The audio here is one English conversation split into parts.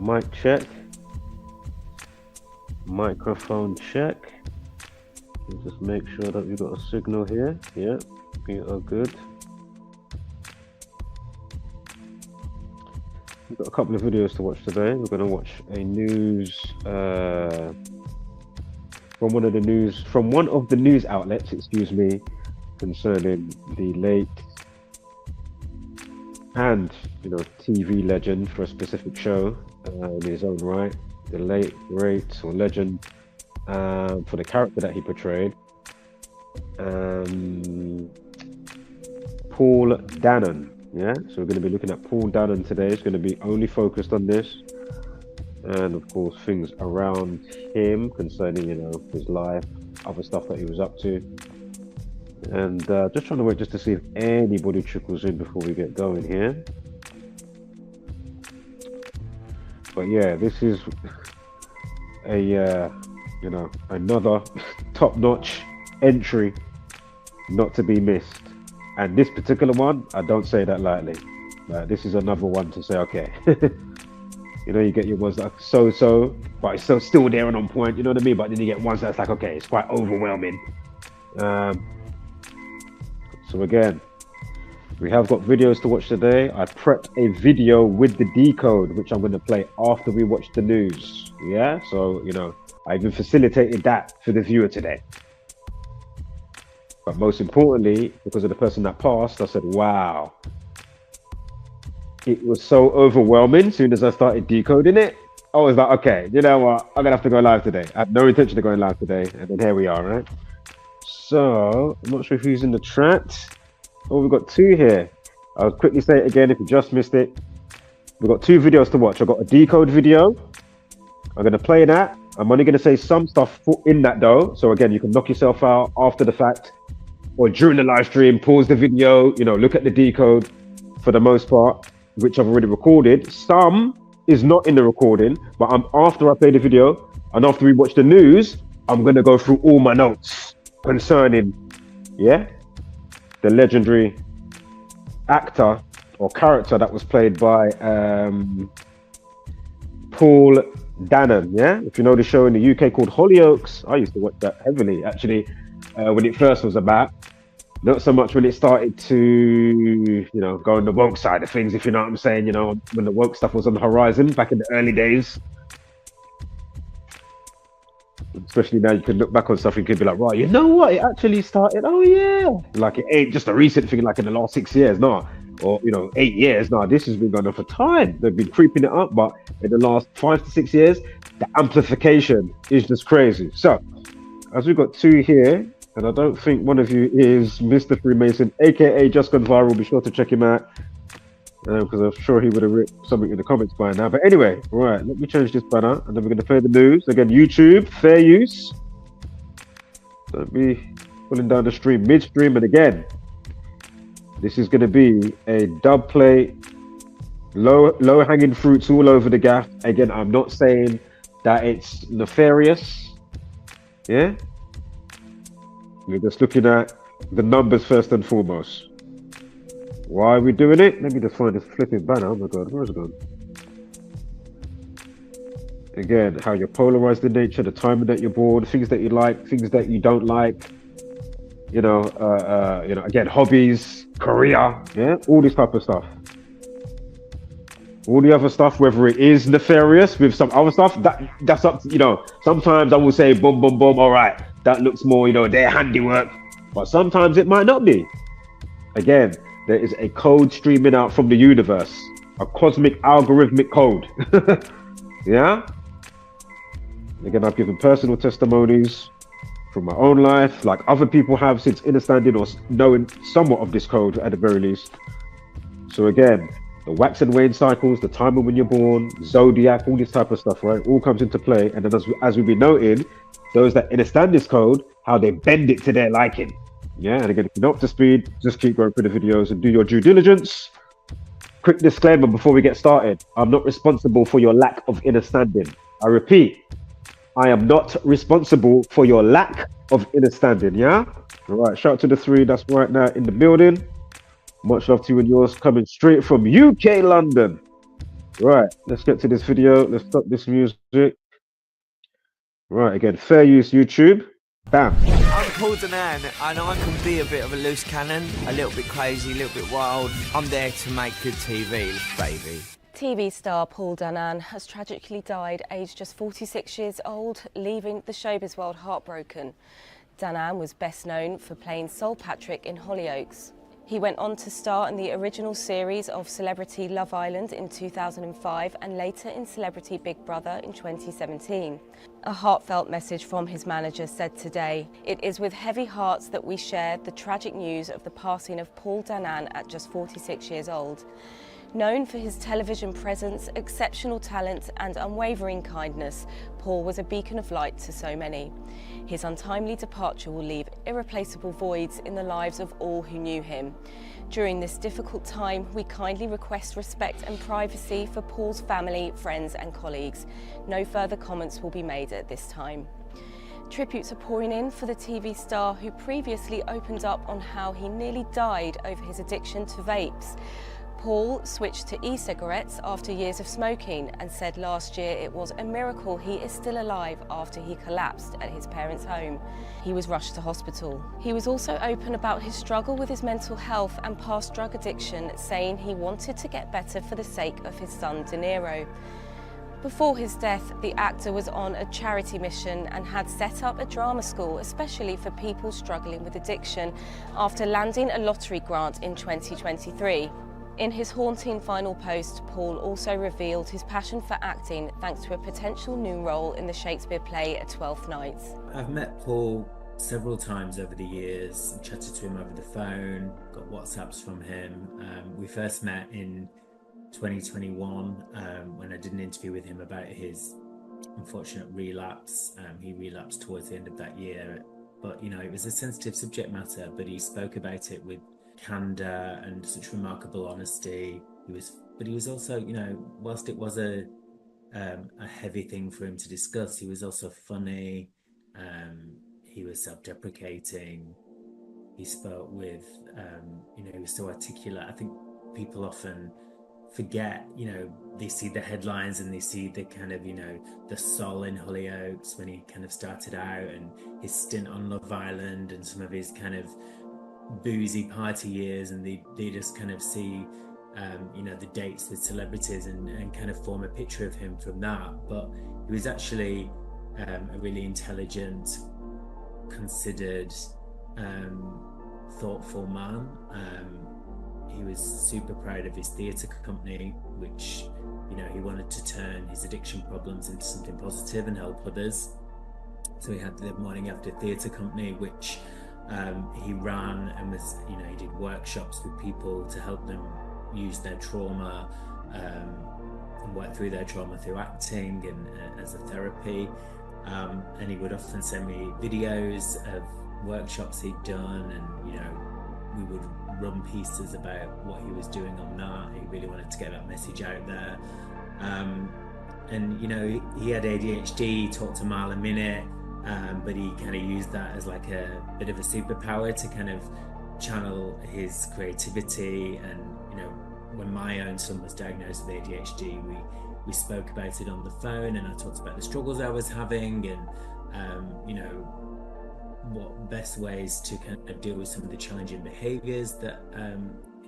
Mic check. Microphone check. We'll just make sure that we've got a signal here. Yeah, we are good. We've got a couple of videos to watch today. We're going to watch a news from one of the news outlets, excuse me, concerning the late and TV legend for a specific show in his own right, the late great or legend for the character that he portrayed, Paul Danan. Yeah, so we're going to be looking at Paul Danan today. It's going to be only focused on this, and of course things around him concerning his life, other stuff that he was up to, and just trying to wait just to see if anybody trickles in before we get going here. But yeah, this is a another top-notch entry not to be missed. And this particular one, I don't say that lightly. This is another one to say, okay, you get your ones that are so, but it's still there and on point, you know what I mean? But then you get ones that's like, okay, it's quite overwhelming. So again, we have got videos to watch today. I prepped a video with the decode, which I'm going to play after we watch the news. Yeah, so, I even facilitated that for the viewer today. But most importantly, because of the person that passed, I said, wow. It was so overwhelming. As soon as I started decoding it, I was like, okay, you know what? I'm going to have to go live today. I had no intention of going live today. And then here we are, right? So, I'm not sure if who's in the chat. Oh, we've got two here. I'll quickly say it again if you just missed it. We've got two videos to watch. I've got a decode video. I'm going to play that. I'm only going to say some stuff in that though. So again, you can knock yourself out after the fact or during the live stream, pause the video, look at the decode for the most part, which I've already recorded. Some is not in the recording, but after I play the video and after we watch the news, I'm going to go through all my notes concerning, the legendary actor or character that was played by Paul Danan. Yeah, if you know the show in the UK called HollyOakes, I used to watch that heavily actually when it first was about. Not so much when it started to go on the woke side of things, if you know what I'm saying. When the woke stuff was on the horizon back in the early days. Especially now, you can look back on stuff and you could be like, right, you know what? It actually started. Oh yeah, like it ain't just a recent thing, like in the last 6 years, no, or 8 years. No, this has been going on for time. They've been creeping it up, but in the last 5 to 6 years, the amplification is just crazy. So, as we've got two here, and I don't think one of you is Mr. Freemason, aka Just Gone Viral. Be sure to check him out because I'm sure he would have written something in the comments by now. But anyway, right, let me change this banner and then we're going to play the news. Again, YouTube, fair use. Don't be pulling down the stream midstream. And again, this is going to be a dub play, low hanging fruits all over the gaff. Again, I'm not saying that it's nefarious. Yeah. We're just looking at the numbers first and foremost. Why are we doing it? Let me just find this flipping banner. Oh my God, where's it gone? Again, how you're polarized in nature, the timing that you're born, things that you like, things that you don't like. Again, hobbies, career, yeah, all this type of stuff. All the other stuff, whether it is nefarious with some other stuff, that's up to, sometimes I will say, boom, boom, boom, all right, that looks more, their handiwork. But sometimes it might not be. Again, there is a code streaming out from the universe, a cosmic algorithmic code. Yeah? Again, I've given personal testimonies from my own life, like other people have since understanding or knowing somewhat of this code at the very least. So again, the wax and wane cycles, the time of when you're born, zodiac, all this type of stuff, right? All comes into play. And then as we've been noting, those that understand this code, how they bend it to their liking. Yeah, and again, if you're not up to speed, just keep going through the videos and do your due diligence. Quick disclaimer before we get started. I'm not responsible for your lack of understanding. I repeat, I am not responsible for your lack of understanding, yeah? All right, shout out to the three that's right now in the building. Much love to you and yours, coming straight from UK London. Right, let's get to this video. Let's stop this music. Right, again, fair use YouTube. Bam. I'm Paul Danan, and I can be a bit of a loose cannon, a little bit crazy, a little bit wild. I'm there to make good TV, baby. TV star Paul Danan has tragically died aged just 46 years old, leaving the showbiz world heartbroken. Danan was best known for playing Sol Patrick in HollyOakes. He went on to star in the original series of Celebrity Love Island in 2005 and later in Celebrity Big Brother in 2017. A heartfelt message from his manager said today, "It is with heavy hearts that we share the tragic news of the passing of Paul Danan at just 46 years old. Known for his television presence, exceptional talent and unwavering kindness, Paul was a beacon of light to so many. His untimely departure will leave irreplaceable voids in the lives of all who knew him. During this difficult time, we kindly request respect and privacy for Paul's family, friends and colleagues. No further comments will be made at this time." Tributes are pouring in for the TV star who previously opened up on how he nearly died over his addiction to vapes. Paul switched to e-cigarettes after years of smoking and said last year it was a miracle he is still alive after he collapsed at his parents' home. He was rushed to hospital. He was also open about his struggle with his mental health and past drug addiction, saying he wanted to get better for the sake of his son De Niro. Before his death, the actor was on a charity mission and had set up a drama school, especially for people struggling with addiction, after landing a lottery grant in 2023. In his haunting final post, Paul also revealed his passion for acting thanks to a potential new role in the Shakespeare play A Twelfth Night. I've met Paul several times over the years, chatted to him over the phone, got WhatsApps from him. We first met in 2021 when I did an interview with him about his unfortunate relapse. He relapsed towards the end of that year, but it was a sensitive subject matter, but he spoke about it with candor and such remarkable honesty. But he was also, whilst it was a heavy thing for him to discuss, he was also funny. He was self-deprecating. He spoke with, he was so articulate. I think people often forget, they see the headlines and they see the kind of, the Sol in HollyOakes when he kind of started out, and his stint on Love Island and some of his kind of boozy party years, and they just kind of see the dates with celebrities and kind of form a picture of him from that. But he was actually a really intelligent, considered, thoughtful man. He was super proud of his theatre company, which he wanted to turn his addiction problems into something positive and help others. So he had the Morning After Theatre company, which he ran, and was, he did workshops with people to help them use their trauma and work through their trauma through acting and as a therapy. And he would often send me videos of workshops he'd done, and we would run pieces about what he was doing on that. He really wanted to get that message out there. And he had ADHD, he talked a mile a minute. But he kind of used that as like a bit of a superpower to kind of channel his creativity. And when my own son was diagnosed with ADHD, we spoke about it on the phone, and I talked about the struggles I was having, and what best ways to kind of deal with some of the challenging behaviors that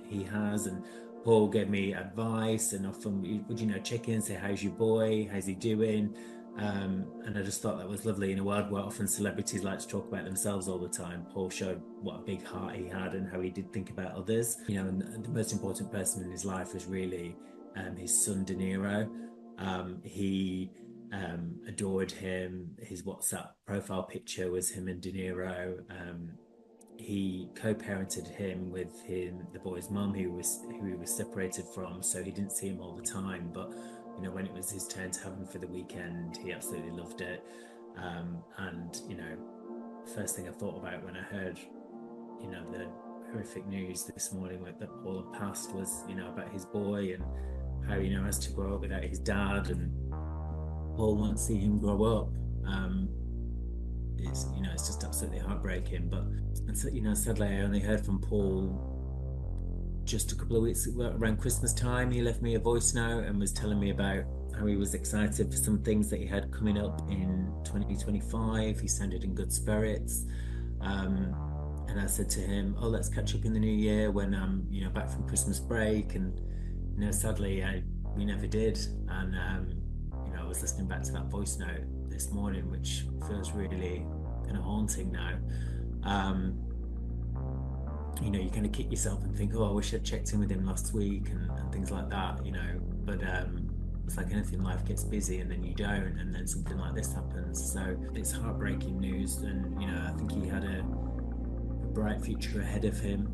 he has. And Paul gave me advice, and often would check in, say, how's your boy, how's he doing? And I just thought that was lovely. In a world where often celebrities like to talk about themselves all the time, Paul showed what a big heart he had and how he did think about others. And the most important person in his life was really his son De Niro. He adored him. His WhatsApp profile picture was him and De Niro. He co-parented him with the boy's mum, who he was separated from, so he didn't see him all the time. But when it was his turn to have him for the weekend, he absolutely loved it. And first thing I thought about when I heard the horrific news this morning that Paul had passed was about his boy, and how has to grow up without his dad, and Paul won't see him grow up. It's just absolutely heartbreaking. But sadly I only heard from Paul just a couple of weeks around Christmas time, he left me a voice note and was telling me about how he was excited for some things that he had coming up in 2025. He sounded in good spirits. And I said to him, "Oh, let's catch up in the new year when I'm, back from Christmas break." And sadly, we never did. And I was listening back to that voice note this morning, which feels really kind of haunting now. You kind of kick yourself and think, "Oh, I wish I'd checked in with him last week," and things like that. But it's like anything, life gets busy and then you don't, and then something like this happens. So it's heartbreaking news, and I think he had a bright future ahead of him.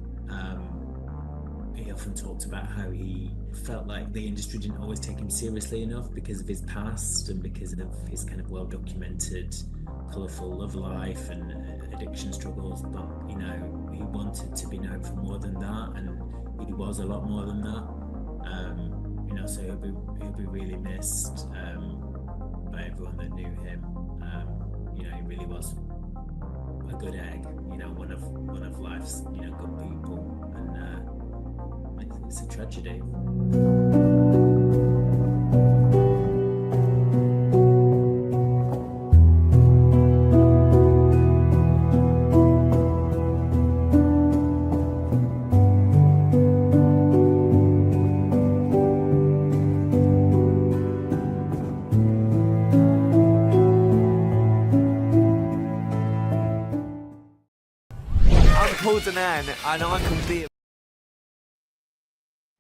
He often talked about how he felt like the industry didn't always take him seriously enough because of his past and because of his kind of well-documented, colourful love life and addiction struggles. But he wanted to be known for more than that, and he was a lot more than that. So he'll be really missed by everyone that knew him. He really was a good egg, one of life's good people, and it's a tragedy. Danan, and I can be.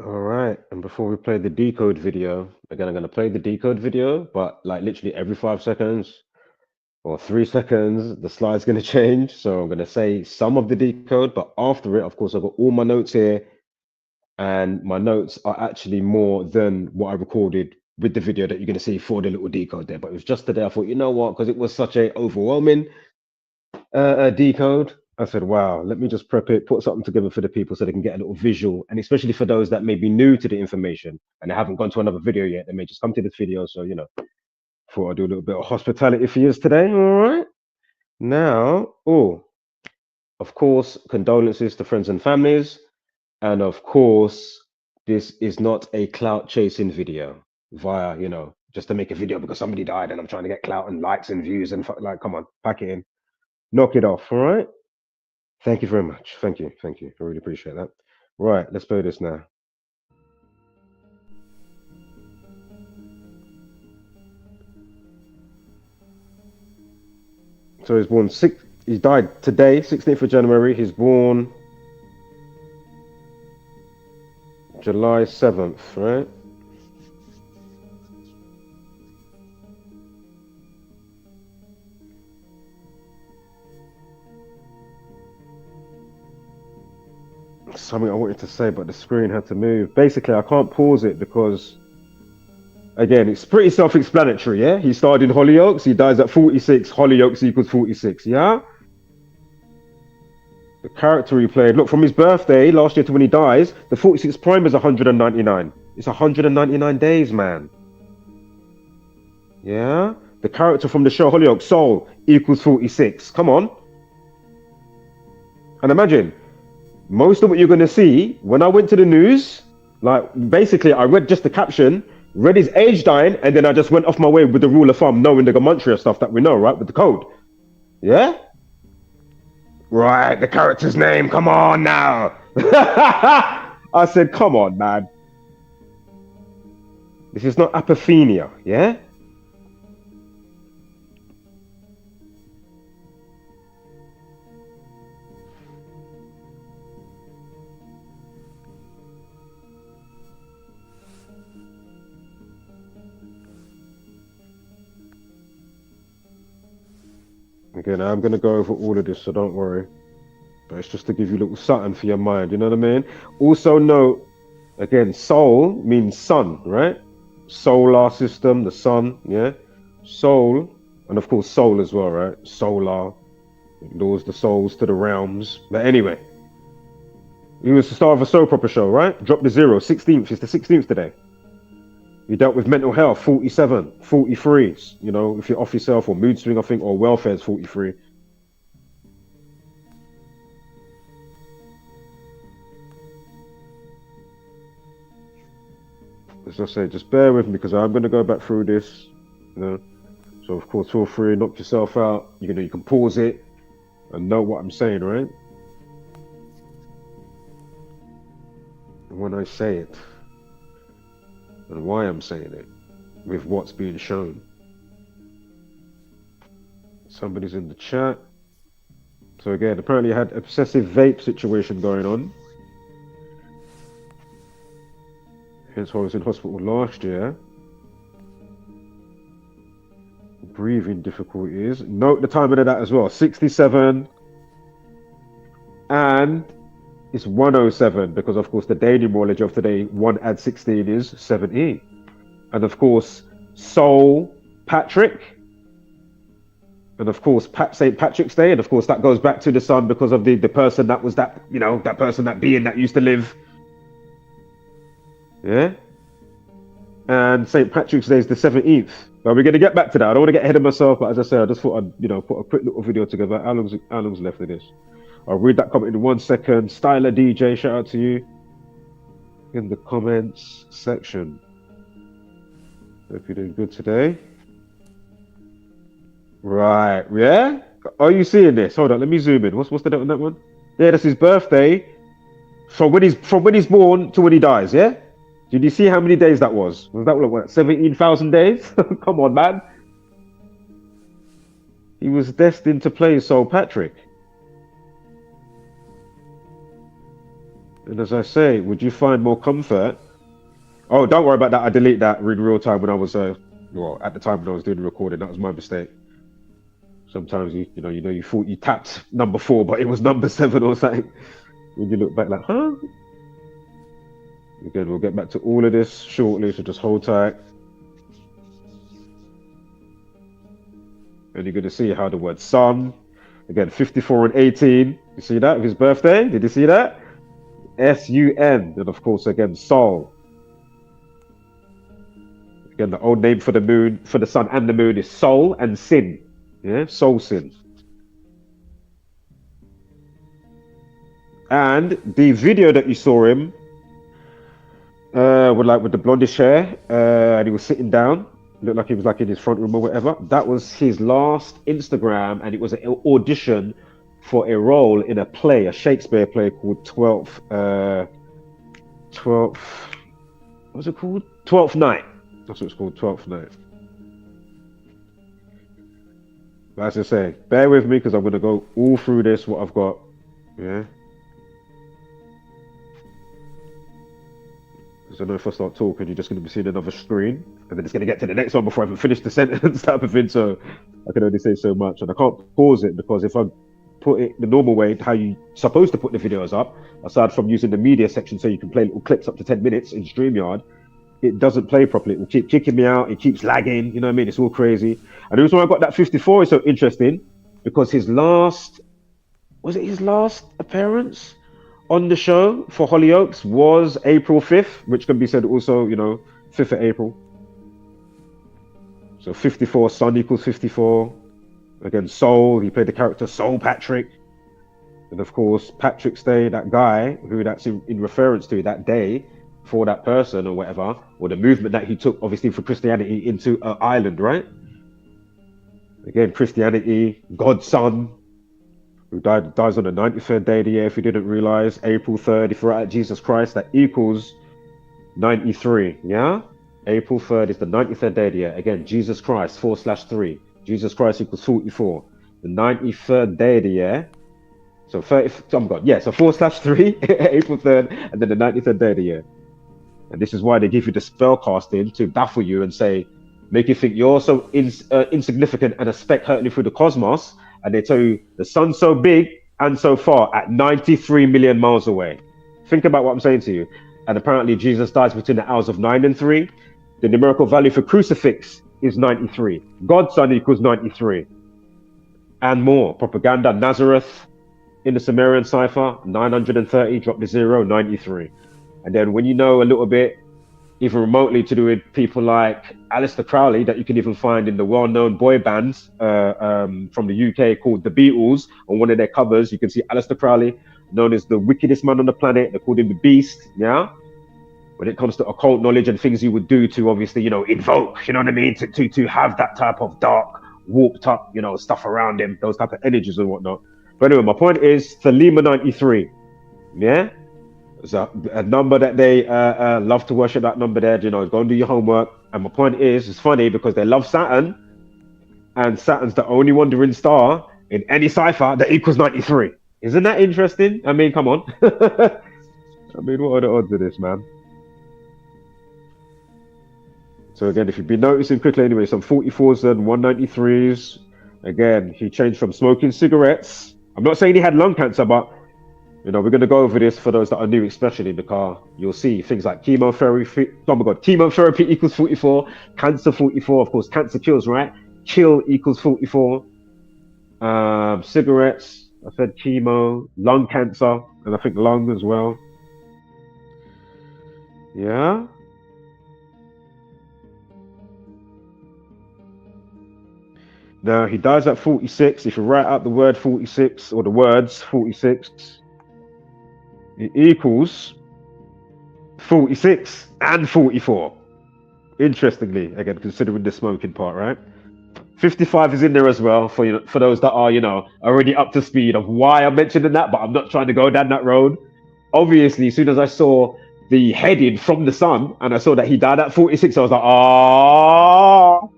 All right, and before we play the decode video, again, I'm going to play the decode video, but like literally every 5 seconds or 3 seconds, the slide's going to change. So I'm going to say some of the decode, but after it, of course, I've got all my notes here, and my notes are actually more than what I recorded with the video that you're going to see for the little decode there. But it was just today, I thought, you know what, because it was such a overwhelming decode, I said, wow, let me just prep it, put something together for the people so they can get a little visual, and especially for those that may be new to the information and they haven't gone to another video yet, they may just come to this video. So, thought I'd do a little bit of hospitality for you today. All right. Now, of course, condolences to friends and families. And of course, this is not a clout chasing video via, just to make a video because somebody died and I'm trying to get clout and likes and views and like, come on, pack it in, knock it off. All right. Thank you very much. Thank you. I really appreciate that. Right, let's play this now. So he's born he died today, 16th of January. He's born July 7th, right? Something I wanted to say, but the screen had to move. Basically, I can't pause it because, again, it's pretty self-explanatory, yeah? He started in HollyOakes, he dies at 46, HollyOakes equals 46, yeah? The character he played, look, from his birthday last year to when he dies, the 46 prime is 199. It's 199 days, man. Yeah? The character from the show HollyOakes, Soul, equals 46. Come on. And imagine, most of what you're going to see, when I went to the news, like, basically, I read just the caption, read his age dying, and then I just went off my way with the rule of thumb, knowing the gematria stuff that we know, right, with the code. Yeah? Right, the character's name, come on now. I said, come on, man. This is not apophenia, yeah? Again, I'm going to go over all of this, so don't worry. But it's just to give you a little something for your mind, you know what I mean? Also note, again, soul means sun, right? Solar system, the sun, yeah? Soul, and of course soul as well, right? Solar, it lures the souls to the realms. But anyway, he was the star of a soap opera show, right? Drop the 0, 16th, it's the 16th today. He dealt with mental health, 47, 43, you know, if you're off yourself, or mood swing, I think, or welfare is 43. as I say, just bear with me because I'm going to go back through this. You know, so of course, feel free, knock yourself out. You know, you can pause it and know what I'm saying, right? And when I say it, and why I'm saying it, with what's being shown. Somebody's in the chat. So again, apparently I had obsessive vape situation going on. Hence why I was in hospital last year. Breathing difficulties. Note the timing of that as well. 67 and it's 107 because of course the daily mileage of today 1 add 16 is 70. And of course Soul Patrick. And of course St. Patrick's Day, and of course that goes back to the sun because of the person that was that, you know, that person, that being that used to live. Yeah. And St. Patrick's Day is the 17th. But we're going to get back to that. I don't want to get ahead of myself, but as I said, I just thought I'd, you know, put a quick little video together. How long's left of this? I'll read that comment in 1 second. Styler DJ, shout out to you in the comments section. Hope you're doing good today. Right, yeah? Are you seeing this? Hold on, let me zoom in. What's the date on that one? Yeah, that's his birthday. From when he's born to when he dies, yeah? Did you see how many days that was? Was that what, 17,000 days? Come on, man. He was destined to play Soul Patrick. And as I say, would you find more comfort? Oh, don't worry about that. I delete that in real time when I was, well, at the time when I was doing the recording. That was my mistake. Sometimes you thought you tapped number 4, but it was number 7 or something. When you look back, like, huh? Again, we'll get back to all of this shortly, so just hold tight. And you're going to see how the word sun, again, 54 and 18. You see that with his birthday? Did you see that? S-U-N, and of course, again, soul. Again, the old name for the moon, for the sun and the moon is soul and sin. Yeah, soul sin. And the video that you saw him, with the blondish hair, and he was sitting down, looked like he was like in his front room or whatever. That was his last Instagram, and it was an audition for a role in a play, a Shakespeare play called 12th, what's it called? 12th Night. That's what it's called, 12th Night. But as I say, bear with me because I'm going to go all through this, what I've got. Yeah. Because I know if I start talking, you're just going to be seeing another screen, and then it's going to get to the next one before I even finish the sentence type of thing. So I can only say so much, and I can't pause it because if I put it the normal way, how you're supposed to put the videos up, aside from using the media section so you can play little clips up to 10 minutes in StreamYard, it doesn't play properly. It will keep kicking me out. It keeps lagging. You know what I mean? It's all crazy. And the reason why I got that 54 is so interesting because his last appearance on the show for HollyOakes was April 5th, which can be said also, 5th of April. So 54, sun equals 54. Again, Soul, he played the character Soul Patrick. And of course, Patrick's Day, that guy who that's in reference to that day for that person or whatever, or the movement that he took, obviously, for Christianity into Ireland, right? Again, Christianity, God's son, who dies on the 93rd day of the year, if you didn't realize, April 3rd, if you're at Jesus Christ, that equals 93, yeah? April 3rd is the 93rd day of the year. Again, Jesus Christ, 4/3. Jesus Christ equals 44. The 93rd day of the year, so 30, oh God, yeah, so 4/3, April 3rd, and then the 93rd day of the year. And this is why they give you the spell casting to baffle you and say, make you think you're so insignificant and a speck hurtling through the cosmos. And they tell you the sun's so big and so far at 93 million miles away. Think about what I'm saying to you. And apparently Jesus dies between the hours of 9 and 3. The numerical value for crucifix is 93. God's son equals 93. And more. Propaganda, Nazareth in the Sumerian cipher, 930, drop the 0, 93. And then when you know a little bit, even remotely to do with people like Aleister Crowley, that you can even find in the well-known boy bands from the UK called The Beatles. On one of their covers, you can see Aleister Crowley, known as the wickedest man on the planet. They called him the Beast, yeah? when it comes to occult knowledge and things you would do to obviously, invoke, you know what I mean, to have that type of dark, warped up, stuff around him, those type of energies and whatnot. But anyway, my point is Thelema 93, yeah, it's a number that they love to worship. That number there, go and do your homework. And my point is, it's funny because they love Saturn, and Saturn's the only wandering star in any cipher that equals 93. Isn't that interesting? I mean, come on. I mean, what are the odds of this, man? So again, if you've been noticing quickly anyway, some 44s and 193s. Again, he changed from smoking cigarettes. I'm not saying he had lung cancer, but we're going to go over this for those that are new, especially because you'll see things like chemotherapy. Oh my God, chemotherapy equals 44, cancer 44. Of course, cancer kills, right? Kill equals 44. Cigarettes, I said chemo, lung cancer, and I think lung as well. Yeah. Now he dies at 46. If you write out the word 46 or the words 46, it equals 46 and 44. Interestingly, again, considering the smoking part, right? 55 is in there as well for those that are already up to speed of why I'm mentioning that, but I'm not trying to go down that road. Obviously, as soon as I saw the heading from the sun and I saw that he died at 46, I was like, oh,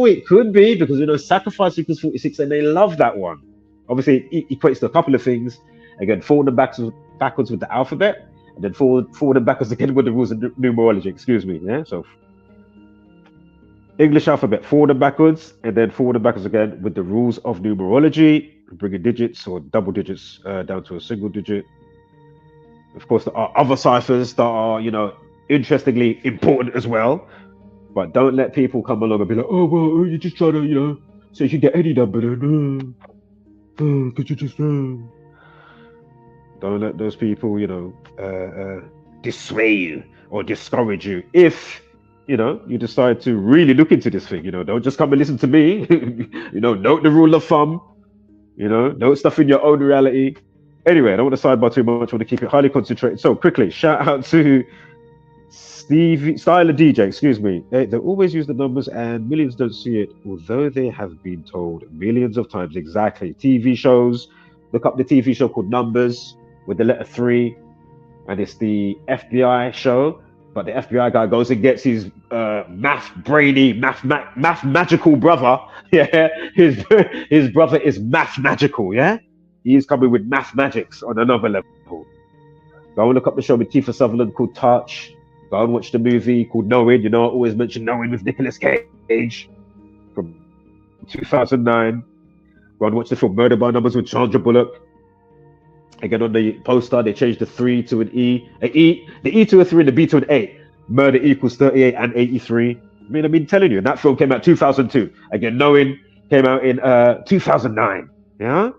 it could be because sacrifice equals 46, and they love that one. Obviously, it equates to a couple of things. Again, forward and backwards with the alphabet, and then forward and backwards again with the rules of numerology. Excuse me. Yeah, so English alphabet forward and backwards, and then forward and backwards again with the rules of numerology, bringing digits or double digits down to a single digit. Of course, there are other ciphers that are, interestingly important as well. But don't let people come along and be like, oh, well, you're just trying to, so you can get any number. Could you just... Don't let those people, dissuade you or discourage you if, you decide to really look into this thing. Don't just come and listen to me. Note the rule of thumb. Note stuff in your own reality. Anyway, I don't want to sidebar too much. I want to keep it highly concentrated. So quickly, shout out to Stevie Styler DJ, excuse me. They always use the numbers and millions don't see it, although they have been told millions of times. Exactly. TV shows. Look up the TV show called Numbers with the letter 3, and it's the FBI show. But the FBI guy goes and gets his magical brother. Yeah, his brother is math magical. Yeah, he is coming with math magics on another level. Go and look up the show with Kiefer Sutherland called Touch. Go and watch the movie called Knowing. I always mention Knowing with Nicolas Cage from 2009. Go and watch the film Murder by Numbers with Sandra Bullock. Again, on the poster, they changed the 3 to an E. The E to a 3 and the B to an 8. Murder equals 38 and 83. I've been telling you, and that film came out 2002. Again, Knowing came out in 2009. Yeah?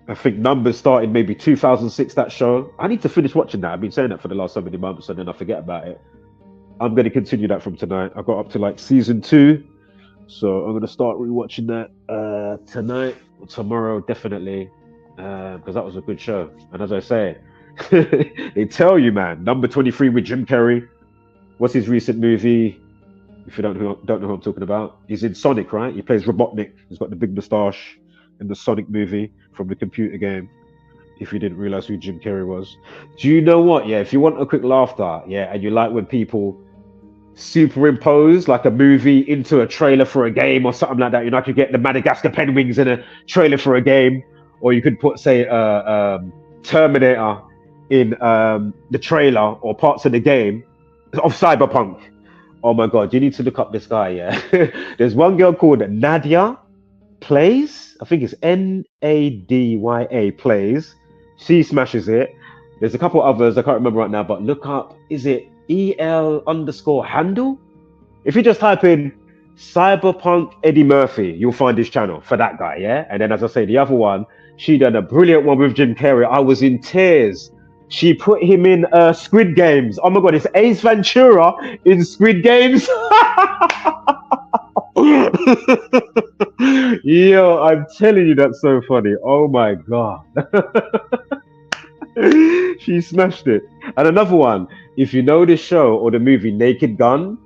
I think Numbers started maybe 2006, that show. I need to finish watching that. I've been saying that for the last so many months, and then I forget about it. I'm going to continue that from tonight. I got up to like season 2. So I'm going to start rewatching that tonight or tomorrow, definitely, because that was a good show. And as I say, they tell you, man, number 23 with Jim Carrey. What's his recent movie? If you don't know who I'm talking about, he's in Sonic, right? He plays Robotnik. He's got the big moustache in the Sonic movie from the computer game. If you didn't realize who Jim Carrey was. Do you know what? Yeah, if you want a quick laughter, yeah, and you like when people superimpose like a movie into a trailer for a game or something like that, I could get the Madagascar penguins in a trailer for a game, or you could put, say, Terminator in the trailer or parts of the game of Cyberpunk. Oh my God, you need to look up this guy, yeah. There's one girl called Nadia Plays. I think it's Nadya Plays. She smashes it. There's a couple others I can't remember right now, but look up, is it EL_handle? If you just type in Cyberpunk Eddie Murphy, you'll find his channel for that guy, yeah? And then, as I say, the other one, she done a brilliant one with Jim Carrey. I was in tears. She put him in Squid Games. Oh my God, it's Ace Ventura in Squid Games. Yo, I'm telling you, that's so funny. Oh my God. She smashed it. And another one, if you know the show or the movie Naked Gun,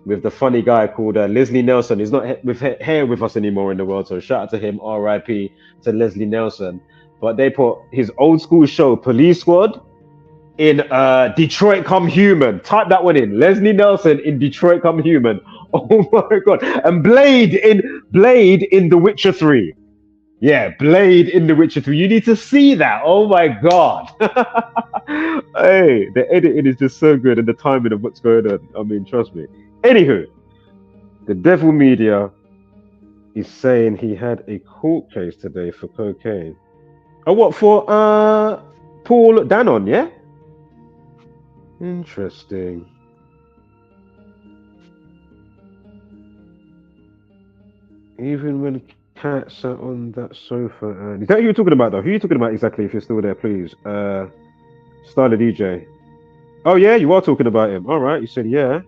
with the funny guy called Leslie Nelson. He's not here with us anymore in the world, so shout out to him, R.I.P. to Leslie Nelson. But they put his old school show, Police Squad, in Detroit Come Human. Type that one in. Leslie Nelson in Detroit Come Human. Oh my god. And Blade in The Witcher 3. Yeah, Blade in The Witcher 3. You need to see that. Oh my god. Hey, the editing is just so good and the timing of what's going on. I mean, trust me. Anywho, the Devil Media is saying he had a court case today for cocaine. Oh, what for? Paul Danan, yeah? Interesting. Even when Cat sat on that sofa, and is that who you're talking about though? Who are you talking about exactly? If you're still there, please. Styler DJ. Oh yeah, you are talking about him. All right, you said yeah.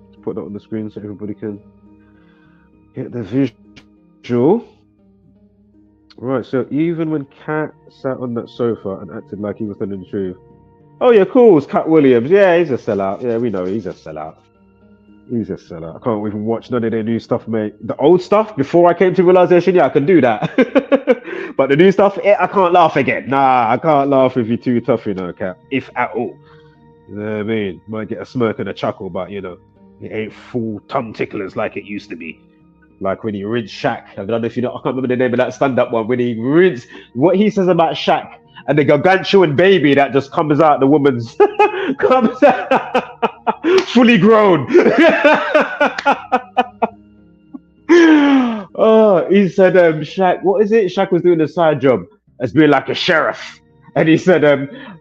Let's put that on the screen so everybody can get the visual. Right, so even when Cat sat on that sofa and acted like he was telling the truth. Oh yeah, cool. It's Cat Williams. Yeah, he's a sellout. Yeah, we know he's a sellout. He's a sellout. I can't even watch none of their new stuff, mate. The old stuff, before I came to realization, yeah, I can do that. But the new stuff, I can't laugh again. Nah, I can't laugh if you're too tough, you know, Cat. If at all. You know what I mean? Might get a smirk and a chuckle, but you know, it ain't full tongue ticklers like it used to be. Like when he rinsed Shaq. I don't know if you know, I can't remember the name of that stand-up one. When he rinsed, what he says about Shaq and the gargantuan baby that just comes out the woman's, comes out fully grown. Oh, he said, Shaq, what is it? Shaq was doing a side job as being like a sheriff. And he said,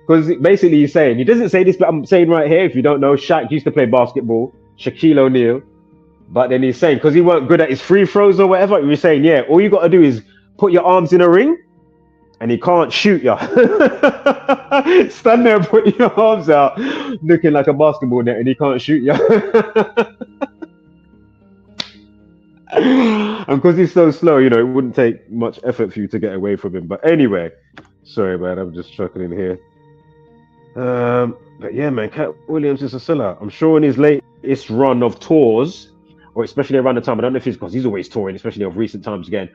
because basically he's saying, he doesn't say this, but I'm saying right here, if you don't know, Shaq used to play basketball, Shaquille O'Neal. But then he's saying, because he weren't good at his free throws or whatever, he was saying, yeah, all you got to do is put your arms in a ring and he can't shoot you. Stand there and put your arms out looking like a basketball net and he can't shoot you. And because he's so slow, you know, it wouldn't take much effort for you to get away from him. But anyway, sorry, man, I'm just chuckling here. But yeah, man, Cat Williams is a sellout. I'm sure in his latest run of tours, or especially around the time, I don't know if it's because he's always touring, especially of recent times again.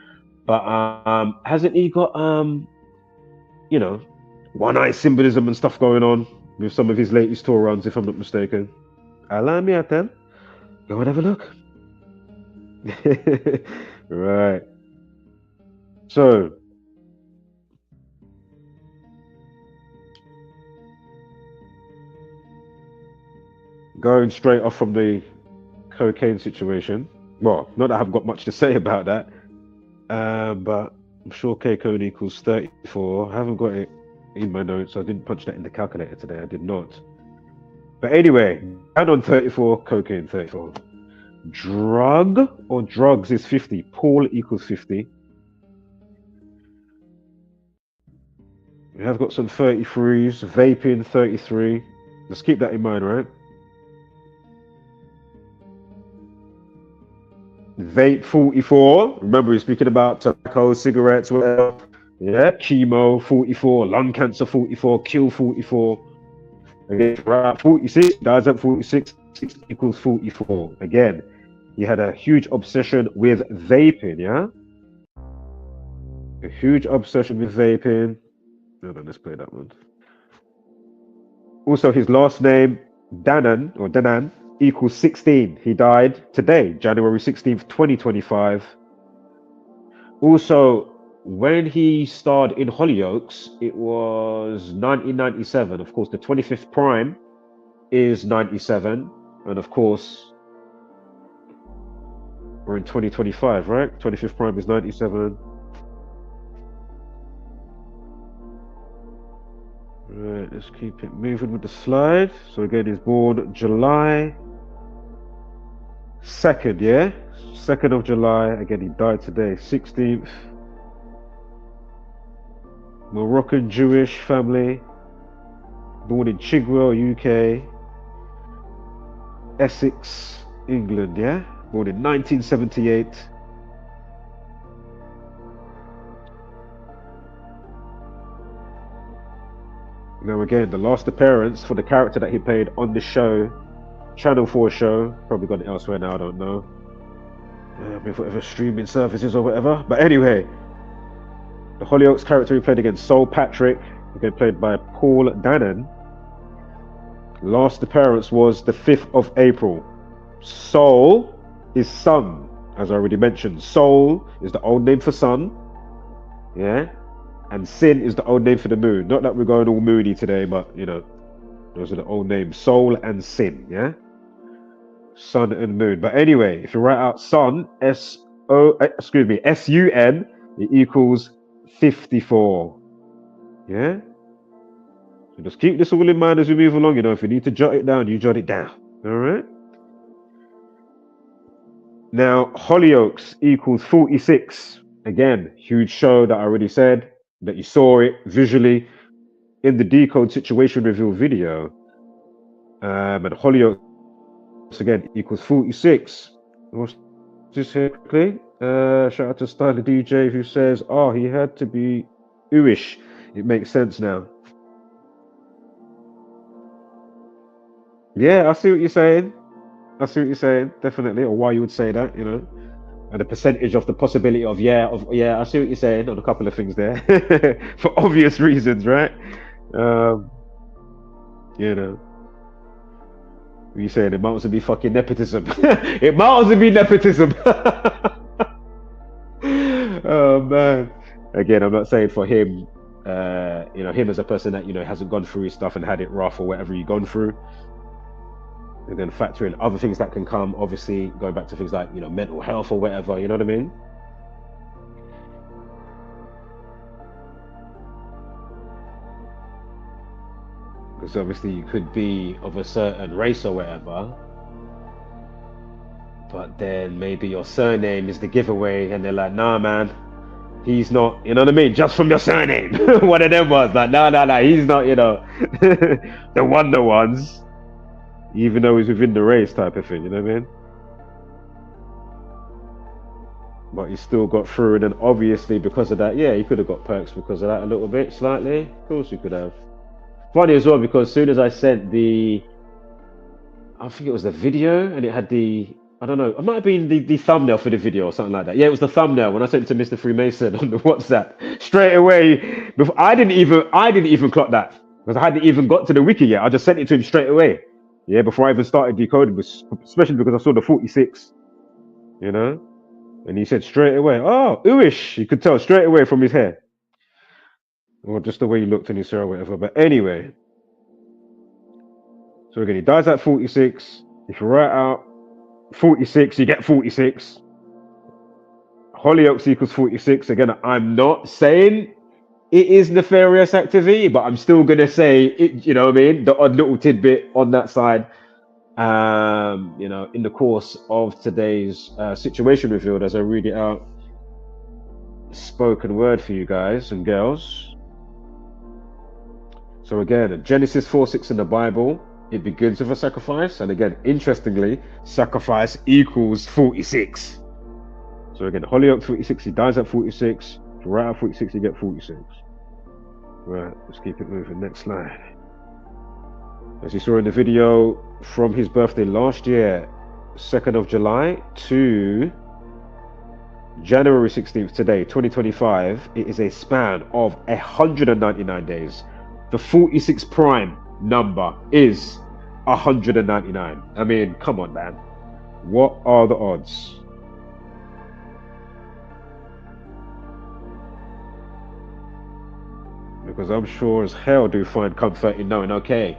But hasn't he got you know, one-eye symbolism and stuff going on with some of his latest tour runs, if I'm not mistaken? Allow me out then. Go and have a look. Right. So going straight off from the cocaine situation. Well, not that I haven't got much to say about that. But I'm sure K-Cone equals 34. I haven't got it in my notes. I didn't punch that in the calculator today. I did not. But anyway, down on 34, cocaine 34. Drug or drugs is 50. Paul equals 50. We have got some 33s. Vaping 33. Let's keep that in mind, right? Vape 44. Remember, we're speaking about tobacco, cigarettes, whatever. Yeah, chemo 44, lung cancer 44, kill 44. Again, right, 46, dies at 46, 6 equals 44. Again, he had a huge obsession with vaping, yeah? A huge obsession with vaping. Hold on, let's play that one. Also, his last name, Danan, equals 16. He died today, January 16th, 2025. Also, when he starred in HollyOakes, it was 1997. Of course, the 25th prime is 97. And of course, we're in 2025, right? 25th prime is 97. Right, let's keep it moving with the slide. So again, he's born July 2nd, yeah? 2nd of July. Again, he died today, 16th. Moroccan Jewish family. Born in Chigwell, UK. Essex, England, yeah? Born in 1978. Now again, the last appearance for the character that he played on the show, Channel 4 show, probably got it elsewhere now, I don't know. With whatever streaming services or whatever. But anyway, the HollyOakes character he played against Soul Patrick, again played by Paul Danan. Last appearance was the 5th of April. Soul is sun, as I already mentioned. Soul is the old name for sun. Yeah. And Sin is the old name for the moon. Not that we're going all moody today, but you know, those are the old names. Soul and Sin, yeah? Sun and moon. But anyway, if you write out sun, S-U-N, it equals 54. Yeah? So just keep this all in mind as we move along. You know, if you need to jot it down, you jot it down. Alright? Now, HollyOakes equals 46. Again, huge show that I already said. That you saw it visually in the decode situation reveal video. And HollyOakes again equals 46. What's this here quickly? Shout out to Styler DJ who says, oh, he had to be ooish. It makes sense now. Yeah, I see what you're saying. I see what you're saying, definitely, or why you would say that, you know. And the percentage of the possibility of yeah, I see what you're saying on a couple of things there. For obvious reasons, right? You know. You saying it might also be fucking nepotism. It might also be nepotism. Oh man. Again, I'm not saying for him, you know, him as a person that, you know, hasn't gone through his stuff and had it rough or whatever you've gone through. And then factor in other things that can come, obviously going back to things like, you know, mental health or whatever, you know what I mean? Because obviously you could be of a certain race or whatever, but then maybe your surname is the giveaway and they're like, nah man, he's not, you know what I mean? Just from your surname. One of them was like, nah, he's not, you know, the wonder ones. Even though he's within the race type of thing, you know what I mean? But he still got through, and then obviously because of that, yeah, he could have got perks because of that a little bit, slightly. Of course he could have. Funny as well, because as soon as I sent I think it was the video, and it had I don't know, it might have been the thumbnail for the video or something like that. Yeah, it was the thumbnail when I sent it to Mr. Freemason on the WhatsApp. Straight away, before I didn't even clock that, because I hadn't even got to the wiki yet. I just sent it to him straight away. Yeah, before I even started decoding, especially because I saw the 46, you know? And he said straight away, oh, ooish. You could tell straight away from his hair. Or just the way he looked in his hair or whatever. But anyway. So again, he dies at 46. If you write out 46, you get 46. HollyOakes equals 46. Again, I'm not saying it is nefarious activity, but I'm still gonna say it, you know what I mean? The odd little tidbit on that side. You know, in the course of today's situation revealed, as I read it out, spoken word for you guys and girls. So again, Genesis 4:6 in the Bible, it begins with a sacrifice, and again, interestingly, sacrifice equals 46. So again, HollyOakes 46, he dies at 46. So right at 46, you get 46. Right, let's keep it moving. Next slide. As you saw in the video, from his birthday last year, 2nd of July, to January 16th today, 2025, it is a span of 199 days. The 46 prime number is 199. I mean, come on, man. What are the odds? Because I'm sure as hell do find comfort in knowing, okay,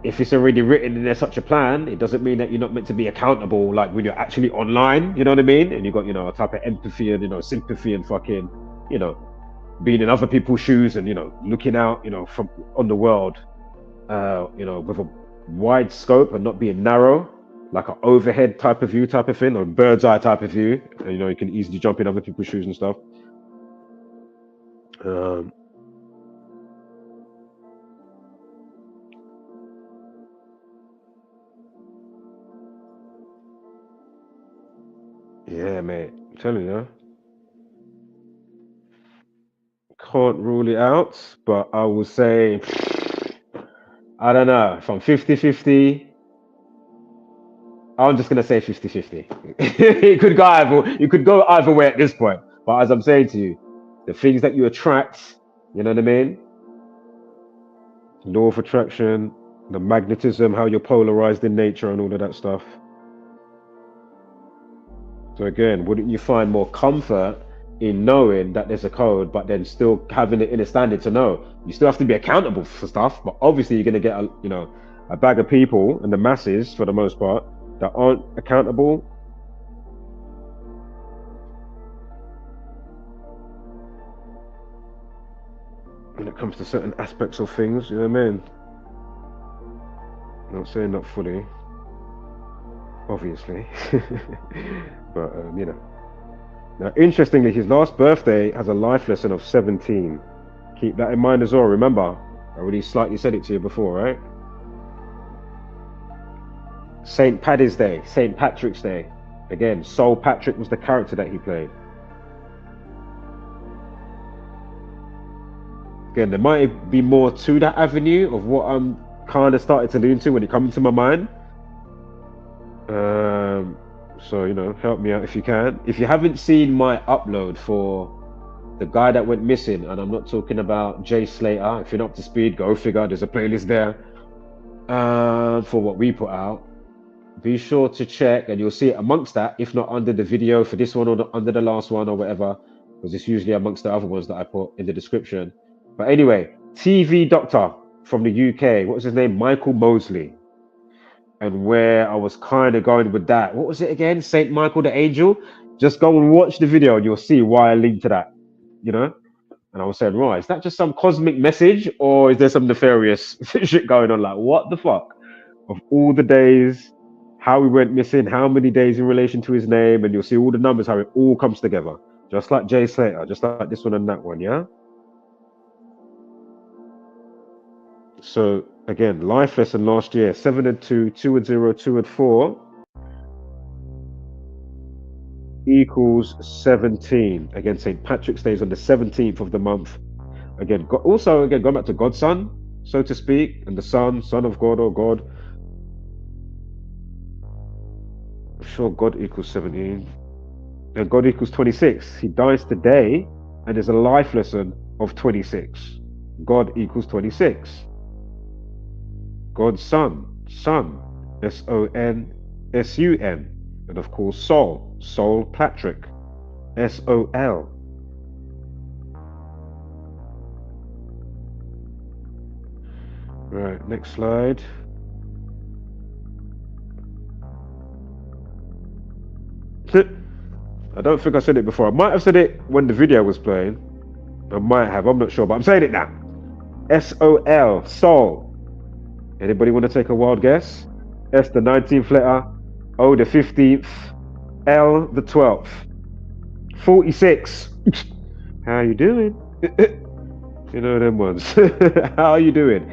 if it's already written in there's such a plan, it doesn't mean that you're not meant to be accountable, like when you're actually online, you know what I mean? And you've got, you know, a type of empathy and, you know, sympathy and fucking, you know, being in other people's shoes and, you know, looking out, you know, from on the world, you know, with a wide scope and not being narrow, like an overhead type of view type of thing, or bird's eye type of view. And, you know, you can easily jump in other people's shoes and stuff. Yeah, mate, I'm telling you, can't rule it out, but I will say I don't know. If I'm 50-50, I'm just gonna say 50-50. It could go either way at this point. But as I'm saying to you, the things that you attract, you know what I mean? Law of attraction, the magnetism, how you're polarized in nature, and all of that stuff. So again, wouldn't you find more comfort in knowing that there's a code, but then still having the inner standing to know you still have to be accountable for stuff, but obviously you're going to get a bag of people and the masses for the most part that aren't accountable. When it comes to certain aspects of things, you know what I mean? I'm not saying not fully, obviously, but Now, interestingly, his last birthday has a life lesson of 17. Keep that in mind as well. Remember, I already slightly said it to you before, right? St. Paddy's Day, St. Patrick's Day. Again, Soul Patrick was the character that he played. Again, there might be more to that avenue of what I'm kind of starting to lean to when it comes to my mind. So, help me out if you can. If you haven't seen my upload for the guy that went missing, and I'm not talking about Jay Slater, if you're not up to speed, go figure, there's a playlist there for what we put out. Be sure to check, and you'll see it amongst that, if not under the video for this one or under the last one or whatever, because it's usually amongst the other ones that I put in the description. But anyway, TV doctor from the UK, what was his name? Michael Mosley. And where I was kind of going with that, what was it again? Saint Michael the Angel. Just go and watch the video and you'll see why I linked to that, And I was saying, right, is that just some cosmic message, or is there some nefarious shit going on? Like, what the fuck? Of all the days, how he went missing, how many days in relation to his name, and you'll see all the numbers, how it all comes together. Just like Jay Slater, just like this one and that one, yeah? So again, life lesson last year, 7 and 2, 2 and 0, 2 and 4 equals 17. Again, St. Patrick's Day is on the 17th of the month. Again, going back to God's son, so to speak, and the son of God or God. I'm sure God equals 17. And God equals 26. He dies today, and there's a life lesson of 26. God equals 26. God's son, SON, SUN, and of course Soul Patrick, SOL. Right, next slide. I don't think I said it before. I might have said it when the video was playing. I might have, I'm not sure, but I'm saying it now. SOL, Soul. Anybody want to take a wild guess? S, the 19th letter. O, the 15th. L, the 12th. 46. How you doing? You know them ones. How are you doing?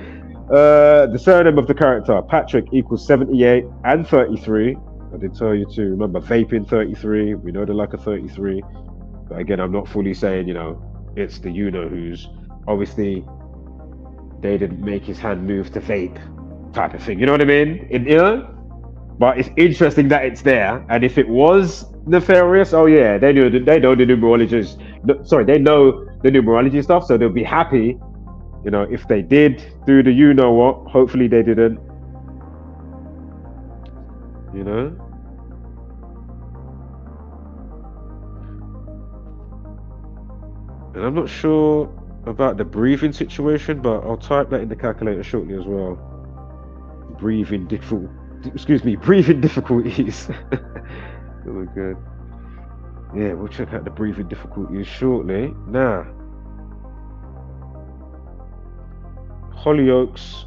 The surname of the character, Patrick, equals 78 and 33. I did tell you to remember Vaping 33. We know they're like a 33. But again, I'm not fully saying, it's the who's. Obviously, they didn't make his hand move to vape type of thing. You know what I mean? But it's interesting that it's there. And if it was nefarious, oh yeah, they know the numerologists. They know the numerology stuff, so they'll be happy, if they did do the what. Hopefully they didn't. And I'm not sure about the breathing situation, but I'll type that in the calculator shortly as well. Breathing difficulties. Oh my god. Yeah, we'll check out the breathing difficulties shortly. Now, HollyOakes,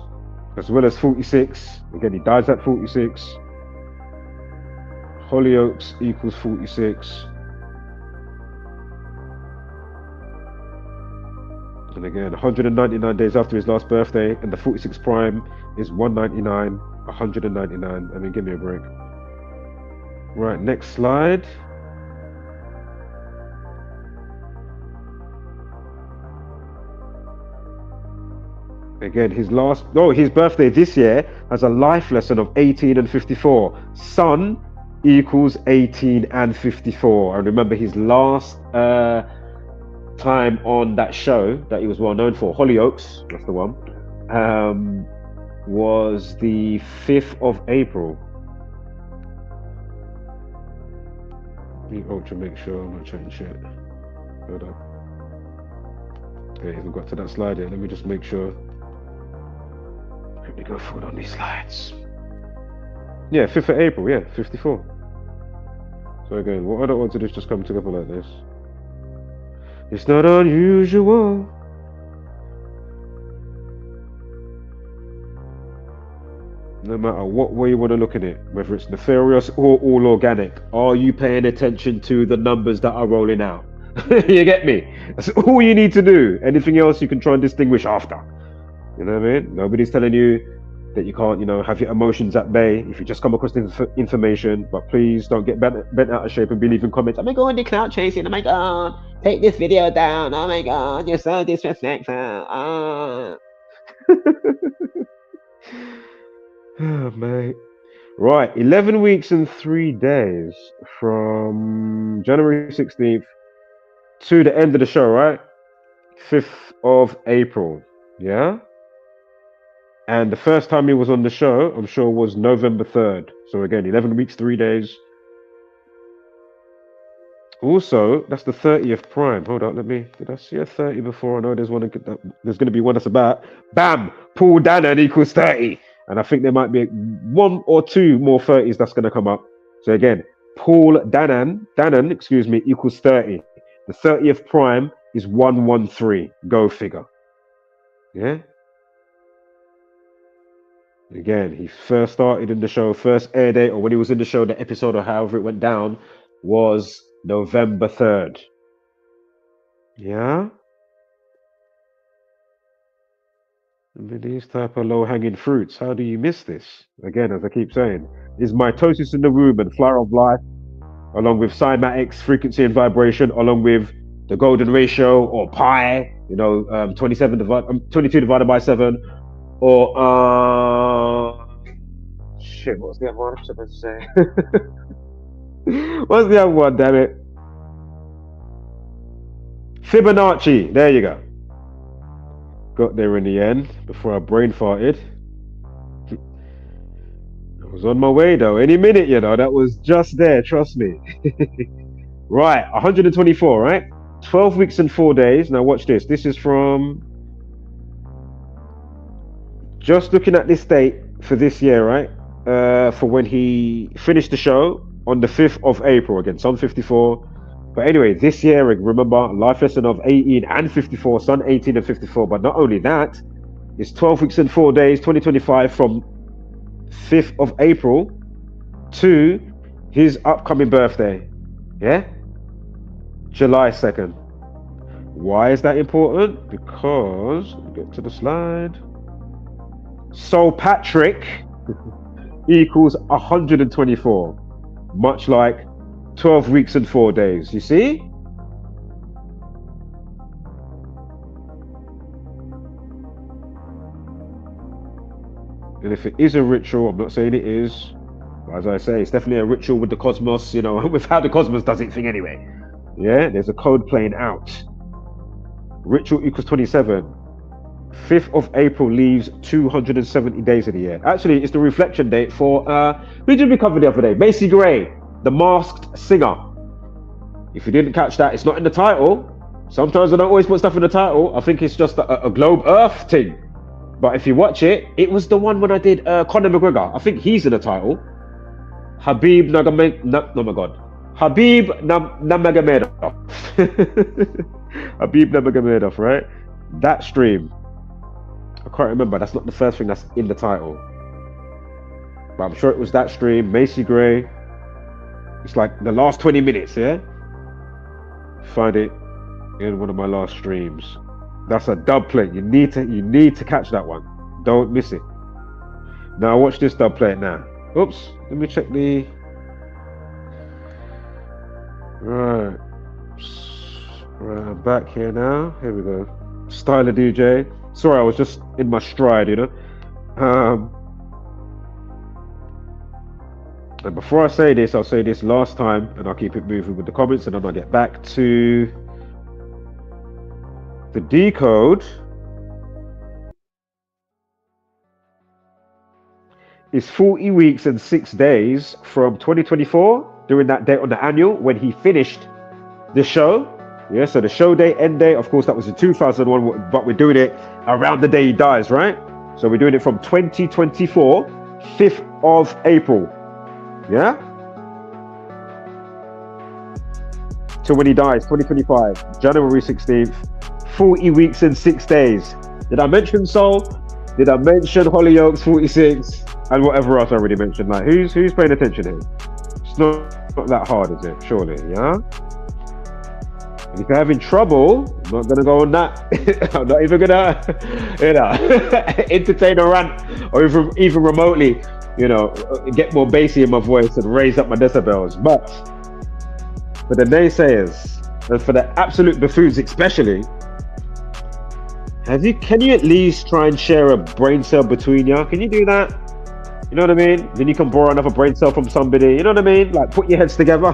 as well as 46. Again, he dies at 46. HollyOakes equals 46. And again, 199 days after his last birthday, and the 46th prime is 199, 199. I mean, give me a break. Right, next slide. Again, his birthday this year has a life lesson of 18 and 54. Sun equals 18 and 54. And remember his last time on that show that he was well known for, HollyOakes, that's the one, was the 5th of April. Let me ultra make sure I'm not chatting shit. Hold up. Okay, we got to that slide here. Let me just make sure. Let me go forward on these slides. Yeah, 5th of April, yeah, 54. So again, what I don't want to do is just come together like this. It's not unusual. No matter what way you want to look at it, whether it's nefarious or all organic, are you paying attention to the numbers that are rolling out? You get me? That's all you need to do. Anything else you can try and distinguish after. You know what I mean? Nobody's telling you that you can't, have your emotions at bay if you just come across the information. But please don't get bent out of shape and be leaving comments. Oh my god, you're clout chasing. Oh my god, take this video down. Oh my god, you're so disrespectful. Oh, oh mate. Right, 11 weeks and 3 days from January 16th to the end of the show, right? 5th of April. Yeah? And the first time he was on the show, I'm sure, was November 3rd. So again, 11 weeks, 3 days. Also, that's the 30th prime. Hold on, did I see a 30 before? I know there's going to be one that's about, bam, Paul Danan equals 30. And I think there might be 1 or 2 more 30s that's going to come up. So again, Paul Danan, equals 30. The 30th prime is 113. Go figure. Yeah? Again, he first started in the show, first air date, or when he was in the show, the episode or however it went down, was November 3rd. Yeah? I mean, these type of low-hanging fruits, how do you miss this? Again, as I keep saying, is mitosis in the womb and flower of life, along with cymatics, frequency and vibration, along with the golden ratio or pi, 22 divided by 7, or shit, what's the other one I'm supposed to say? What's the other one, damn it? Fibonacci, there you go. Got there in the end before I brain farted. I was on my way though, any minute, that was just there, trust me. Right, 124, right? 12 weeks and 4 days. Now watch this. This is from, just looking at this date for this year, right? For when he finished the show on the 5th of April, again, Sun 54. But anyway, this year, remember, life lesson of 18 and 54, Sun 18 and 54. But not only that, it's 12 weeks and 4 days, 2025, from 5th of April to his upcoming birthday. Yeah? July 2nd. Why is that important? Because, get to the slide. Soul Patrick equals 124. Much like 12 weeks and 4 days. You see? And if it is a ritual, I'm not saying it is, but as I say, it's definitely a ritual with the cosmos, with how the cosmos does its thing anyway. Yeah, there's a code playing out. Ritual equals 27. 5th of April leaves 270 days of the year. Actually, it's the reflection date for, who did we cover the other day? Macy Gray, the Masked Singer. If you didn't catch that, it's not in the title. Sometimes I don't always put stuff in the title. I think it's just a Globe Earth thing. But if you watch it, it was the one when I did Conor McGregor. I think he's in the title. Habib Nurmagomedov. Habib Nurmagomedov, right? That stream. I can't remember. That's not the first thing that's in the title. But I'm sure it was that stream. Macy Gray. It's like the last 20 minutes, yeah? Find it in one of my last streams. That's a dub play. You need to catch that one. Don't miss it. Now watch this dub play now. Oops. Let me check the. Right, I'm back here now. Here we go. Styler DJ. Sorry, I was just in my stride, you know. And before I say this, I'll say this last time, and I'll keep it moving with the comments, and then I'll get back to the decode. Is 40 weeks and 6 days from 2024 during that date on the annual when he finished the show. Yeah, so the show day, end date, of course, that was in 2001, but we're doing it around the day he dies, right? So we're doing it from 2024, 5th of April. Yeah? To when he dies, 2025, January 16th, 40 weeks and 6 days. Did I mention Soul? Did I mention HollyOakes 46? And whatever else I already mentioned. Like, who's paying attention here? It's not that hard, is it? Surely, yeah? And if you're having trouble, I'm not gonna go on that. I'm not even gonna, entertain a rant or even remotely, get more bassy in my voice and raise up my decibels. But for the naysayers and for the absolute buffoons especially, can you at least try and share a brain cell between you? Can you do that? You know what I mean? Then you can borrow another brain cell from somebody. You know what I mean? Like, put your heads together.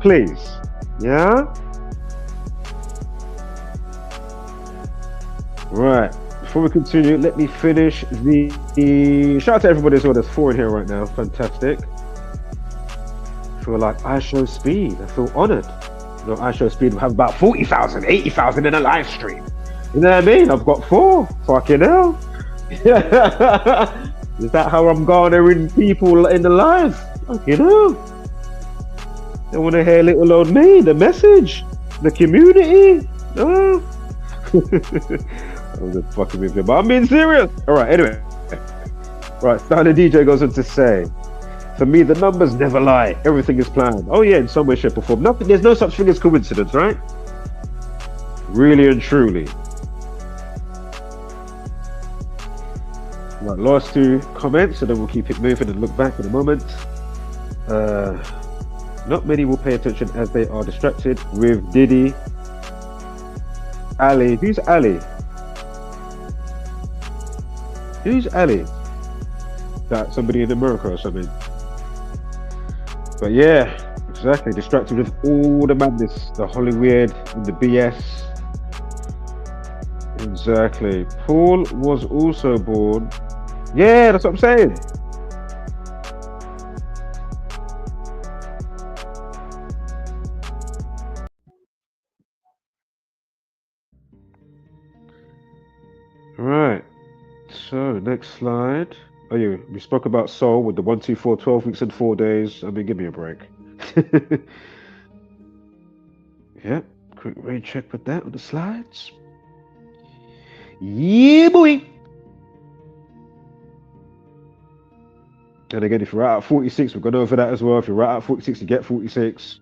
Please. Yeah? Right. Before we continue, let me finish the shout out to everybody as well. There's 4 in here right now. Fantastic. I feel like I show speed. I feel honored. I show speed. We have about 40,000, 80,000 in a live stream. You know what I mean? I've got 4. Fucking hell. Is that how I'm garnering people in the live? Fucking hell. They want to hear little old me, the message, the community. Oh. I was just fucking with you, but I'm being serious. All right, anyway. Right, Stanley DJ goes on to say, for me, the numbers never lie. Everything is planned. Oh yeah, in some way, shape or form. Nothing. There's no such thing as coincidence, right? Really and truly. Right, last 2 comments, and then we'll keep it moving and look back in a moment. Not many will pay attention as they are distracted with Diddy. Ali. Who's Ali? Who's Ali? That somebody in America or something. But yeah, exactly. Distracted with all the madness, the Hollywood and the BS. Exactly. Paul was also born. Yeah, that's what I'm saying. Right. So next slide. Oh yeah, we spoke about Soul with the 1, 2, 4, 12 weeks and 4 days. I mean, give me a break. Yeah, quick rain check with that on the slides. Yeah, boy. And again, if you're out at 46, we've gone over that as well. If you're out at 46, you get 46.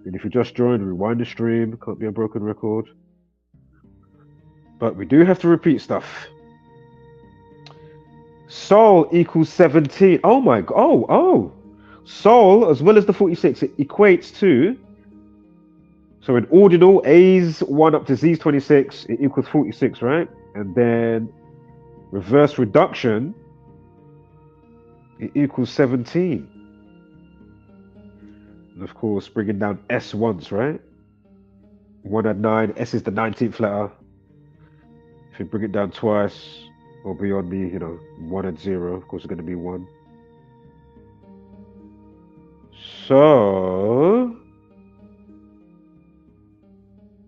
And if you just joined, rewind the stream. Can't be a broken record. But we do have to repeat stuff. Soul equals 17. Oh my god. Oh. Soul, as well as the 46, it equates to. So in ordinal, A's 1 up to Z's 26, it equals 46, right? And then reverse reduction, it equals 17. And of course, bringing down S once, right? 1 at 9, S is the 19th letter. If you bring it down twice, or beyond me, 1 at 0, of course, it's going to be 1. So,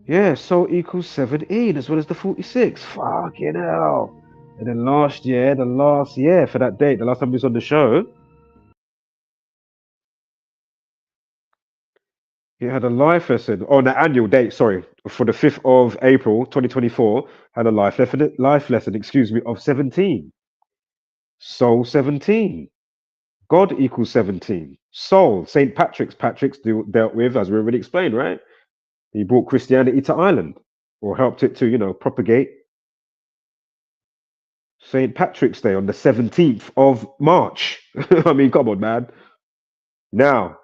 yeah, Soul equals 17, as well as the 46. Fucking hell. And then last year for that date, the last time we was on the show, he had a life lesson on the annual date, sorry, for the 5th of April, 2024, had a life lesson, of 17. Soul 17. God equals 17. Soul, St. Patrick's dealt with, as we already explained, right? He brought Christianity to Ireland, or helped it to, propagate. St. Patrick's Day on the 17th of March. I mean, come on, man. Now,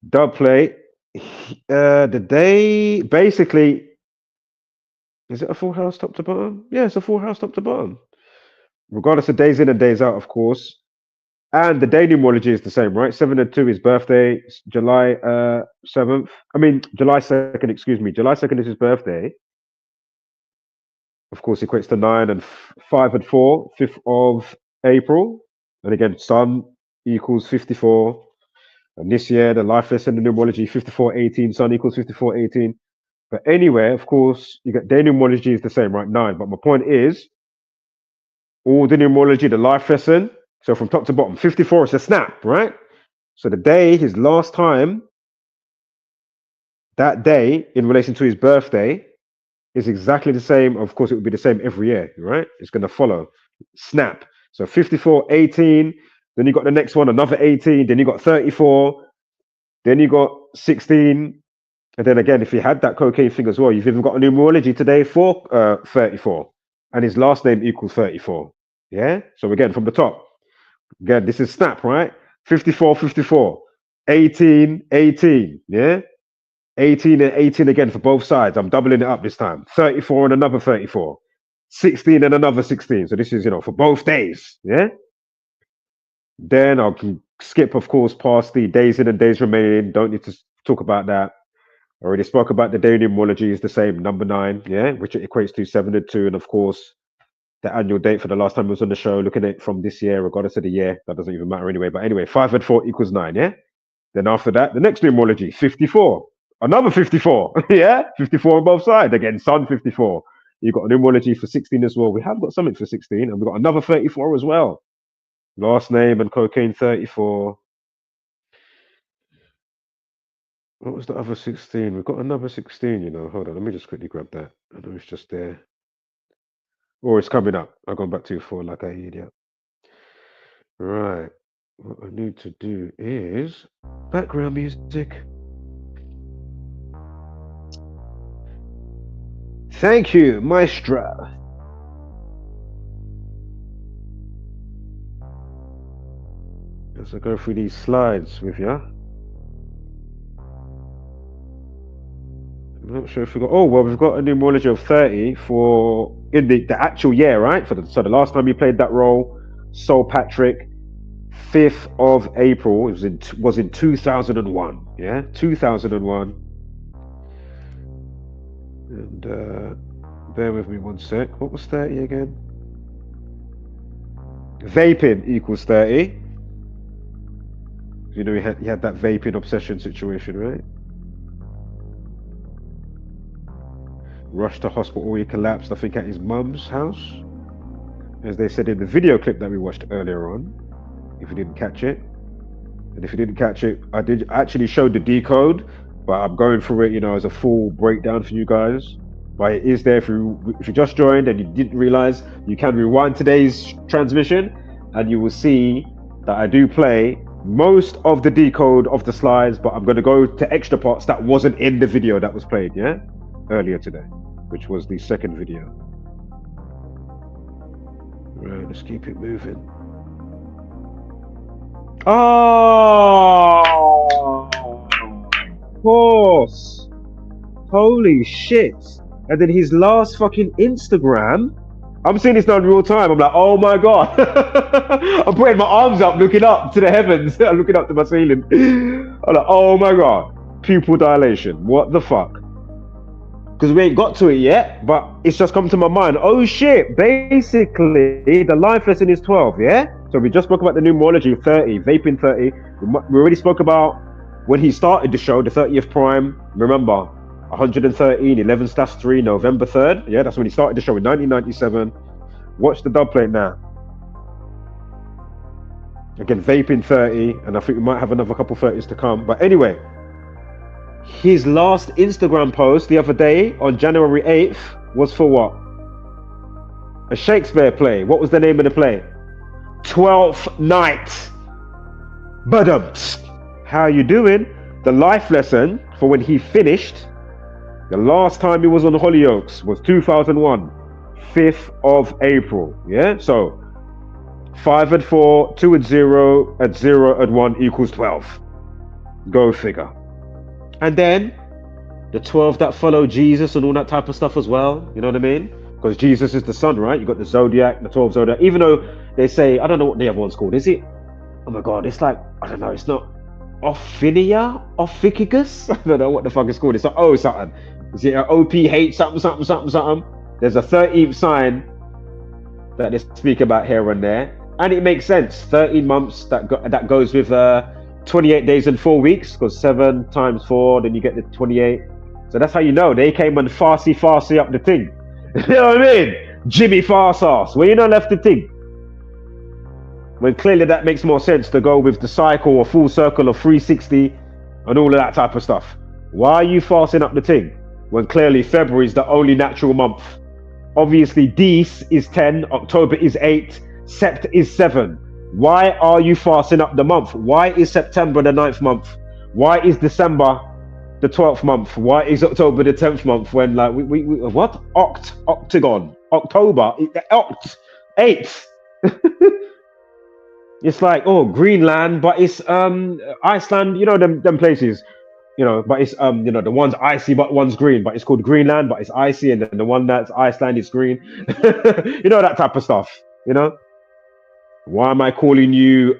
dub play. The day, basically, Is it a full house top to bottom? Yeah, it's a full house top to bottom. Regardless of days in and days out, of course. And the day numerology is the same, right? 7 and 2 is birthday, July 7th. I mean, July 2nd, excuse me. July 2nd is his birthday. Of course, equates to 9 and 5 and 4, 5th of April. And again, Sun equals 54. And this year, the life lesson in numerology, 5418. Sun equals 5418. But anyway, of course, you get day numerology is the same, right? 9. But my point is, all the numerology, the life lesson, so from top to bottom, 54 is a snap, right? So the day, his last time, that day in relation to his birthday is exactly the same. Of course, it would be the same every year, right? It's going to follow. Snap. So 54, 18. Then you got the next one, another 18. Then you got 34. Then you got 16. And then again, if you had that cocaine thing as well, you've even got a numerology today for 34. And his last name equals 34. Yeah? So again, from the top. Again, this is snap, right? 54, 54. 18, 18. Yeah? 18 and 18 again for both sides. I'm doubling it up this time. 34 and another 34. 16 and another 16. So this is, for both days. Yeah? Then I can skip, of course, past the days in and days remaining. Don't need to talk about that. I already spoke about the day numerology is the same, number 9, yeah, which equates to 7 and 2. And of course, the annual date for the last time I was on the show, looking at it from this year, regardless of the year, that doesn't even matter anyway. But anyway, 5 and 4 equals 9, yeah? Then after that, the next numerology, 54. Another 54, yeah? 54 on both sides. Again, Sun 54. You've got a numerology for 16 as well. We have got something for 16, and we've got another 34 as well. Last name and cocaine 34. What was the other 16? We've got another 16, Hold on, let me just quickly grab that. I know it's just there. Or it's coming up. I've gone back too far like I idiot. Right. What I need to do is background music. Thank you, maestro. As I go through these slides with you. I'm not sure if we got. Oh well, we've got a numerology of 30 for in the actual year, right? So the last time you played that role, Soul Patrick, 5th of April. It was in 2001. Yeah, 2001. And bear with me one sec. What was 30 again? Vaping equals 30. He had that vaping obsession situation, right? Rushed to hospital, he collapsed, I think, at his mum's house, as they said in the video clip that we watched earlier on, if you didn't catch it. And if you didn't catch it, I did actually show the decode, but I'm going through it, as a full breakdown for you guys. But it is there if you just joined and you didn't realize, you can rewind today's transmission and you will see that I do play most of the decode of the slides, but I'm going to go to extra parts that wasn't in the video that was played, yeah, earlier today, which was the second video. Right, let's keep it moving. Oh, of course. Holy shit. And then his last fucking Instagram, I'm seeing this now in real time. I'm like, oh my God. I'm putting my arms up, looking up to the heavens. I'm looking up to my ceiling. I'm like, oh my God. Pupil dilation. What the fuck? Because we ain't got to it yet, but it's just come to my mind. Oh shit. Basically, the life lesson is 12, yeah? So we just spoke about the numerology 30, vaping 30. We already spoke about when he started the show, the 30th prime. Remember, 113, 11/3, November 3rd. Yeah, that's when he started the show in 1997. Watch the dub plate now. Again, vaping 30, and I think we might have another couple 30s to come. But anyway, his last Instagram post the other day on January 8th was for what? A Shakespeare play. What was the name of the play? 12th Night. Badumts. How you doing? The life lesson for when he finished, the last time he was on HollyOakes was 2001, 5th of April. Yeah, so 5 and 4, 2 and 0, and 0 and 1 equals 12. Go figure. And then the 12 that follow Jesus and all that type of stuff as well. You know what I mean? Because Jesus is the sun, right? You got the zodiac, the 12 zodiac. Even though they say, I don't know what the other one's called. Is it? Oh my God, it's like, I don't know. It's not Ophiuchus? I don't know what the fuck it's called. It's like something. Is it OPH something? There's a 13th sign that they speak about here and there, and it makes sense. 13 months that goes with 28 days and 4 weeks, because 7 times 4, then you get the 28. So that's how you know they came and farcy up the thing. You know what I mean? Jimmy Farsass. Well, you know, left the thing. When clearly that makes more sense to go with the cycle or full circle of 360 and all of that type of stuff. Why are you farsing up the thing when clearly February is the only natural month? Obviously, Dis is 10, October is 8, Sept is 7. Why are you farsing up the month? Why is September the 9th month? Why is December the 12th month? Why is October the 10th month? When like we what? Octagon, October, 8th. It's like, oh, Greenland, but it's Iceland, you know, them places, you know, but it's you know, the one's icy but one's green, but it's called Greenland, but it's icy, and then the one that's Iceland is green. You know, that type of stuff, you know. Why am I calling you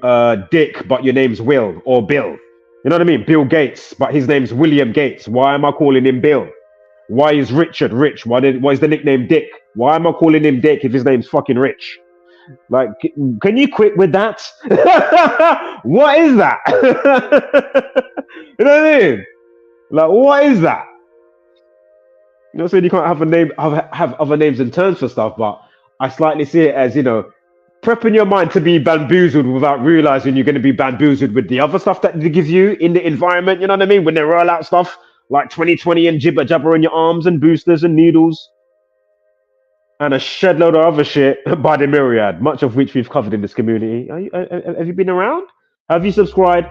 Dick but your name's Will or Bill? You know what I mean? Bill Gates, but his name's William Gates. Why am I calling him Bill? Why is Richard Rich? Why is the nickname Dick? Why am I calling him Dick if his name's fucking Rich? Like, can you quit with that? What is that? You know what I mean? Like, what is that? You know, so you can't have a name, have other names and terms for stuff, but I slightly see it as, you know, prepping your mind to be bamboozled without realizing you're going to be bamboozled with the other stuff that they give you in the environment. You know what I mean? When they roll out stuff like 2020 and jibber jabber in your arms and boosters and needles and a shed load of other shit by the myriad, much of which we've covered in this community. Have you been around? Have you subscribed?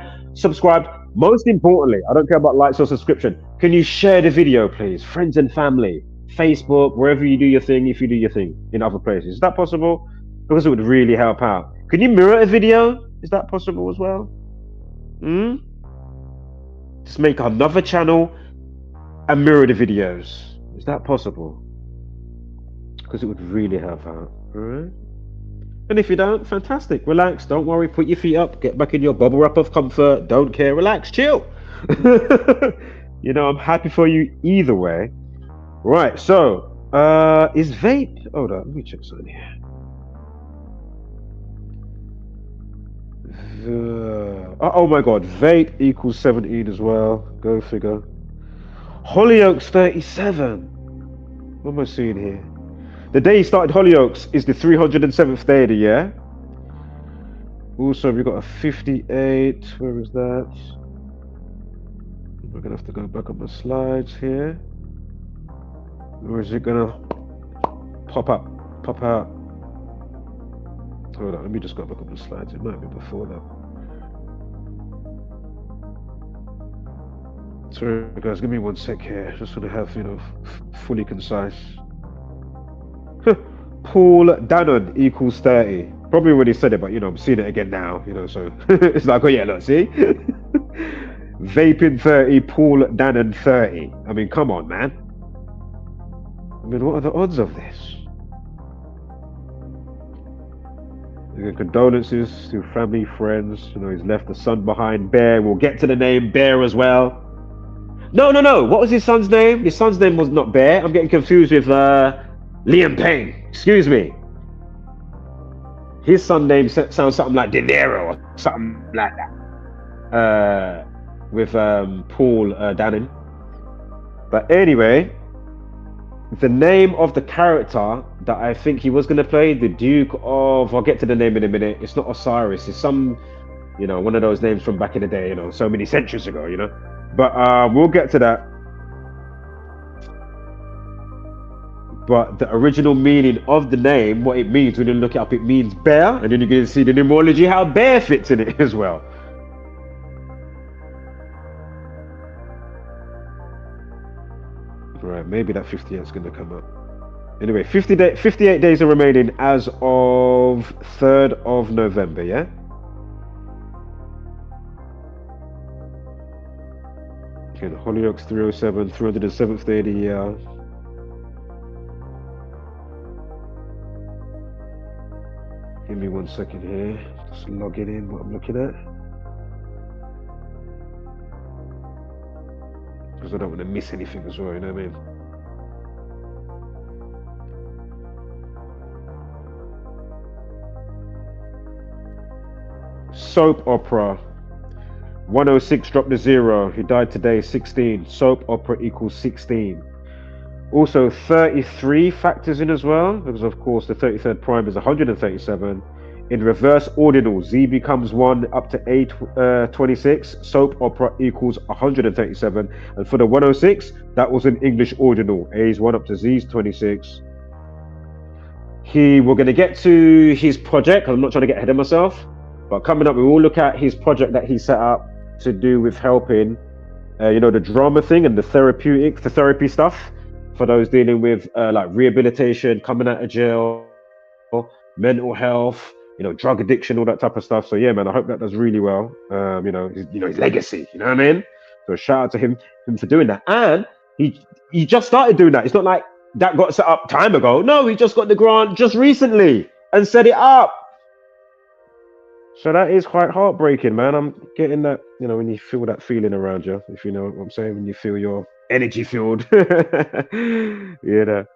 Most importantly, I don't care about likes or subscription. Can you share the video, please? Friends and family, Facebook, wherever you do your thing, if you do your thing in other places. Is that possible? Because it would really help out. Can you mirror a video? Is that possible as well? Just make another channel and mirror the videos. Is that possible? Because it would really help out. All right. And if you don't, fantastic. Relax. Don't worry. Put your feet up. Get back in your bubble wrap of comfort. Don't care. Relax. Chill. You know, I'm happy for you either way. Right. So, is vape? Hold on. Let me check something here. Oh my God. Vape equals 17 as well. Go figure. HollyOakes 37. What am I seeing here? The day he started HollyOakes is the 307th day of the year. Also, we've got a 58. Where is that? We're gonna have to go back on the slides here. Or is it gonna pop out? Hold on, let me just go back up the slides. It might be before that. Sorry guys, give me 1 sec here. Just want to have, you know, fully concise. Paul Danan equals 30. Probably already said it, but you know, I'm seeing it again now, you know, so it's like, oh yeah, look, see? Vaping 30, Paul Danan 30. I mean, come on, man. I mean, what are the odds of this? Condolences to family, friends. You know, he's left a son behind, Bear. We'll get to the name Bear as well. No. What was his son's name? His son's name was not Bear. I'm getting confused with Liam Payne. Excuse me. His son name sounds something like De Niro or something like that. With Paul Danan. But anyway, the name of the character that I think he was going to play, the Duke of, I'll get to the name in a minute. It's not Osiris. It's some, you know, one of those names from back in the day, you know, so many centuries ago, you know. But we'll get to that. But the original meaning of the name, what it means, when you look it up, it means bear. And then you're going to see the numerology, how bear fits in it as well. Right, maybe that 58 is going to come up. Anyway, 58 days are remaining as of 3rd of November, yeah? Okay, the HollyOakes 307, 307th day of the year. Give me 1 second here. Just logging in what I'm looking at. Because I don't want to miss anything as well, you know what I mean? Soap opera. 106 dropped to 0. He died today, 16. Soap opera equals 16. Also 33 factors in as well, because of course the 33rd prime is 137. In reverse ordinal, Z becomes 1 up to A26. Soap opera equals 137. And for the 106, that was an English ordinal. A is 1 up to Z is 26. We're going to get to his project. I'm not trying to get ahead of myself, but coming up, we will look at his project that he set up to do with helping, the drama thing and the therapy stuff for those dealing with like rehabilitation, coming out of jail, mental health, drug addiction, all that type of stuff. So yeah, man, I hope that does really well. His legacy. You know what I mean? So shout out to him for doing that. And he just started doing that. It's not like that got set up time ago. No, he just got the grant just recently and set it up. So that is quite heartbreaking, man. I'm getting that, when you feel that feeling around you, if you know what I'm saying, when you feel your energy filled. That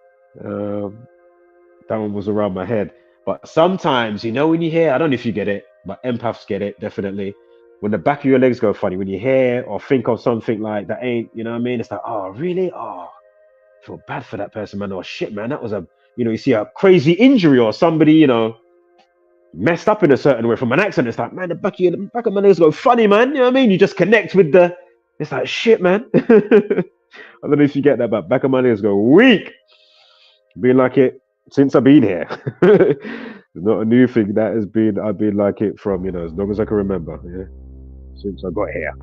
one was around my head. But sometimes, when you hear, I don't know if you get it, but empaths get it, definitely. When the back of your legs go funny, when you hear or think of something like that ain't, you know what I mean? It's like, oh, really? Oh, I feel bad for that person, man. Oh, shit, man. That was you see a crazy injury or somebody, messed up in a certain way from an accident. It's like, man, the back of my legs go funny, man. You know what I mean? You just connect with it's like, shit, man. I don't know if you get that, but back of my legs go weak. Been like it since I've been here. It's not a new thing. I've been like it from, as long as I can remember. Yeah. Since I got here.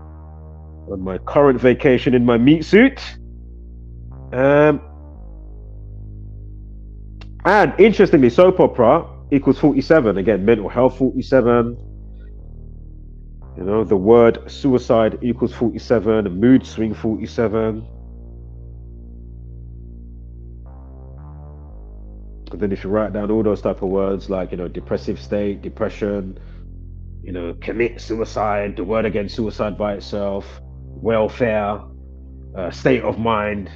On my current vacation in my meat suit. And interestingly, soap opera equals 47. Again, mental health 47. The word suicide equals 47. Mood swing 47. And then if you write down all those type of words like, depressive state, depression, commit suicide, the word again, suicide by itself, welfare, state of mind,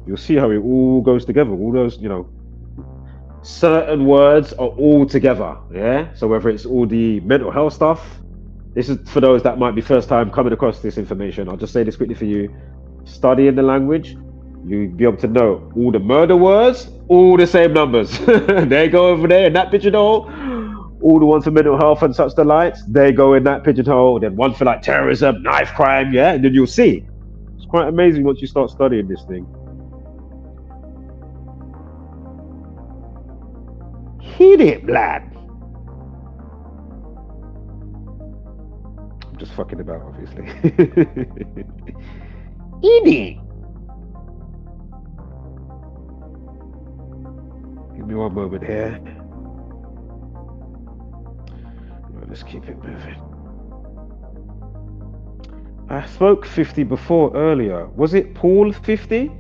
you'll see how it all goes together. All those, certain words are all together. Yeah. So whether it's all the mental health stuff, this is for those that might be first time coming across this information. I'll just say this quickly for you. Studying the language, you'll be able to know all the murder words, all the same numbers. They go over there in that pigeonhole. All the ones for mental health and such delights, they go in that pigeonhole. Then one for like terrorism, knife crime, yeah, and then you'll see. It's quite amazing once you start studying this thing. Hit it, lad. I'm just fucking about, obviously. Hit it. Give me one moment here. Let's keep it moving. I spoke 50 before earlier. Was it Paul 50?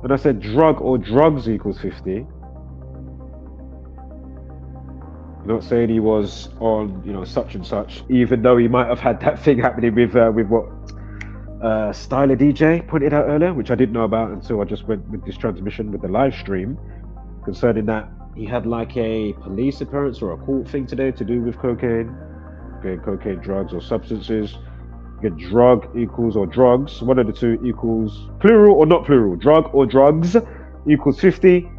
And I said drug or drugs equals 50. Not saying he was on, such and such, even though he might have had that thing happening with what Styler DJ pointed out earlier, which I didn't know about until I just went with this transmission with the live stream concerning that he had like a police appearance or a court thing today to do with cocaine. Okay, cocaine, drugs, or substances. Get drug equals or drugs. One of the two equals plural or not plural. Drug or drugs equals 50.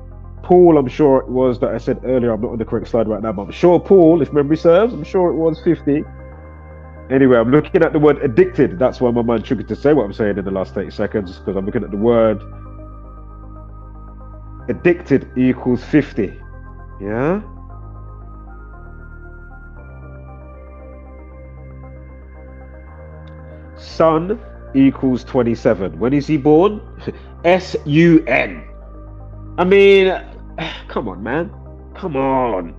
Paul, I'm sure it was that I said earlier. I'm not on the correct slide right now, but I'm sure Paul, if memory serves, I'm sure it was 50. Anyway, I'm looking at the word addicted. That's why my mind triggered to say what I'm saying in the last 30 seconds, because I'm looking at the word addicted equals 50. Yeah? Sun equals 27. When is he born? S-U-N. I mean, come on, man. Come on.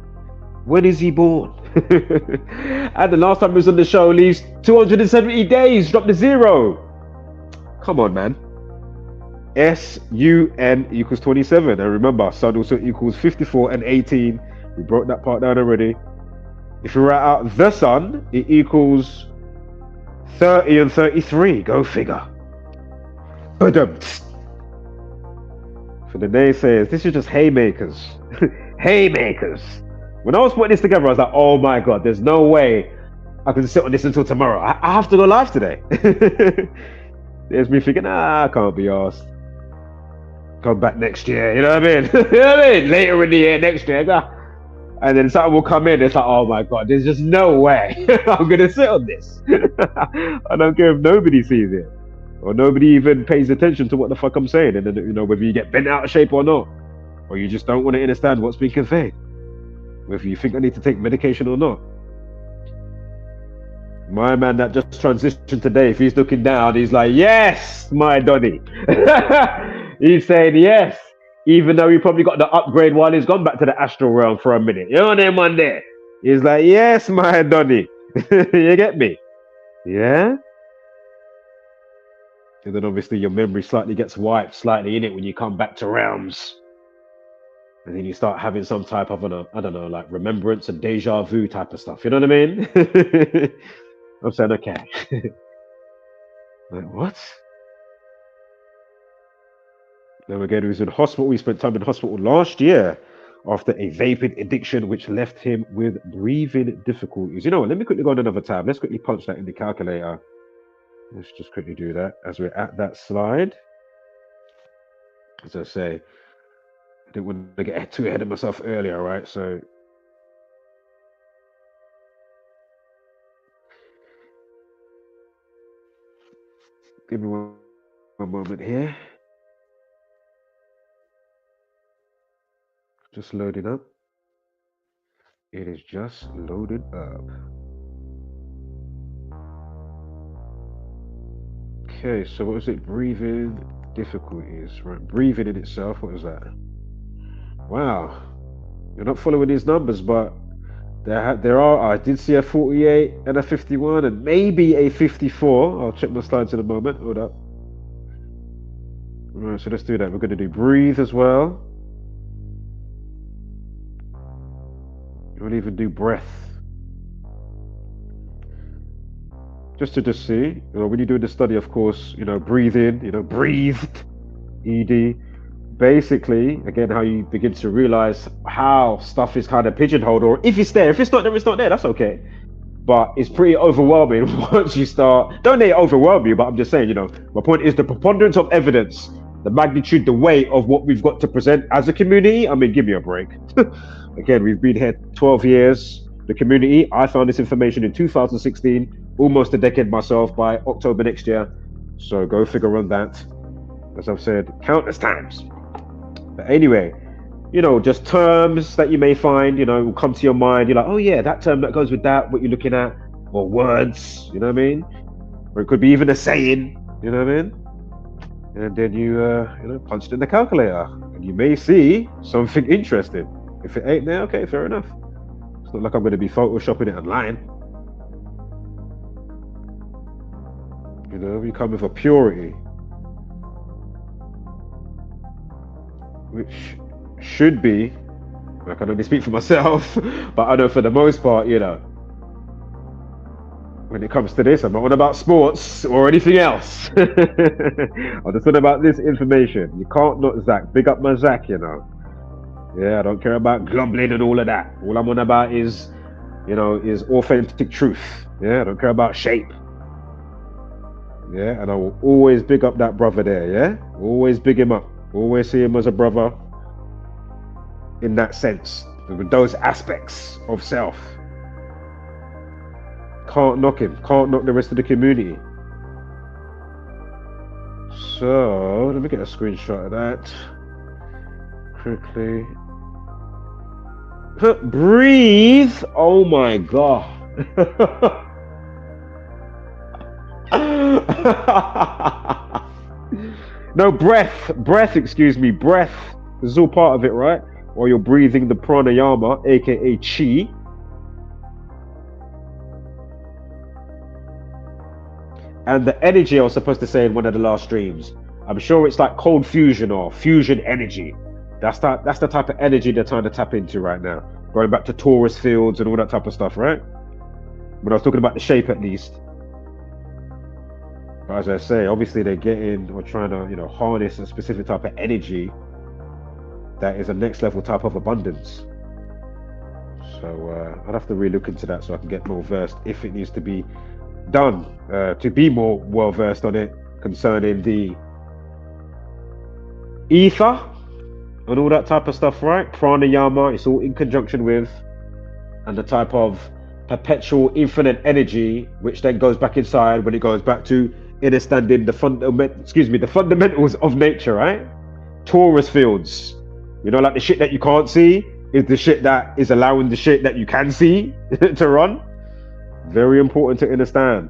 When is he born? And the last time he was on the show, at least 270 days, dropped to 0. Come on, man. SUN equals 27. And remember, sun also equals 54 and 18. We broke that part down already. If you write out the sun, it equals 30 and 33. Go figure. Ba-dum-ts. For the naysayers, this is just haymakers. Haymakers. When I was putting this together, I was like, oh my God, there's no way I can sit on this until tomorrow. I have to go live today. There's me thinking, I can't be asked. Come back next year, you know what I mean? You know what I mean? Later in the year, next year. And then something will come in, it's like, oh my God, there's just no way I'm going to sit on this. I don't care if nobody sees it. Or nobody even pays attention to what the fuck I'm saying. And then, you know, whether you get bent out of shape or not. Or you just don't want to understand what's being conveyed. Whether you think I need to take medication or not. My man that just transitioned today, if he's looking down, he's like, yes, my Donny. He's saying yes. Even though he probably got the upgrade while he's gone back to the astral realm for a minute. You know what I mean, one day? He's like, yes, my Donny. You get me? Yeah? And then obviously your memory slightly gets wiped slightly in it when you come back to realms. And then you start having some type of, I don't know, like remembrance and deja vu type of stuff. You know what I mean? I'm saying, okay. Like, what? Then again, he was in hospital. We spent time in hospital last year after a vaping addiction, which left him with breathing difficulties. You know what? Let me quickly go on another tab. Let's quickly punch that in the calculator. Let's just quickly do that as we're at that slide. As I say, I didn't want to get too ahead of myself earlier, right? So give me one moment here. Just loading up. It is just loaded up. Okay, so what was it? Breathing difficulties. Right, breathing in itself, what was that? Wow. You're not following these numbers, but there are, I did see a 48 and a 51 and maybe a 54. I'll check my slides in a moment. Hold up. Right, so let's do that. We're going to do breathe as well. We'll even do breath. Just to see, you know, when you do the study, of course, you know, breathe in, you know, breathed, ED. Basically, again, how you begin to realize how stuff is kind of pigeonholed, or if it's there, if it's not there, it's not there, that's okay. But it's pretty overwhelming once you start, don't let it overwhelm you, but I'm just saying, you know, my point is the preponderance of evidence, the magnitude, the weight of what we've got to present as a community. I mean, give me a break. Again, we've been here 12 years, the community. I found this information in 2016, almost a decade myself by October next year. So go figure on that. As I've said countless times. But anyway, you know, just terms that you may find, you know, will come to your mind. You're like, oh yeah, that term that goes with that, what you're looking at, or words, you know what I mean? Or it could be even a saying, you know what I mean? And then you know, punch it in the calculator, and you may see something interesting. If it ain't there, okay, fair enough. It's not like I'm going to be photoshopping it online. You know, we come with a purity, which should be, I can only speak for myself, but I know for the most part, you know, when it comes to this, I'm not on about sports or anything else. I'm just on about this information. You can't not Zach. Big up my Zach, you know. Yeah, I don't care about globbling and all of that. All I'm on about is, you know, is authentic truth. Yeah, I don't care about shape. Yeah, and I will always big up that brother there, yeah? Always big him up. Always see him as a brother in that sense, with those aspects of self. Can't knock him, can't knock the rest of the community. So, let me get a screenshot of that quickly. Breathe! Oh my god. No, breath, excuse me, breath. This is all part of it, right? While you're breathing the pranayama, aka chi. And the energy I was supposed to say in one of the last streams, I'm sure it's like cold fusion or fusion energy. That's the type of energy they're trying to tap into right now. Going back to torus fields and all that type of stuff, right? When I was talking about the shape, at least. But as I say, obviously they're getting or trying to, you know, harness a specific type of energy that is a next level type of abundance. So I'd have to really look into that so I can get more versed if it needs to be done, to be more well versed on it concerning the ether and all that type of stuff, right? Pranayama, it's all in conjunction with, and the type of perpetual infinite energy which then goes back inside when it goes back to understanding the fundamentals of nature, right? Torus fields, you know, like the shit that you can't see is the shit that is allowing the shit that you can see to run. Very important to understand,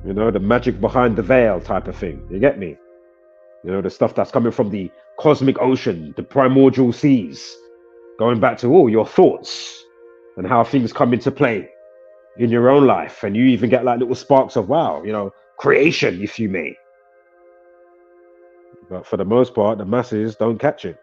you know, the magic behind the veil type of thing. You get me? You know, the stuff that's coming from the cosmic ocean, the primordial seas, going back to all your thoughts and how things come into play in your own life. And you even get like little sparks of, wow, you know, creation, if you may. But for the most part, the masses don't catch it.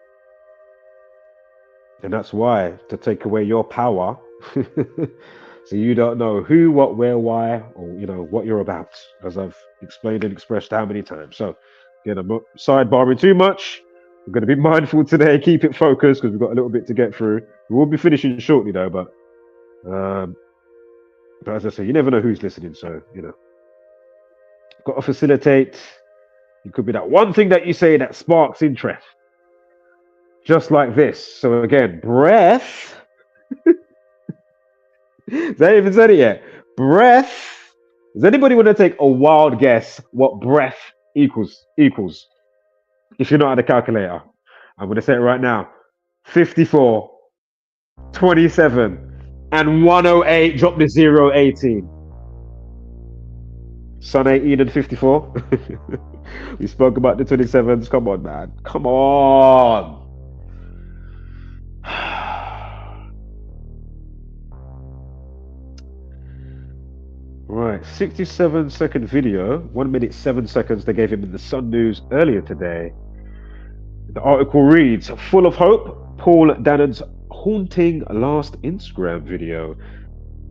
And that's why, to take away your power, so you don't know who, what, where, why, or, you know, what you're about, as I've explained and expressed how many times. So, again, I'm not sidebarring too much. We're going to be mindful today, keep it focused, because we've got a little bit to get through. We will be finishing shortly, though, but as I say, you never know who's listening, so, you know. Got to facilitate. It could be that one thing that you say that sparks interest. Just like this. So again, breath. Has that even said it yet? Breath. Does anybody want to take a wild guess what breath equals? If you're not at a calculator. I'm going to say it right now. 54, 27, and 108. Drop the 0, 18. Sun 18 and 54. We spoke about the 27s. Come on, man. Come on. Right, 67-second video, 1 minute 7 seconds they gave him in the Sun News earlier today. The article reads, full of hope, Paul Danan's haunting last Instagram video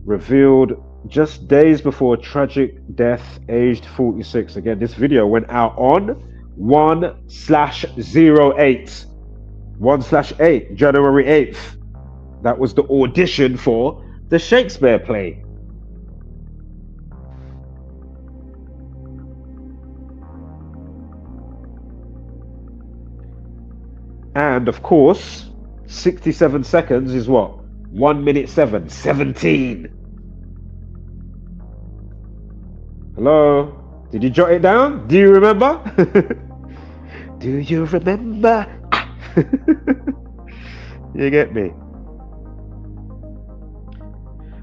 revealed just days before tragic death, aged 46. Again, this video went out on 1/08. 1/8, January 8th. That was the audition for the Shakespeare play. And of course, 67 seconds is what? 1 minute 7, 17. Hello? Did you jot it down? Do you remember? Do you remember? You get me?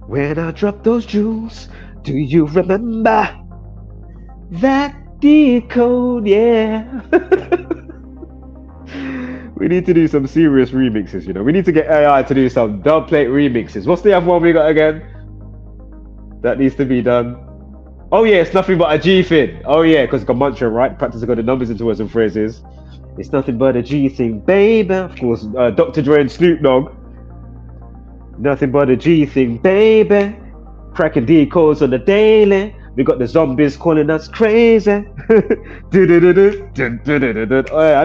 When I drop those jewels, do you remember that decode? Yeah. We need to do some serious remixes, you know. We need to get AI to do some dubplate remixes. What's the other one we got again? That needs to be done. Oh yeah, it's nothing but a G thing. Oh yeah, because got mantra, right? Practice got the numbers into words and phrases. It's nothing but a G thing, baby. Of course, Dr. Dre and Snoop Dogg. Nothing but a G thing, baby. Cracking decodes on the daily. We got the zombies calling us crazy. I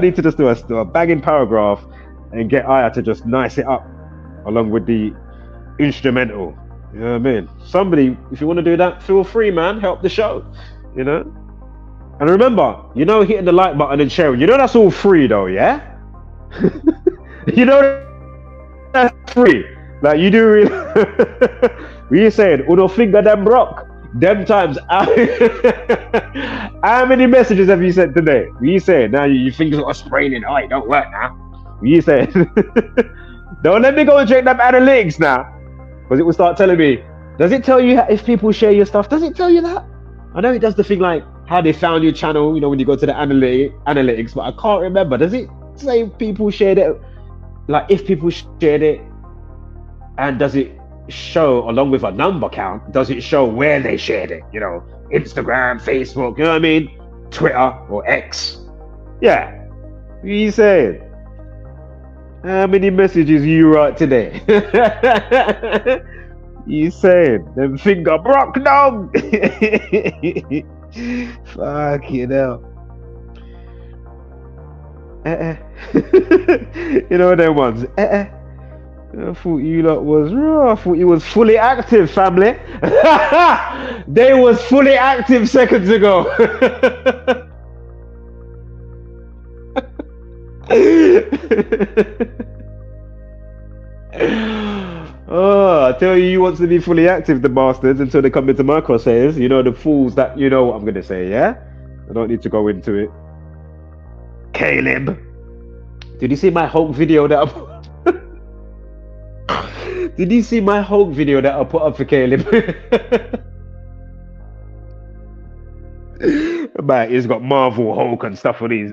need to just do a banging paragraph and get Aya to just nice it up along with the instrumental. You know what I mean? Somebody, if you want to do that, feel free, man. Help the show, you know? And remember, you know, hitting the like button and sharing, you know that's all free though, yeah? You know that's free. Like, you do really... What you saying? Uno finger them rock. Them times. How many messages have you sent today? What you saying? Now your fingers are spraining. Oh, it don't work now. What you saying? Don't let me go and check them analytics now. Because it will start telling me, does it tell you if people share your stuff? Does it tell you that? I know it does the thing like how they found your channel, you know, when you go to the analytics, but I can't remember. Does it say people shared it? Like if people shared it, and does it show along with a number count? Does it show where they shared it? You know, Instagram, Facebook, you know what I mean? Twitter or X. Yeah. What are you saying? How many messages you write today? You saying them finger broke down? Fuck you know. You know them ones. I thought you lot was raw. I thought you was fully active, family. They was fully active seconds ago. Oh, I tell you, he wants to be fully active, the bastards, until they come into my crosshairs. You know, the fools that, you know what I'm gonna say, yeah? I don't need to go into it. Caleb, did you see my Hulk video that Did you see my Hulk video that I put up for Caleb? But he's got Marvel Hulk and stuff on his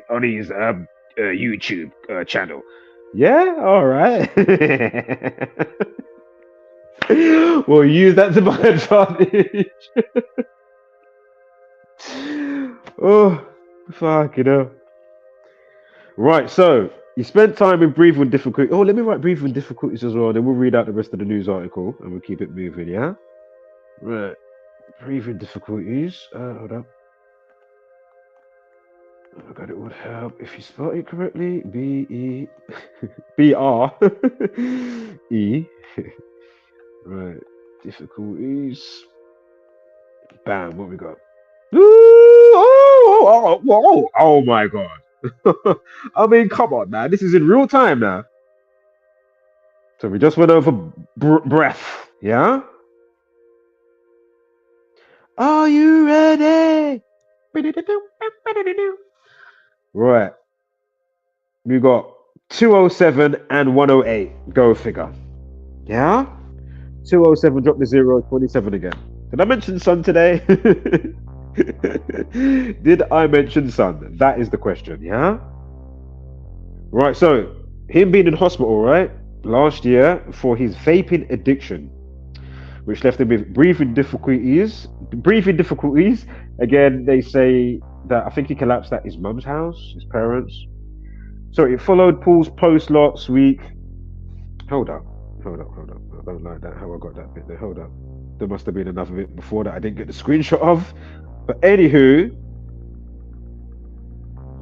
YouTube channel. Yeah, all right. We'll use that to my advantage. Oh, fuck, you know. Right, so you spent time with breathing difficulties. Oh, let me write breathing difficulties as well. Then we'll read out the rest of the news article and we'll keep it moving, yeah? Right. Breathing difficulties. Hold up. I got it would help if you spell it correctly. B-E B-R-E. Right. Difficulties. Bam, what we got? Oh my god. I mean, come on, man. This is in real time now. So we just went over breath, yeah? Are you ready? Right. We got 207 and 108. Go figure. Yeah? 207 drop the 0, 27 again. Did I mention sun today? Did I mention sun? That is the question, yeah? Right, so him being in hospital, right? Last year for his vaping addiction, which left him with breathing difficulties. Again, they say that I think he collapsed at his mum's house, his parents. So it followed Paul's post last week. Hold up. I don't like that, how I got that bit there. Hold up. There must have been another bit before that I didn't get the screenshot of. But anywho,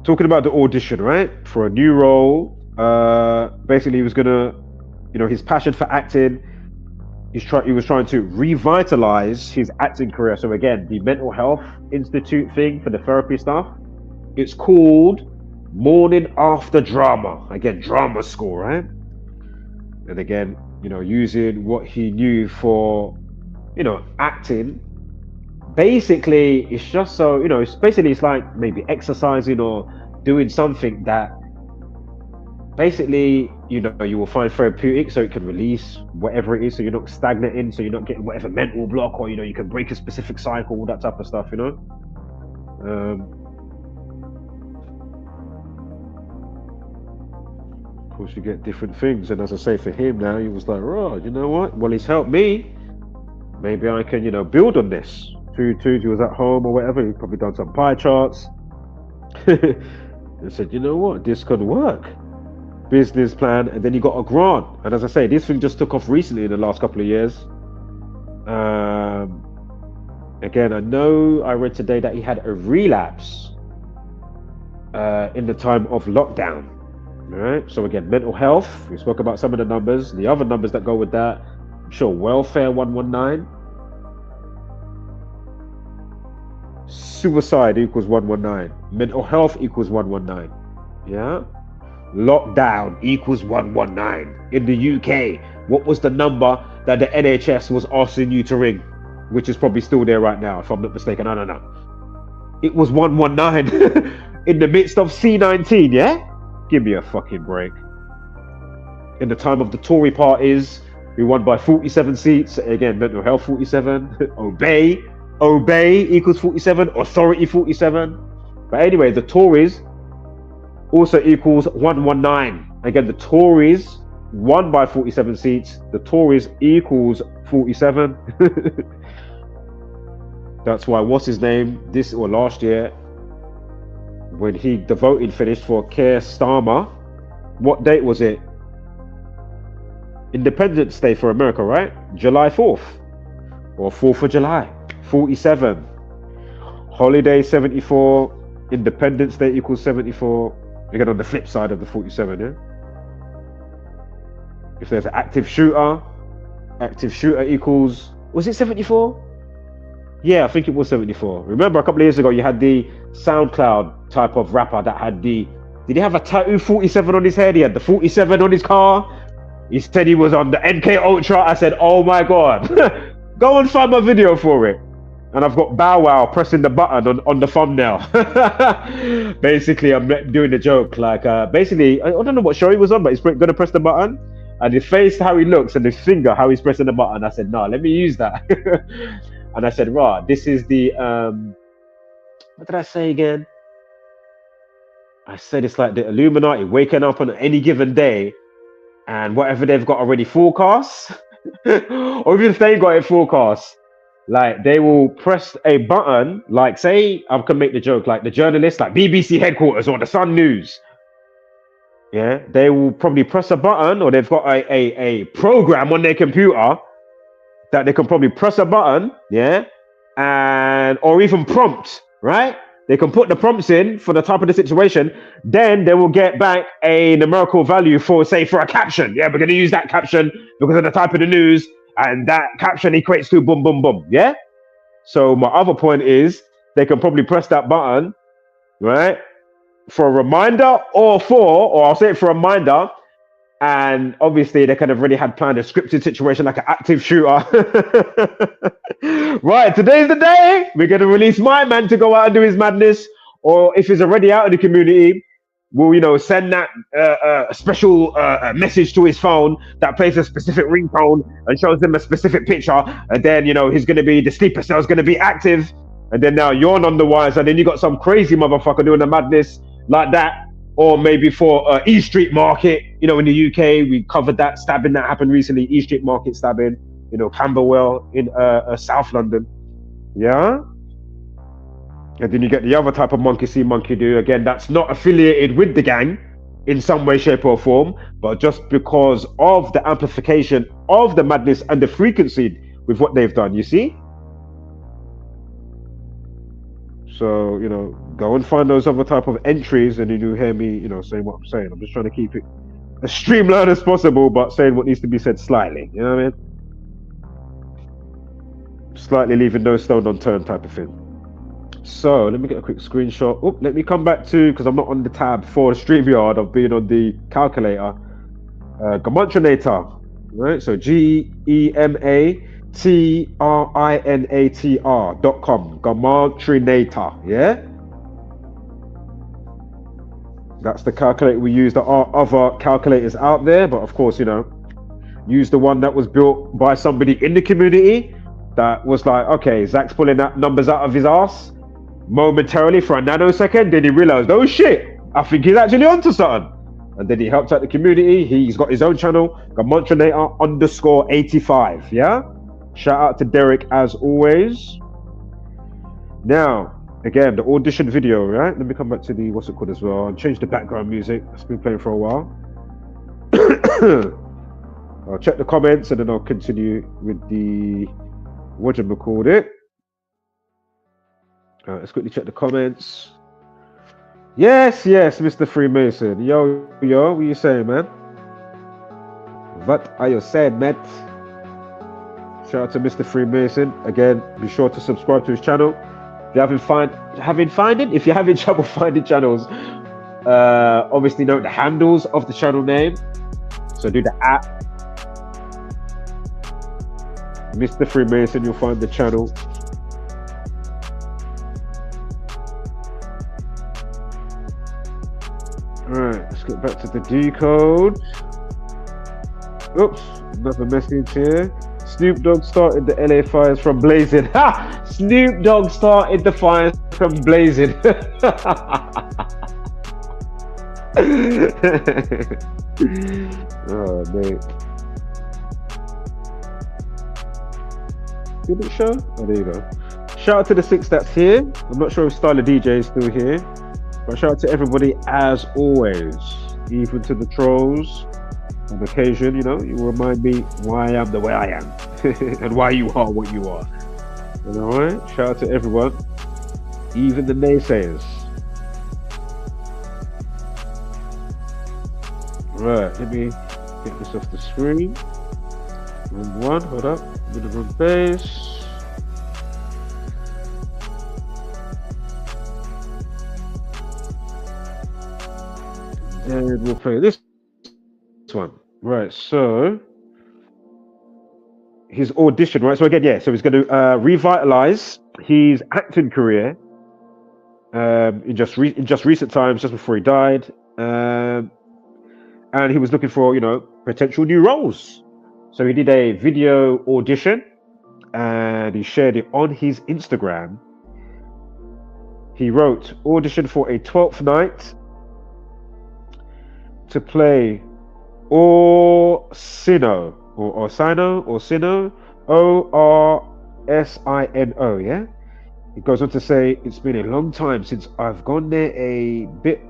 talking about the audition, right? For a new role. Basically, he was gonna, you know, his passion for acting. He was trying to revitalize his acting career. So again, the mental health institute thing for the therapy stuff. It's called Morning After Drama. Again, drama school, right? And again, you know, using what he knew for, you know, acting. Basically, it's just so, you know, it's like maybe exercising or doing something that basically, you know, you will find therapeutic, so it can release whatever it is, so you're not stagnating, so you're not getting whatever mental block, or, you know, you can break a specific cycle, all that type of stuff, you know. Of course, you get different things, and as I say, for him now, he was like, oh, you know what? Well, he's helped me. Maybe I can, you know, build on this. He was at home or whatever. He probably done some pie charts. And said, you know what? This could work. Business plan, and then he got a grant. And as I say, this thing just took off recently in the last couple of years. Again, I know I read today that he had a relapse in the time of lockdown. All right. So again, mental health. We spoke about some of the numbers. The other numbers that go with that. I'm sure welfare 119. Suicide equals 119. Mental health equals 119. Yeah. Lockdown equals 119. In the UK, what was the number that the NHS was asking you to ring? Which is probably still there right now, if I'm not mistaken. I don't know. It was 119 in the midst of C19, yeah? Give me a fucking break. In the time of the Tory parties, we won by 47 seats. Again, mental health 47. Obey equals 47. Authority 47. But anyway, the Tories also equals 119. Again, the Tories won by 47 seats. The Tories equals 47. That's why, what's his name, this or last year, when the voting finished for Keir Starmer, what date was it? Independence Day for America, right? July 4th or 4th of July. 47. Holiday 74. Independence Day equals 74. Again, on the flip side of the 47, yeah? If there's an active shooter equals, was it 74? Yeah, I think it was 74. Remember a couple of years ago, you had the SoundCloud type of rapper that had did he have a tattoo 47 on his head? He had the 47 on his car. He said he was on the NK Ultra. I said, oh my God. Go and find my video for it. And I've got Bow Wow pressing the button on the thumbnail. Basically, I'm doing the joke. Like, basically, I don't know what show he was on, but he's going to press the button. And his face, how he looks, and his finger, how he's pressing the button. I said, no, let me use that. And I said, right, this is the, what did I say again? I said it's like the Illuminati waking up on any given day and whatever they've got already forecast, or even if they got it forecast, like they will press a button, like say, I can make the joke, like the journalists, like BBC headquarters or the Sun News. Yeah, they will probably press a button, or they've got a program on their computer that they can probably press a button, yeah, and or even prompt, right? They can put the prompts in for the type of the situation. Then they will get back a numerical value for, say, for a caption. Yeah, we're going to use that caption because of the type of the news, and that caption equates to boom, boom, boom. Yeah. So my other point is they can probably press that button, right, for a reminder or I'll say it for a reminder. And obviously they kind of already had planned a scripted situation like an active shooter. Right, today's the day. We're going to release my man to go out and do his madness. Or if he's already out in the community, we'll, you know, send that special message to his phone that plays a specific ringtone and shows him a specific picture. And then, you know, he's going to be, the sleeper cell's going to be active. And then now you're none the wise. And then you got some crazy motherfucker doing a madness like that. Or maybe for East Street Market, you know, in the UK, we covered that stabbing that happened recently, East Street Market stabbing, you know, Camberwell in South London. Yeah. And then you get the other type of monkey see, monkey do. Again, that's not affiliated with the gang in some way, shape or form, but just because of the amplification of the madness and the frequency with what they've done, you see? So, you know, go and find those other type of entries and then you hear me, you know, saying what I'm saying. I'm just trying to keep it as streamlined as possible, but saying what needs to be said slightly. You know what I mean? Slightly leaving no stone unturned type of thing. So let me get a quick screenshot. Oh, let me come back to, because I'm not on the tab for StreamYard. I've been on the calculator. Gematrinatr, right? So GEMATRINATR.com. Gematrinatr, yeah? That's the calculator we use. There are other calculators out there, but of course, you know, use the one that was built by somebody in the community that was like, okay, Zach's pulling that numbers out of his ass momentarily for a nanosecond. Then he realized, oh shit, I think he's actually onto something. And then he helped out the community. He's got his own channel, Gematrinatr_85. Yeah? Shout out to Derek as always. Now, again, the audition video, right? Let me come back to the, what's it called as well, and change the background music. It's been playing for a while. I'll check the comments and then I'll continue with the, what do you call it? Let's quickly check the comments. Yes, Mr. Freemason. Yo, what you saying, man? What are you saying, Matt? Shout out to Mr. Freemason. Again, be sure to subscribe to his channel. If you if you're having trouble finding channels, obviously note the handles of the channel name. So do the @ Mr. Freemason, you'll find the channel. Alright, let's get back to the decode. Oops, another message here. Snoop Dogg started the LA fires from blazing. Ha! Snoop Dogg started the fires from blazing. Oh, mate. Did it show? Oh, there you go. shout out to the 6 that's here. I'm not sure if Styler DJ is still here, but shout out to everybody as always, even to the trolls. On occasion, you know, you remind me why I am the way I am and why you are what you are. And all right, shout out to everyone, even the naysayers. Right, let me get this off the screen. Wrong one, hold up, minimum base. And we'll play this one. Right, so his audition, right? So again, yeah, so he's going to revitalize his acting career in just recent times, just before he died. And he was looking for, you know, potential new roles. So he did a video audition and he shared it on his Instagram. He wrote, audition for a 12th night to play Orsino, Orsino, yeah? It goes on to say, it's been a long time since I've gone near a bit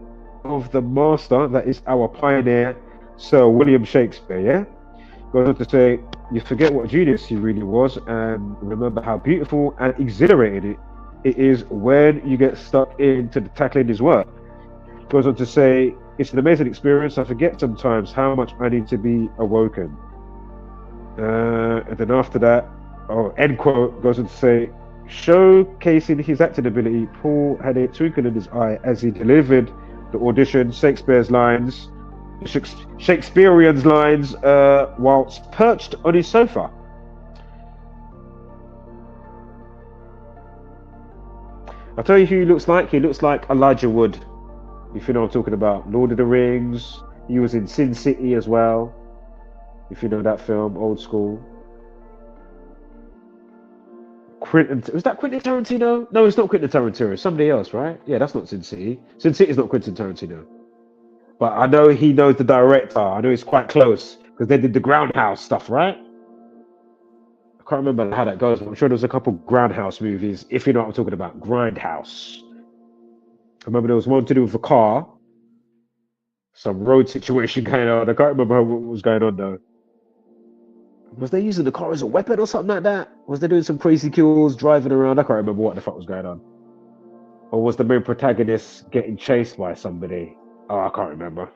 of the master that is our pioneer, Sir William Shakespeare, yeah? Goes on to say, you forget what genius he really was and remember how beautiful and exhilarating it is when you get stuck into tackling his work. Goes on to say, it's an amazing experience. I forget sometimes how much I need to be awoken. And then after that, end quote, goes on to say, showcasing his acting ability, Paul had a twinkle in his eye as he delivered the audition, Shakespearean's lines, whilst perched on his sofa. I'll tell you who he looks like. He looks like Elijah Wood. If you know what I'm talking about, Lord of the Rings. He was in Sin City as well. If you know that film, old school. Was that Quentin Tarantino? No, it's not Quentin Tarantino. It's somebody else, right? Yeah, that's not Sin City. Sin City is not Quentin Tarantino. But I know he knows the director. I know it's quite close because they did the Groundhouse stuff, right? I can't remember how that goes. I'm sure there's a couple Groundhouse movies, if you know what I'm talking about. Grindhouse. I remember there was one to do with a car, some road situation going on. I can't remember what was going on though. Was they using the car as a weapon or something like that? Was they doing some crazy kills, driving around? I can't remember what the fuck was going on. Or was the main protagonist getting chased by somebody? Oh, I can't remember.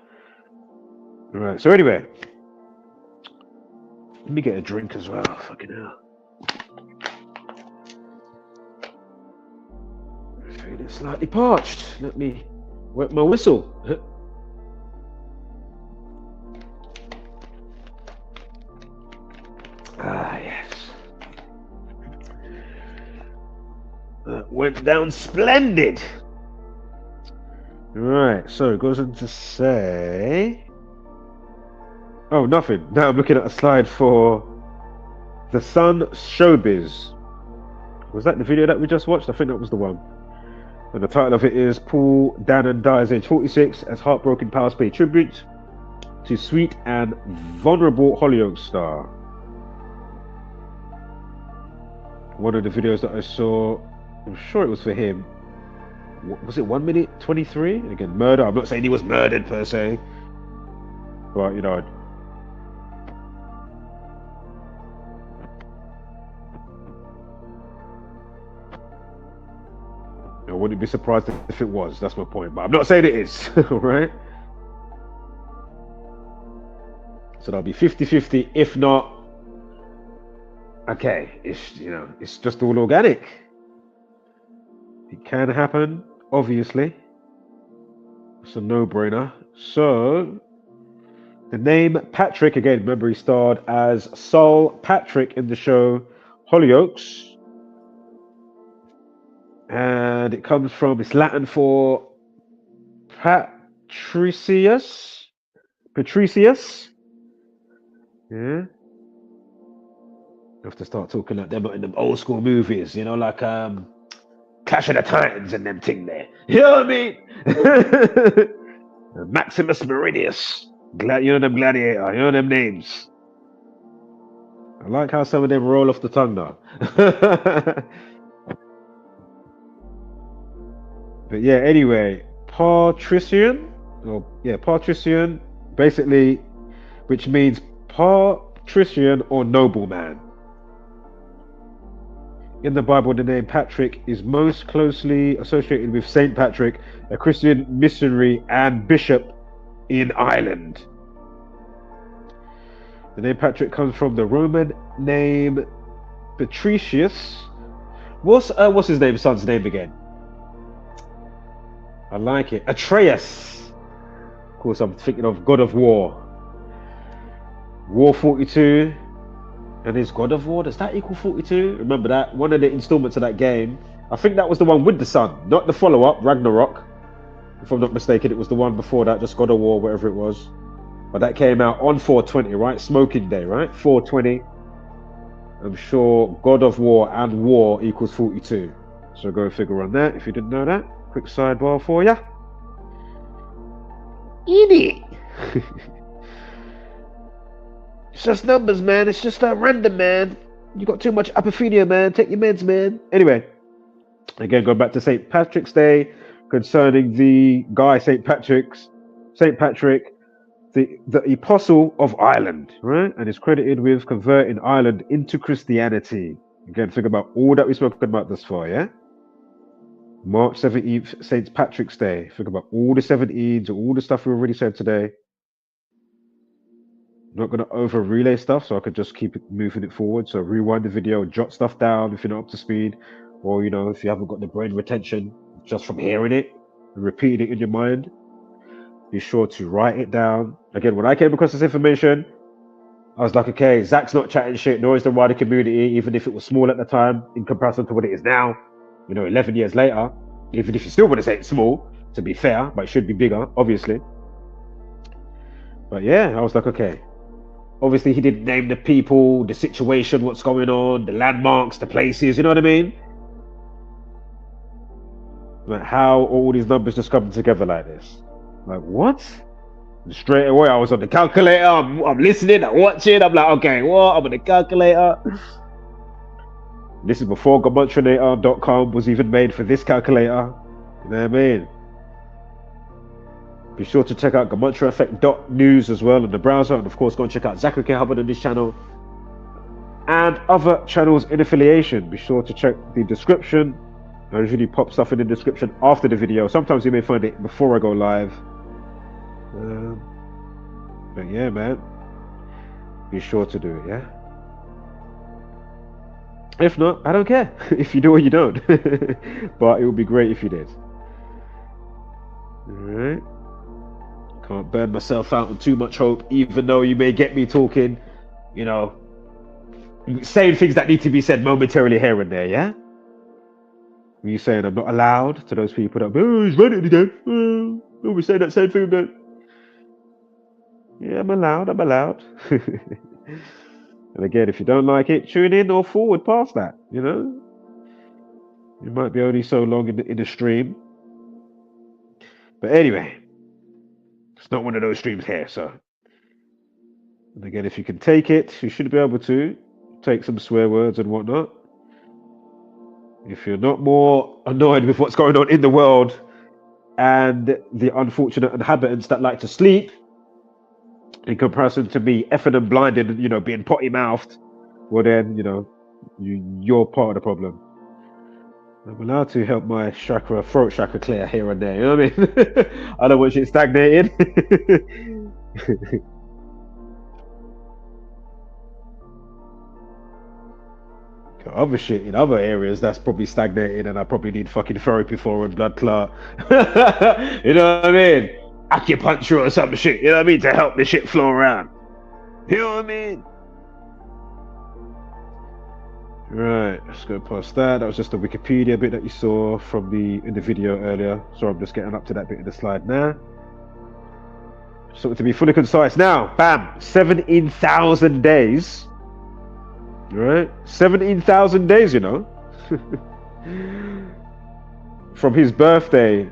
Right, so anyway, let me get a drink as well. Fucking hell. Feeling slightly parched. Let me wet my whistle. Ah, yes. That went down splendid. Right, so it goes on to say... Oh, nothing. Now I'm looking at a slide for The Sun Showbiz. Was that the video that we just watched? I think that was the one. And the title of it is Paul Danan dies age 46 as heartbroken pals pay tribute to sweet and vulnerable HollyOakes star. One of the videos that I saw, I'm sure it was for him. Was it 1 minute 23? Again, murder. I'm not saying he was murdered per se, but you know. I wouldn't be surprised if it was. That's my point. But I'm not saying it is. All right. So that'll be 50-50. If not, okay. It's just all organic. It can happen, obviously. It's a no-brainer. So the name Patrick, again, remember he starred as Sol Patrick in the show HollyOakes. And it comes from, it's Latin for Patricius. Yeah. You have to start talking like them in them old school movies, you know, like Clash of the Titans and them thing there. You know what I mean? Maximus Meridius. You know them Gladiator. You know them names. I like how some of them roll off the tongue now. But yeah, anyway, patrician, patrician, basically, which means patrician or nobleman. In the Bible, the name Patrick is most closely associated with Saint Patrick, a Christian missionary and bishop in Ireland. The name Patrick comes from the Roman name Patricius. What's his son's name again? I like it. Atreus. Of course, I'm thinking of God of War. War 42. And is God of War, does that equal 42? Remember that? One of the installments of that game. I think that was the one with the sun, not the follow-up, Ragnarok. If I'm not mistaken, it was the one before that, just God of War, whatever it was. But that came out on 420, right? Smoking Day, right? 420. I'm sure God of War and War equals 42. So go figure on that if you didn't know that. Quick sidebar for ya. Idiot. It's just numbers, man. It's just random, man. You got too much apophenia, man. Take your meds, man. Anyway, again, going back to St. Patrick's Day, concerning the guy St. Patrick, the apostle of Ireland, right? And is credited with converting Ireland into Christianity. Again, think about all that we've spoken about thus far, yeah? March 17th, St. Patrick's Day. Think about all the 17s, all the stuff we already said today. I'm not going to over relay stuff, so I could just keep it moving it forward. So rewind the video, jot stuff down if you're not up to speed, or if you haven't got the brain retention just from hearing it and repeating it in your mind. Be sure to write it down. Again, when I came across this information, I was like, okay, Zach's not chatting shit, nor is the wider community, even if it was small at the time in comparison to what it is now. 11 years later, even if you still want to say it's small, to be fair, but it should be bigger, obviously. But yeah, I was like, okay. Obviously, he didn't name the people, the situation, what's going on, the landmarks, the places, you know what I mean? But how are all these numbers just coming together like this? Like, what? And straight away, I was on the calculator, I'm listening, I'm watching, I'm like, okay, what? I'm on the calculator. This is before gematria.com was even made for this calculator. You know what I mean? Be sure to check out gematriaeffect.news as well in the browser, and of course go and check out Zachary K. Hubbard on this channel and other channels in affiliation. Be sure to check the description. I usually pop stuff in the description after the video. Sometimes you may find it before I go live. But yeah, man, be sure to do it, yeah? If not, I don't care if you do or you don't. But it would be great if you did. Alright. Can't burn myself out on too much hope, even though you may get me talking, saying things that need to be said momentarily here and there, yeah? Me saying I'm not allowed to those people that, he's ready again. We say that same thing, but yeah, I'm allowed. And again, if you don't like it, tune in or forward past that, It might be only so long in the stream. But anyway, it's not one of those streams here, so. And again, if you can take it, you should be able to take some swear words and whatnot. If you're not more annoyed with what's going on in the world and the unfortunate inhabitants that like to sleep, in comparison to me effing and blinded and, being potty-mouthed, well then, you're part of the problem. I'm allowed to help my throat chakra clear here and there, you know what I mean? I don't want shit stagnated. Other shit in other areas that's probably stagnated and I probably need fucking therapy for and blood clot. You know what I mean? Acupuncture or some shit, you know what I mean? To help the shit flow around. You know what I mean? Right, let's go past that. That was just the Wikipedia bit that you saw in the video earlier. So I'm just getting up to that bit in the slide now. So to be fully concise now, bam, 17,000 days. Right? 17,000 days, From his birthday,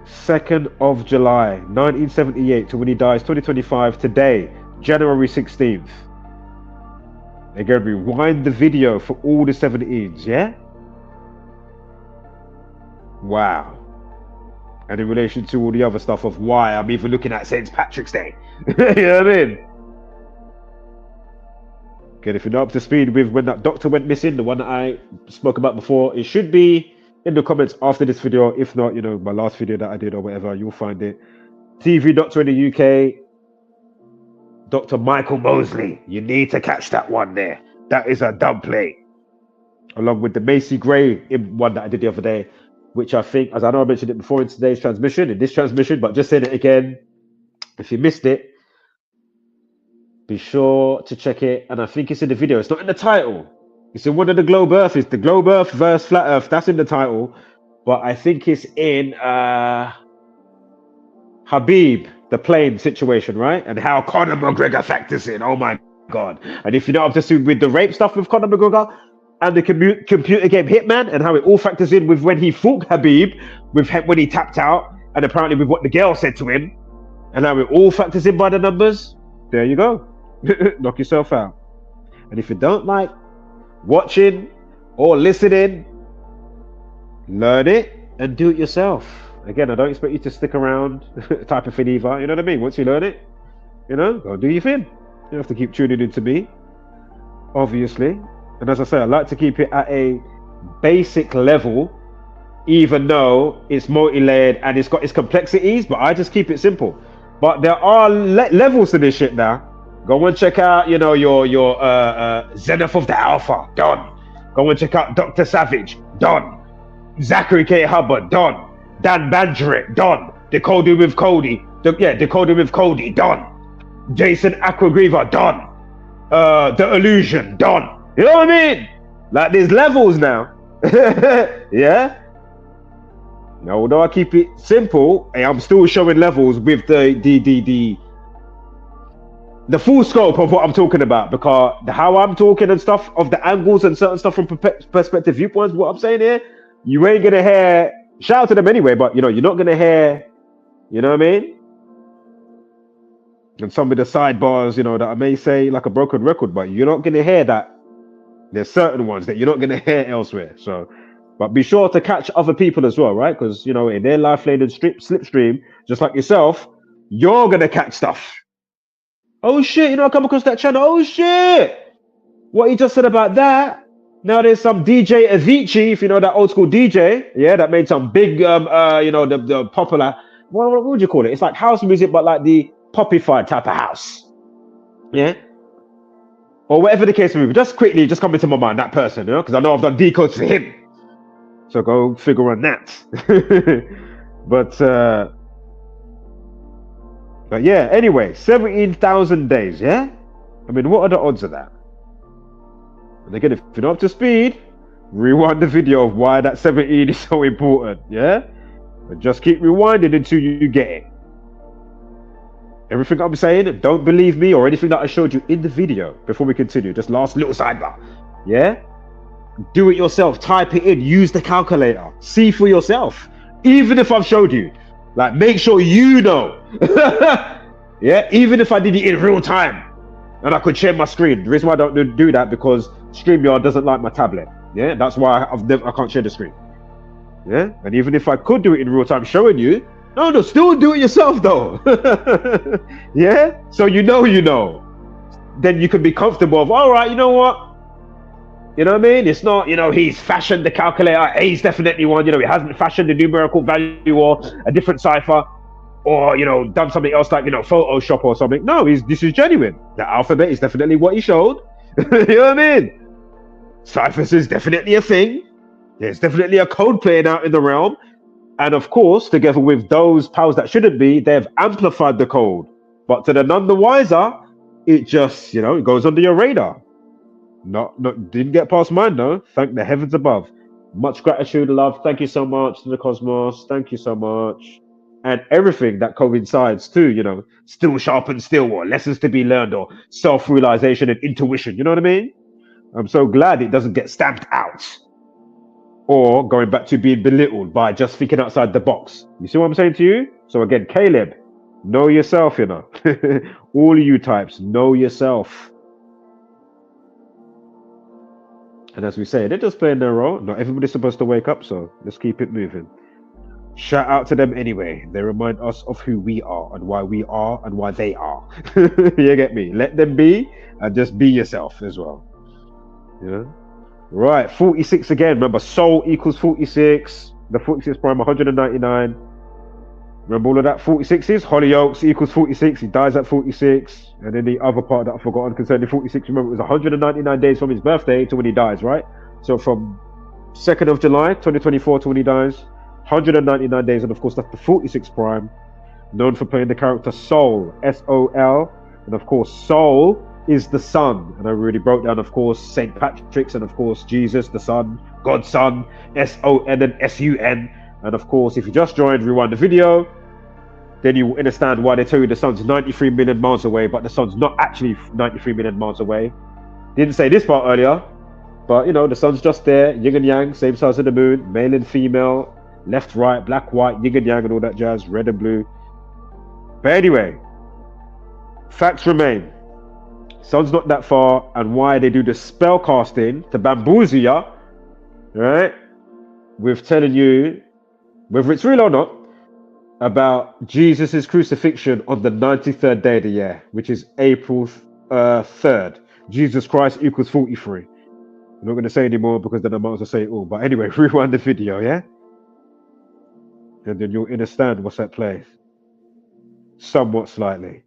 2nd of July, 1978, to when he dies, 2025, today, January 16th. Again, rewind the video for all the 17s, yeah? Wow. and in relation to all the other stuff of why I'm even looking at St. Patrick's Day. You know what I mean? Again, if you're not up to speed with when that doctor went missing, the one that I spoke about before, it should be in the comments after this video. If not, you know, my last video that I did or whatever, you'll find it. TV doctor in the UK, Dr. Michael Mosley. You need to catch that one there. That is a dub play. Along with the Macy Gray one that I did the other day, which I think, as I know I mentioned it before in today's transmission, in this transmission, but just saying it again, if you missed it, be sure to check it. And I think it's in the video. It's not in the title. It's in one of the Globe Earth. It's the Globe Earth versus Flat Earth. That's in the title. But I think it's in Habib, the plane situation, right? And how Conor McGregor factors in. Oh my God. And if you're not up to speed with the rape stuff with Conor McGregor and the computer game Hitman and how it all factors in with when he fought Habib, with when he tapped out, and apparently with what the girl said to him, and how it all factors in by the numbers, there you go. Knock yourself out. And if you don't like watching or listening, learn it and do it yourself. Again, I don't expect you to stick around type of thing either. You know what I mean? Once you learn it, you know, go do your thing. You don't have to keep tuning in to me, obviously. And as I say, I like to keep it at a basic level, even though it's multi-layered and it's got its complexities, but I just keep it simple. But there are levels to this shit now. Go and check out, you know, your Zenith of the Alpha, done. Go and check out Dr. Savage, done. Zachary K. Hubbard, done. Dan Bandrick, done. Decoding with Cody, Decoding with Cody, done. Jason Aquagriva, done. The Illusion, done. You know what I mean? Like, there's levels now. Yeah? Now, although I keep it simple, I'm still showing levels with the full scope of what I'm talking about, because how I'm talking and stuff, of the angles and certain stuff from perspective viewpoints, what I'm saying here, you ain't gonna hear, shout out to them anyway, but you know, you're not gonna hear, you know what I mean? And some of the sidebars, you know, that I may say like a broken record, but you're not gonna hear that. There's certain ones that you're not gonna hear elsewhere. So, but be sure to catch other people as well, right? Because, you know, in their life lane and slipstream, just like yourself, you're gonna catch stuff. Oh shit, you know, I come across that channel. Oh shit, what he just said about that. Now there's some DJ Avicii, if you know that old school DJ, yeah, that made some big, you know, the popular, what would you call it? It's like house music, but like the popified type of house, yeah, or whatever the case may be. Just quickly, just come into my mind, that person, you know, because I know I've done decodes for him. So go figure on that. But yeah, anyway, 17,000 days, yeah? I mean, what are the odds of that? And again, if you're not up to speed, rewind the video of why that 17 is so important, yeah? But just keep rewinding until you get it. Everything I'm saying, don't believe me or anything that I showed you in the video before we continue. Just last little sidebar, yeah? Do it yourself, type it in, use the calculator, see for yourself. Even if I've showed you, like, make sure you know. Yeah, even if I did it in real time and I could share my screen. The reason why I don't do that, because StreamYard doesn't like my tablet. Yeah, that's why I can't share the screen. Yeah, and even if I could do it in real time showing you, no, still do it yourself though. Yeah, so you know. Then you can be comfortable of, all right, you know what? You know what I mean? It's not, you know, he's fashioned the calculator. He's definitely one, you know, he hasn't fashioned the numerical value or a different cipher, or, you know, done something else like, you know, Photoshop or something. No, this is genuine. The alphabet is definitely what he showed. You know what I mean? Ciphers is definitely a thing. There's definitely a code playing out in the realm. And of course, together with those powers that shouldn't be, they've amplified the code. But to the none the wiser, it just, you know, it goes under your radar. Didn't get past mine though. Thank the heavens above. Much gratitude, love. Thank you so much to the cosmos. Thank you so much. And everything that coincides too, you know, still sharpen still, or lessons to be learned, or self-realization and intuition. You know what I mean? I'm so glad it doesn't get stamped out, or going back to being belittled by just thinking outside the box. You see what I'm saying to you? So again, Caleb, know yourself, you know. All of you types, know yourself. And as we say, they're just playing their role. Not everybody's supposed to wake up, so let's keep it moving. Shout out to them anyway. They remind us of who we are and why we are and why they are. You get me? Let them be and just be yourself as well. Yeah. Right, 46 again. Remember, soul equals 46. The 46 prime, 199. Remember all of that? 46 is HollyOakes equals 46. He dies at 46. And then the other part that I've forgotten concerning 46, remember, it was 199 days from his birthday to when he dies, right? So from 2nd of July 2024 to when he dies, 199 days. And of course, that's the 46 prime, known for playing the character Soul, S-O-L. And of course, Soul is the Son. And I really broke down, of course, St. Patrick's and of course, Jesus, the Son, God's Son, S-O-N and S-U-N. And of course, if you just joined, rewind the video, then you will understand why they tell you the sun's 93 million miles away, but the sun's not actually 93 million miles away. Didn't say this part earlier, but you know, the sun's just there, yin and yang, same size as the moon, male and female, left, right, black, white, yin and yang and all that jazz, red and blue. But anyway, facts remain. Sun's not that far, and why they do the spell casting to bamboozle ya, right? With telling you, whether it's real or not, about Jesus' crucifixion on the 93rd day of the year, which is April 3rd. Jesus Christ equals 43. I'm not going to say anymore because then I might as well say it all. But anyway, rewind the video, yeah? And then you'll understand what's at play. Somewhat slightly.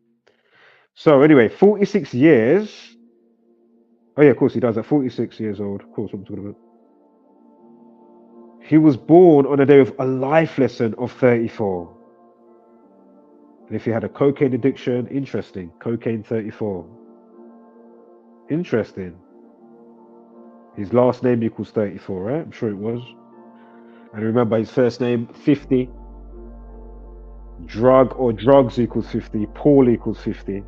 So anyway, 46 years. Oh yeah, of course he does at 46 years old. Of course, I'm talking about. He was born on a day of a life lesson of 34. And if he had a cocaine addiction, interesting. Cocaine 34. Interesting. His last name equals 34, right? I'm sure it was. And remember his first name, 50. Drug or drugs equals 50. Paul equals 50.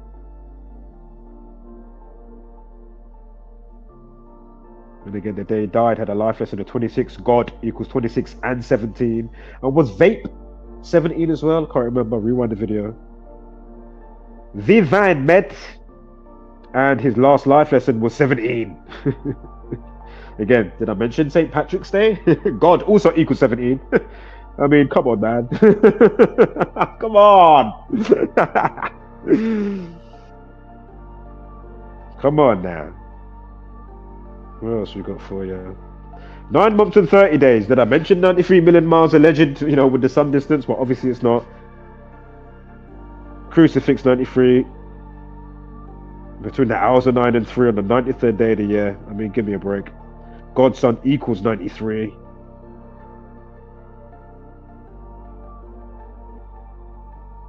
And again, the day he died had a life lesson of 26. God equals 26 and 17. And was vape 17 as well? Can't remember. Rewind the video. Vivine met. And his last life lesson was 17. Again, did I mention St. Patrick's Day? God also equals 17. I mean, come on, man. Come on. Come on now. What else we got for you? 9 months and 30 days. Did I mention 93 million miles alleged, you know, with the sun distance? Well, obviously it's not. Crucifix 93. Between the hours of 9 and 3 on the 93rd day of the year. I mean, give me a break. God's son equals 93.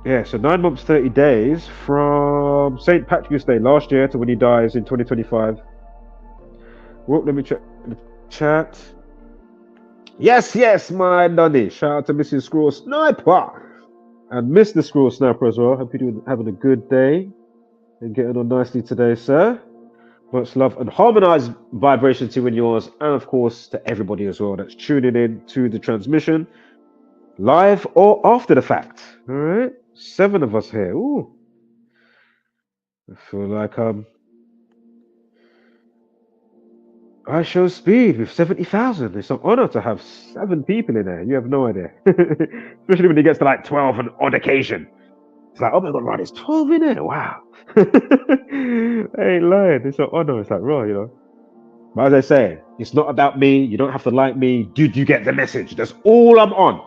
Yeah, so 9 months, 30 days from St. Patrick's Day last year to when he dies in 2025. Well, let me check the chat. Yes, my Nunny. Shout out to Mrs. Squirrel Sniper and Mr. Squirrel Sniper as well. Hope you're having a good day and getting on nicely today, sir. Much love and harmonized vibration to you and yours, and of course to everybody as well that's tuning in to the transmission, live or after the fact. All right, 7 of us here. Ooh, I feel like I show speed with 70,000. It's an honor to have 7 people in there. You have no idea, especially when it gets to like 12 on odd occasion. It's like, oh my god, right, there's 12 in there. Wow. I ain't lying. It's an honor. It's like, raw, you know. But as I say, it's not about me. You don't have to like me. Dude, you get the message. That's all I'm on.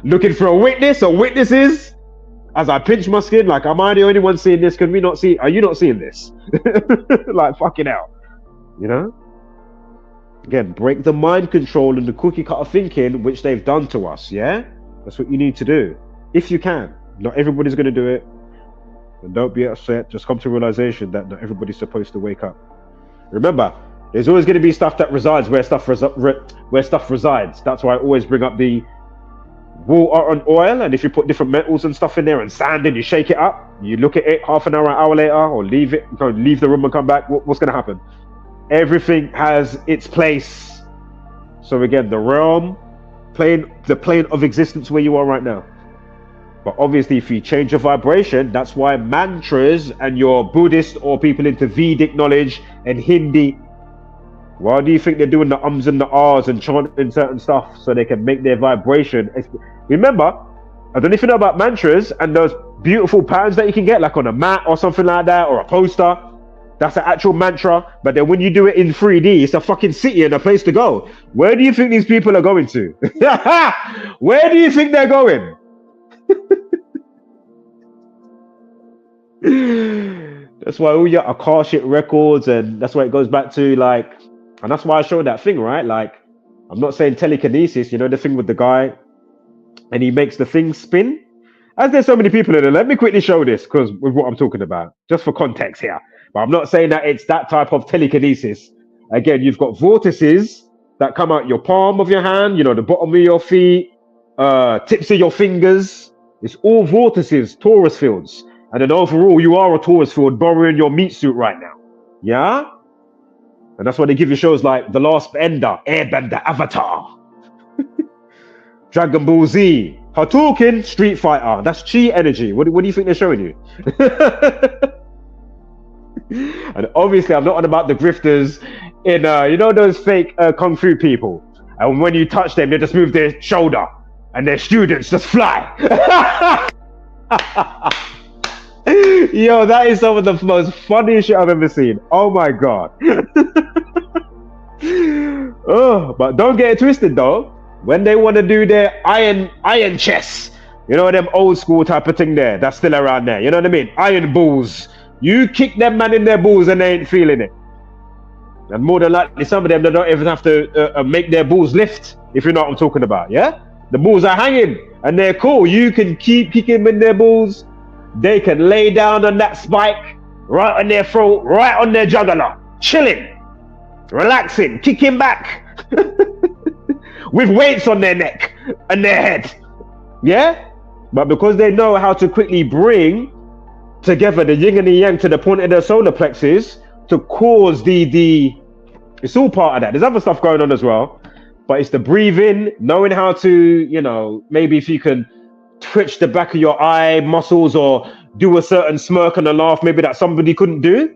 Looking for a witness or witnesses as I pinch my skin. Like, am I the only one seeing this? Can we not see? Are you not seeing this? Like, fucking hell. You know? Again, break the mind control and the cookie cutter thinking, which they've done to us. Yeah? That's what you need to do. If you can. Not everybody's going to do it. And don't be upset. Just come to realization that not everybody's supposed to wake up. Remember, there's always going to be stuff that resides where stuff resides. That's why I always bring up the water and oil. And if you put different metals and stuff in there and sand and you shake it up, you look at it half an hour later, or leave the room and come back. What's going to happen? Everything has its place. So again, the realm, the plane of existence where you are right now. But obviously, if you change your vibration, that's why mantras and your Buddhist or people into Vedic knowledge and Hindi Why do you think they're doing the ums and the ahs and chanting certain stuff so they can make their vibration? Remember, I don't know if you know about mantras and those beautiful patterns that you can get, like on a mat or something like that, or a poster. That's an actual mantra. But then when you do it in 3D, it's a fucking city and a place to go. Where do you think these people are going to? Where do you think they're going? That's why all your Akashic records, and that's why it goes back to like, and that's why I showed that thing, right? Like, I'm not saying telekinesis, you know, the thing with the guy, and he makes the thing spin. As there's so many people in there, let me quickly show this because with what I'm talking about, just for context here. But I'm not saying that it's that type of telekinesis. Again, you've got vortices that come out your palm of your hand, you know, the bottom of your feet, tips of your fingers. It's all vortices, Taurus fields. And then overall, you are a Taurus field borrowing your meat suit right now. Yeah? And that's why they give you shows like The Last Bender, Airbender, Avatar, Dragon Ball Z, Hadouken, Street Fighter. That's chi energy. What do you think they're showing you? And obviously, I'm not on about the grifters in, you know, those fake kung fu people. And when you touch them, they just move their shoulder and their students just fly. Yo, that is some of the most funniest shit I've ever seen. Oh my god. Oh, but don't get it twisted though. When they want to do their iron chess, you know, them old school type of thing there, that's still around there. You know what I mean? Iron bulls. You kick them man in their bulls and they ain't feeling it. And more than likely, some of them, they don't even have to make their bulls lift, if you know what I'm talking about, yeah? The bulls are hanging and they're cool. You can keep kicking them in their bulls. They can lay down on that spike, right on their throat, right on their jugular, chilling, relaxing, kicking back, with weights on their neck and their head. Yeah? But because they know how to quickly bring together the yin and the yang to the point of their solar plexus to cause it's all part of that. There's other stuff going on as well, but it's the breathing, knowing how to, you know, maybe if you can twitch the back of your eye muscles or do a certain smirk and a laugh, maybe that somebody couldn't do.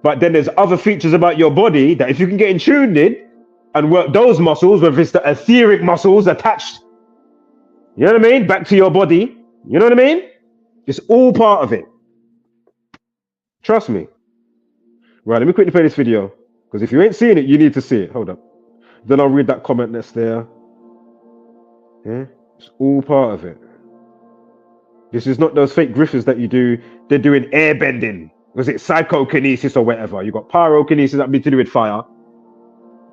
But then there's other features about your body that if you can get in tuned in and work those muscles, whether it's the etheric muscles attached, you know what I mean, back to your body, you know what I mean? It's all part of it. Trust me. Right, let me quickly play this video because if you ain't seen it, you need to see it. Hold up. Then I'll read that comment that's there. Yeah, it's all part of it. This is not those fake grifters that you do. They're doing airbending. Was it psychokinesis or whatever? You got pyrokinesis that means to do with fire.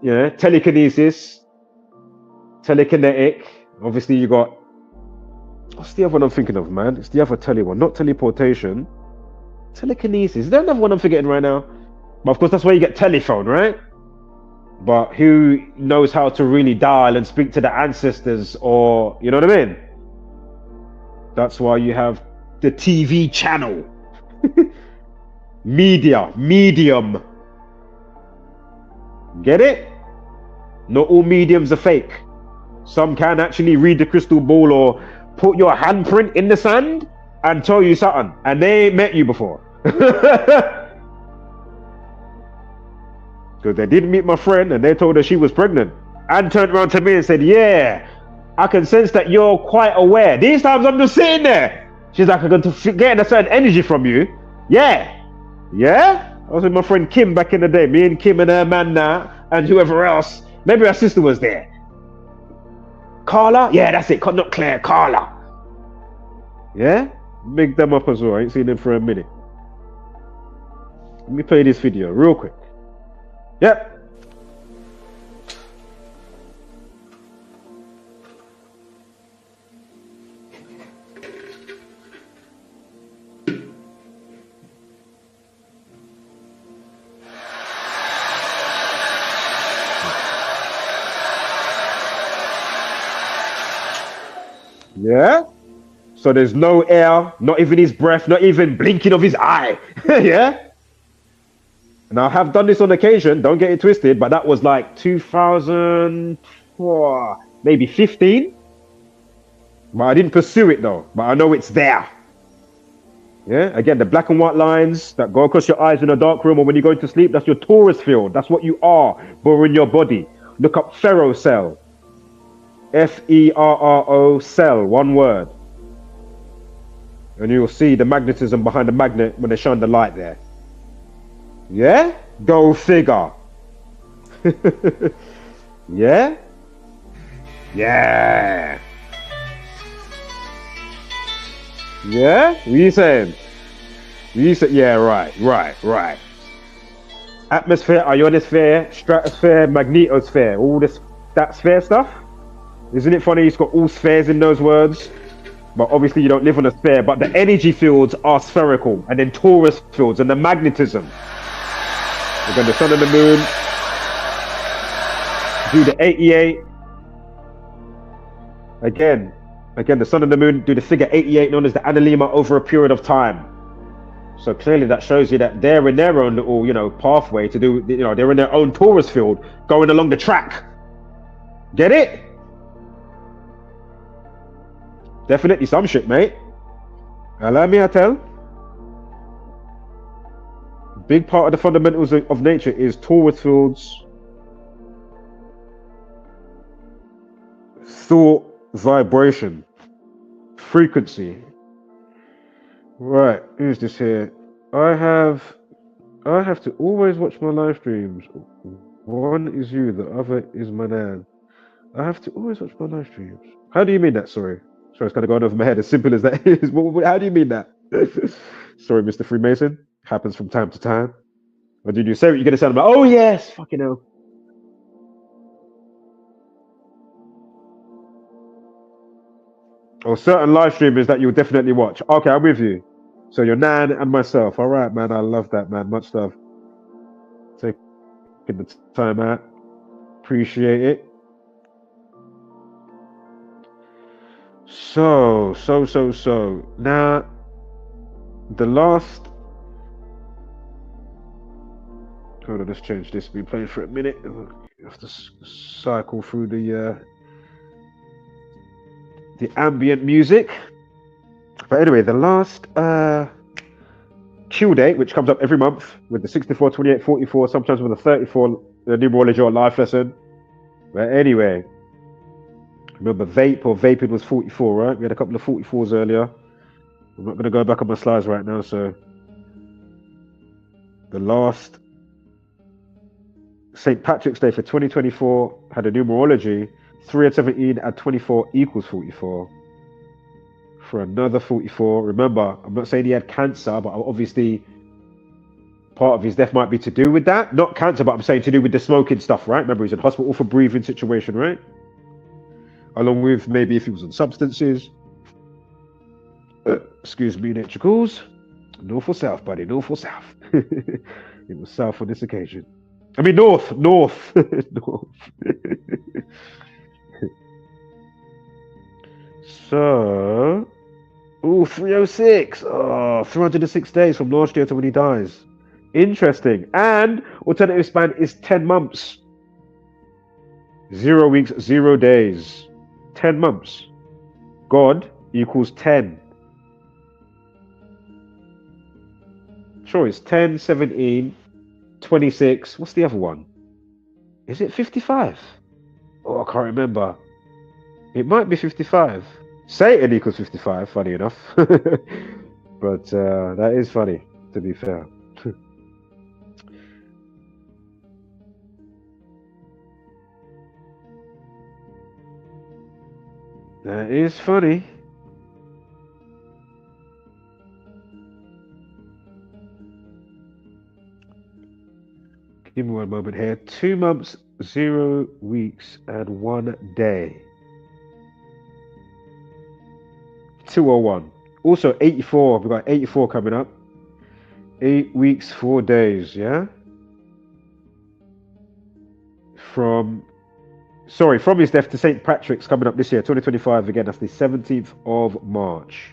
Yeah, telekinesis, telekinetic. Obviously, you got. What's the other one I'm thinking of, man? It's the other tele one, not teleportation. Telekinesis. Is there another one I'm forgetting right now? But of course, that's where you get telephone, right? But who knows how to really dial and speak to the ancestors, or you know what I mean? That's why you have the TV channel. Medium. Get it? Not all mediums are fake. Some can actually read the crystal ball or put your handprint in the sand and tell you something. And they ain't met you before. Because they did meet my friend and they told her she was pregnant. And turned around to me and said, yeah, I can sense that you're quite aware. These times I'm just sitting there. She's like, I'm going to get a certain energy from you. Yeah. Yeah? I was with my friend Kim back in the day. Me and Kim and her man now. And whoever else. Maybe her sister was there. Carla? Yeah, that's it. Not Claire. Carla. Yeah? Big them up as well. I ain't seen them for a minute. Let me play this video real quick. Yep. Yeah? So there's no air, not even his breath, not even blinking of his eye. Yeah? And I have done this on occasion, don't get it twisted, but that was like 2004, maybe 15. But I didn't pursue it though, but I know it's there. Yeah, again, the black and white lines that go across your eyes in a dark room or when you go to sleep, that's your torus field. That's what you are, but in your body. Look up ferrocell. Ferro cell, one word. And you'll see the magnetism behind the magnet when they shine the light there. Yeah? Go figure. Yeah? Yeah. Yeah? What are you saying? You said, yeah, right. Atmosphere, ionosphere, stratosphere, magnetosphere, all this, that sphere stuff. Isn't it funny? It's got all spheres in those words, but obviously you don't live on a sphere. But the energy fields are spherical, and then torus fields and the magnetism. We're going to the sun and the moon. Do the 88. Again, the sun and the moon do the figure 88, known as the analemma, over a period of time. So clearly that shows you that they're in their own little, pathway to do, they're in their own torus field, going along the track. Get it? Definitely some shit, mate. Allow me to tell. Big part of the fundamentals of nature is torus fields, thought, vibration, frequency. Right, who's this here? I have to always watch my live streams. One is you, the other is my nan. I have to always watch my live streams. How do you mean that? Sorry, it's kind of going over my head. As simple as that is. How do you mean that? Sorry, Mr. Freemason. Happens from time to time. Or did you say what you're going to say? I'm like, oh yes, fucking hell. Or certain live streamers that you'll definitely watch. Okay, I'm with you. So your nan and myself. All right, man. I love that, man. Much love. Taking the time out. Appreciate it. So. Now, the last. Hold on, let's change this. Been playing for a minute. You have to cycle through the ambient music. But anyway, the last Q date, which comes up every month with the 64, 28, 44, sometimes with the 34, the numerology or life lesson. But anyway, remember vaping was 44, right? We had a couple of 44s earlier. I'm not going to go back on my slides right now, so the last St. Patrick's Day for 2024 had a numerology 3 and 17 and 24 equals 44. For another 44. Remember, I'm not saying he had cancer, but obviously part of his death might be to do with that. Not cancer, but I'm saying to do with the smoking stuff, right? Remember, he's in hospital for breathing situation, right? Along with maybe if he was on substances. Excuse me, nature calls. North or south, buddy? North or south? It was south on this occasion. I mean, north. North. So, 306. Oh, 306 days from last year to when he dies. Interesting. And alternative span is 10 months. 0 weeks, 0 days. 10 months. God equals 10. Sure, it's 10, 17, 26. What's the other one? Is it 55? Oh, I can't remember. It might be 55. Satan equals 55, funny enough. But that is funny, to be fair. That is funny. Give me one moment here. 2 months, 0 weeks, and 1 day. 201. Also 84. We've got 84 coming up. 8 weeks, 4 days. Yeah. From his death to St. Patrick's coming up this year, 2025. Again, that's the 17th of March.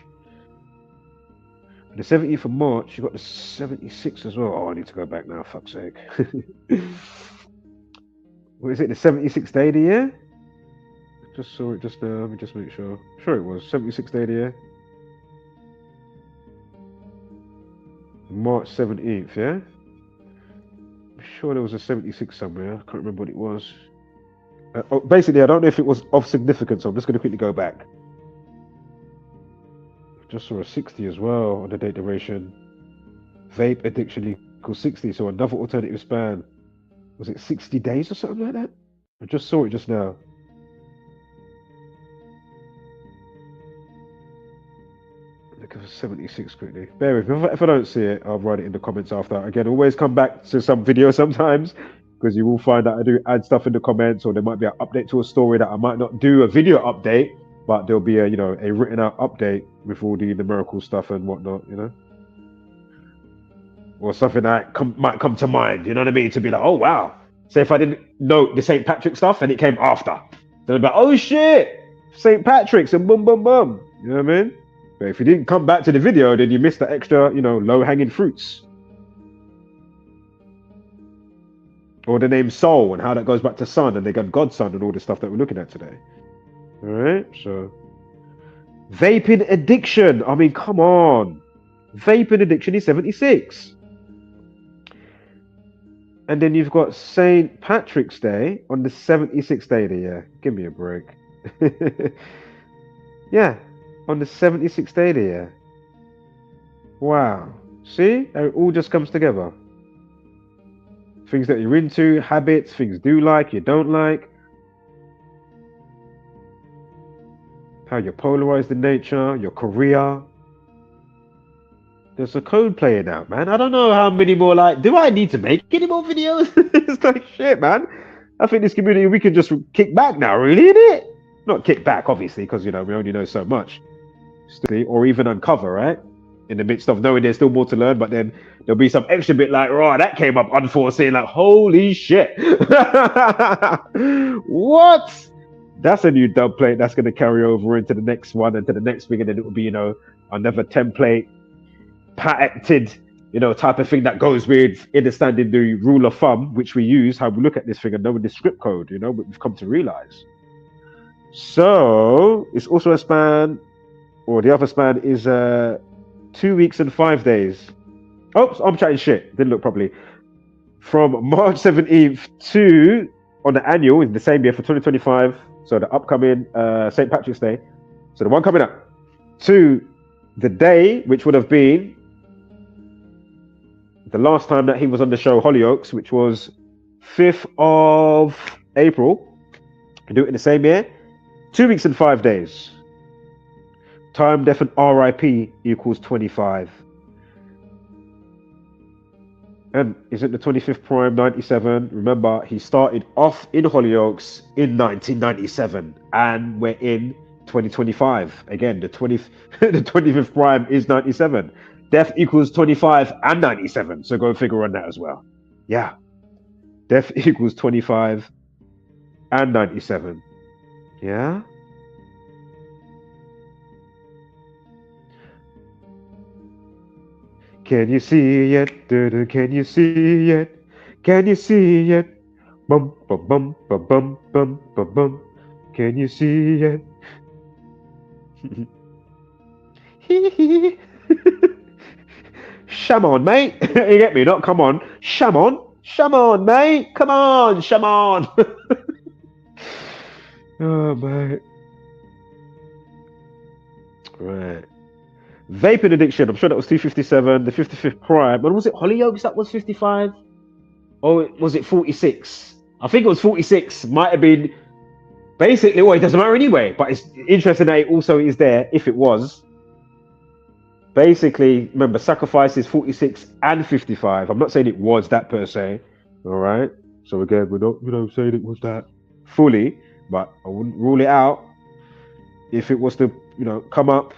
And the 17th of March, you got the 76 as well. Oh, I need to go back now. Fuck's sake. What is it? The 76th day of the year? Just saw it just now. Let me just make sure. Sure, it was 76th day of the year. March 17th, yeah? I'm sure there was a 76 somewhere. I can't remember what it was. Basically, I don't know if it was of significance, so I'm just going to quickly go back. Just saw a 60 as well on the date duration. Vape addiction equals 60, so another alternative span. Was it 60 days or something like that? I just saw it just now. Look at 76 quickly. Bear with me. If I don't see it, I'll write it in the comments after. Again, always come back to some video sometimes, because you will find that I do add stuff in the comments, or there might be an update to a story that I might not do a video update, but there'll be a a written out update with all the numerical stuff and whatnot, or something that might come to mind. You know what I mean? To be like, oh wow. Say if I didn't know the St. Patrick stuff and it came after, then I'd be like, oh shit, St. Patrick's and boom, boom, boom. You know what I mean? But if you didn't come back to the video, then you missed the extra, low-hanging fruits. Or the name Soul and how that goes back to Son and they got Godson and all the stuff that we're looking at today. All right, so vaping addiction. I mean, come on. Vaping addiction is 76. And then you've got St. Patrick's Day on the 76th day of the year. Give me a break. Yeah, on the 76th day of the year. Wow. See? It all just comes together. Things that you're into, habits, things you like, you don't like. How you're polarized in nature, your career. There's a code playing out, man. I don't know how many more, do I need to make any more videos? It's like, shit, man. I think this community, we can just kick back now, really, innit? Not kick back, obviously, because, we only know so much. Or even uncover, right? In the midst of knowing there's still more to learn, but then there'll be some extra bit like, oh, that came up unforeseen, like, holy shit. What? That's a new dub plate that's going to carry over into the next one and to the next thing, and then it will be, another template, patented, type of thing that goes with understanding the rule of thumb, which we use, how we look at this thing and knowing the script code, what we've come to realize. So it's also a span, or the other span is 2 weeks and 5 days. Oops, I'm chatting shit. Didn't look properly. From March 17th to, on the annual, in the same year for 2025, so the upcoming St. Patrick's Day, so the one coming up, to the day, which would have been the last time that he was on the show, HollyOakes, which was 5th of April. You do it in the same year. 2 weeks and 5 days. Time, death, and RIP equals 25. And isn't the 25th prime 97? Remember, he started off in HollyOakes in 1997, and we're in 2025. Again, the 25th prime is 97. Death equals 25 and 97. So go figure on that as well. Yeah. Death equals 25 and 97. Yeah. Can you see it? Can you see it? Can you see it? Bum bum bum bum bum bum bum bum. Can you see it? Sham on, mate. You get me? Not come on. Sham on. Sham on, mate. Come on. Sham on. Oh, mate. Right. Vaping addiction. I'm sure that was 257. The 55th prime. When was it? HollyOakes that was 55? Or was it 46? I think it was 46. Might have been. Basically, well, it doesn't matter anyway. But it's interesting that it also is there if it was. Basically, remember, sacrifice is 46 and 55. I'm not saying it was that per se. All right. So again, we're not saying it was that fully, but I wouldn't rule it out if it was to, come up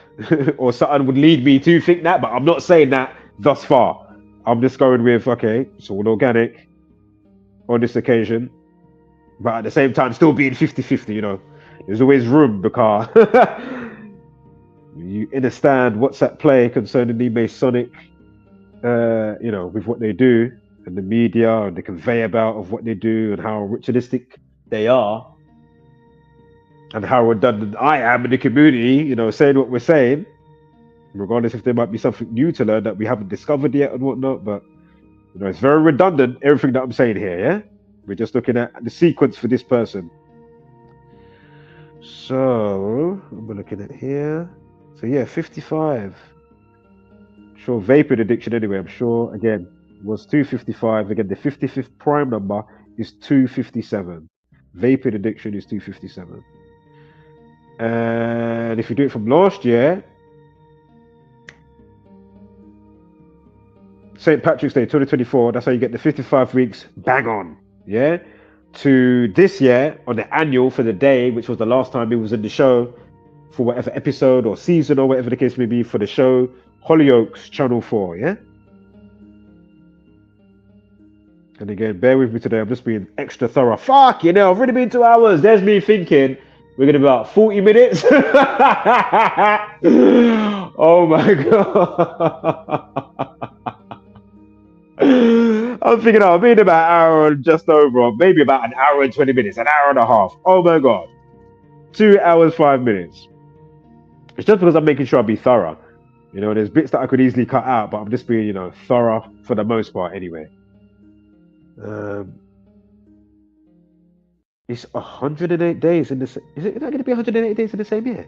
or something would lead me to think that. But I'm not saying that thus far. I'm just going with, okay, it's all organic on this occasion, but at the same time, still being 50-50. There's always room because you understand what's at play concerning the Masonic, with what they do and the media and the conveyor belt of what they do and how ritualistic they are and how redundant I am in the community, saying what we're saying. regardless if there might be something new to learn that we haven't discovered yet and whatnot. But you know, it's very redundant, everything that I'm saying here. Yeah, we're just looking at the sequence for this person. So we're looking at here. So yeah, 55. Sure, vaping addiction anyway. I'm sure again was 255. Again, the 55th prime number is 257. Vaping addiction is 257. And if you do it from last year, St. Patrick's Day 2024, that's how you get the 55 weeks bang on. Yeah. To this year on the annual for the day, which was the last time he was in the show for whatever episode or season or whatever the case may be for the show, HollyOakes Channel 4. Yeah. And again, bear with me today. I'm just being extra thorough. Fuck, you know, I've already been 2 hours. There's me thinking we're going to be about 40 minutes. Oh my God. I'm thinking I've been about an hour and just over, or maybe about an hour and 20 minutes, an hour and a half. Oh my God. 2 hours, 5 minutes. It's just because I'm making sure I be thorough. You know, there's bits that I could easily cut out, but I'm just being, you know, thorough for the most part anyway. It's 108 days in this. Is it going to be 108 days in the same year?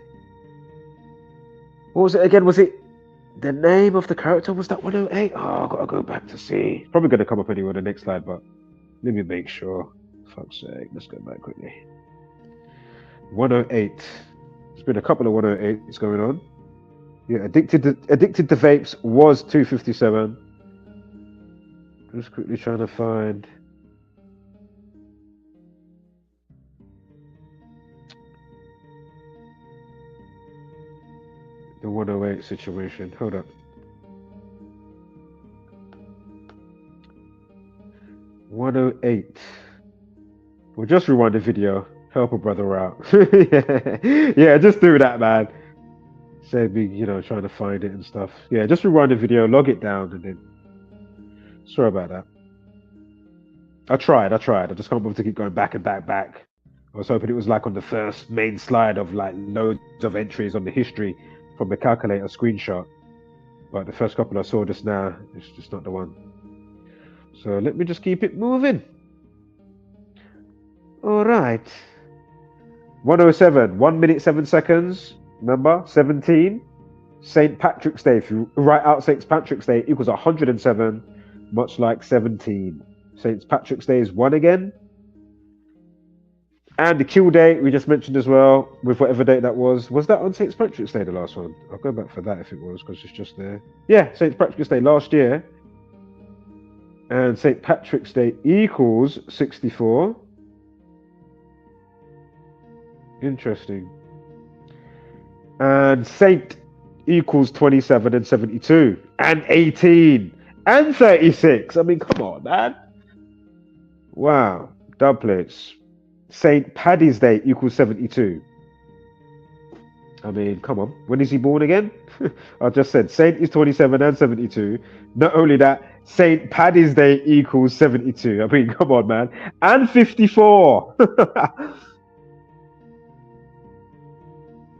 What was it again? Was it the name of the character? Was that 108? Oh, I've got to go back to see. Probably going to come up anyway on the next slide, but let me make sure. Fuck's sake, let's go back quickly. 108. There's been a couple of 108s going on. Yeah, addicted to vapes was 257. Just quickly trying to find. The 108 situation. Hold up. 108. We'll just rewind the video. Help a brother out. Yeah, just do that, man. Save me, you know, trying to find it and stuff. Yeah, just rewind the video, log it down, and then. Sorry about that. I tried. I just can't bother to keep going back and back. I was hoping it was like on the first main slide of like loads of entries on the history from the calculator screenshot. But the first couple I saw just now, it's just not the one. So let me just keep it moving. All right. 107, 1 minute, 7 seconds. Remember, 17. St. Patrick's Day. If you write out St. Patrick's Day equals 107, much like 17. St. Patrick's Day is 1 again. And the kill date we just mentioned as well, with whatever date that was. Was that on St. Patrick's Day, the last one? I'll go back for that if it was, because it's just there. Yeah, St. Patrick's Day last year. And St. Patrick's Day equals 64. Interesting. And Saint equals 27 and 72 and 18 and 36. I mean, come on, man. Wow. Dub plates. St. Paddy's Day equals 72. I mean, come on. When is he born again? I just said Saint is 27 and 72. Not only that, St. Paddy's Day equals 72. I mean, come on, man. And 54.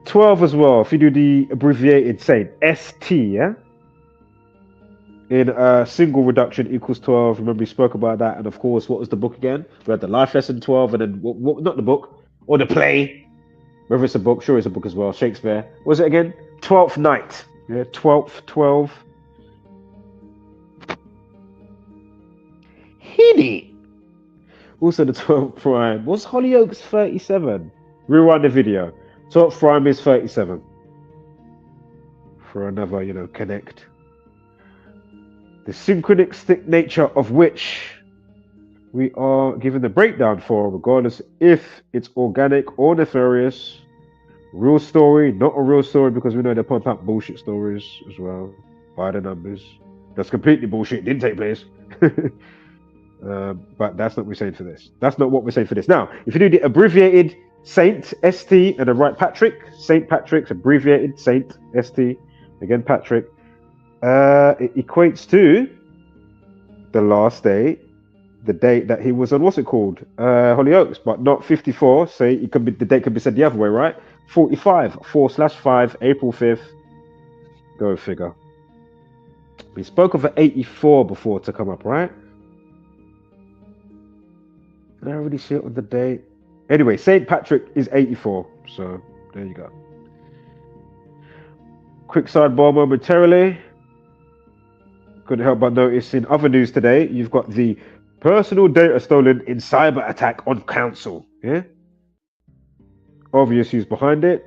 12 as well, if you do the abbreviated Saint, ST, yeah? In single reduction equals 12. Remember, we spoke about that. And of course, what was the book again? We had the life lesson 12, and then, what, not the book, or the play. Whether it's a book, sure it's a book as well. Shakespeare. What was it again? 12th Night. Yeah, 12th, 12. Hitty. Also the 12th prime. Was HollyOakes 37? Rewind the video. 12th prime is 37. For another, you know, connect. The synchronistic nature of which we are given the breakdown for, regardless if it's organic or nefarious. Real story, not a real story, because we know they pump out bullshit stories as well by the numbers. That's completely bullshit. Didn't take place. But that's not what we're saying for this. That's not what we're saying for this. Now, if you do the abbreviated Saint ST and then write Patrick, Saint Patrick's abbreviated Saint ST, again Patrick, it equates to the last day, the date that he was on, what's it called? HollyOakes, but not 54. So it could be, the date could be said the other way, right? 45, 4/5, April 5th, Go figure. We spoke of an 84 before to come up, right? Did I already see it on the date? Anyway, St. Patrick is 84. So there you go. Quick sidebar momentarily. Couldn't help but notice in other news today, you've got the personal data stolen in cyber attack on council. Yeah? Obvious who's behind it.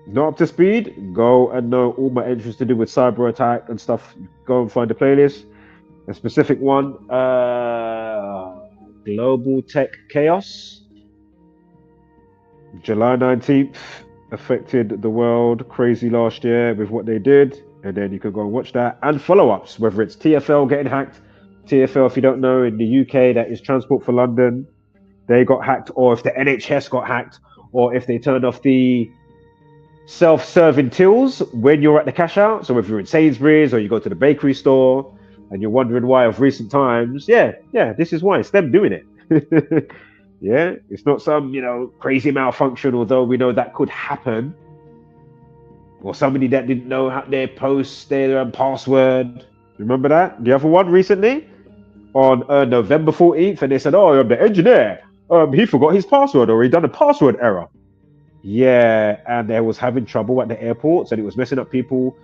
Not up to speed? Go and know all my entries to do with cyber attack and stuff. Go and find a playlist. A specific one. Global Tech Chaos. July 19th affected the world crazy last year with what they did. And then you can go and watch that. And follow-ups, whether it's TfL getting hacked. TfL, if you don't know, in the UK, that is Transport for London. They got hacked. Or if the NHS got hacked. Or if they turned off the self-serving tills when you're at the cash out. So if you're in Sainsbury's or you go to the bakery store and you're wondering why of recent times, yeah, this is why. It's them doing it. Yeah, it's not some, crazy malfunction, although we know that could happen. Or somebody that didn't know how their post, their password. Remember that? The other one recently on November 14th, and they said, oh, the engineer, he forgot his password or he done a password error. Yeah, and they was having trouble at the airports and it was messing up people,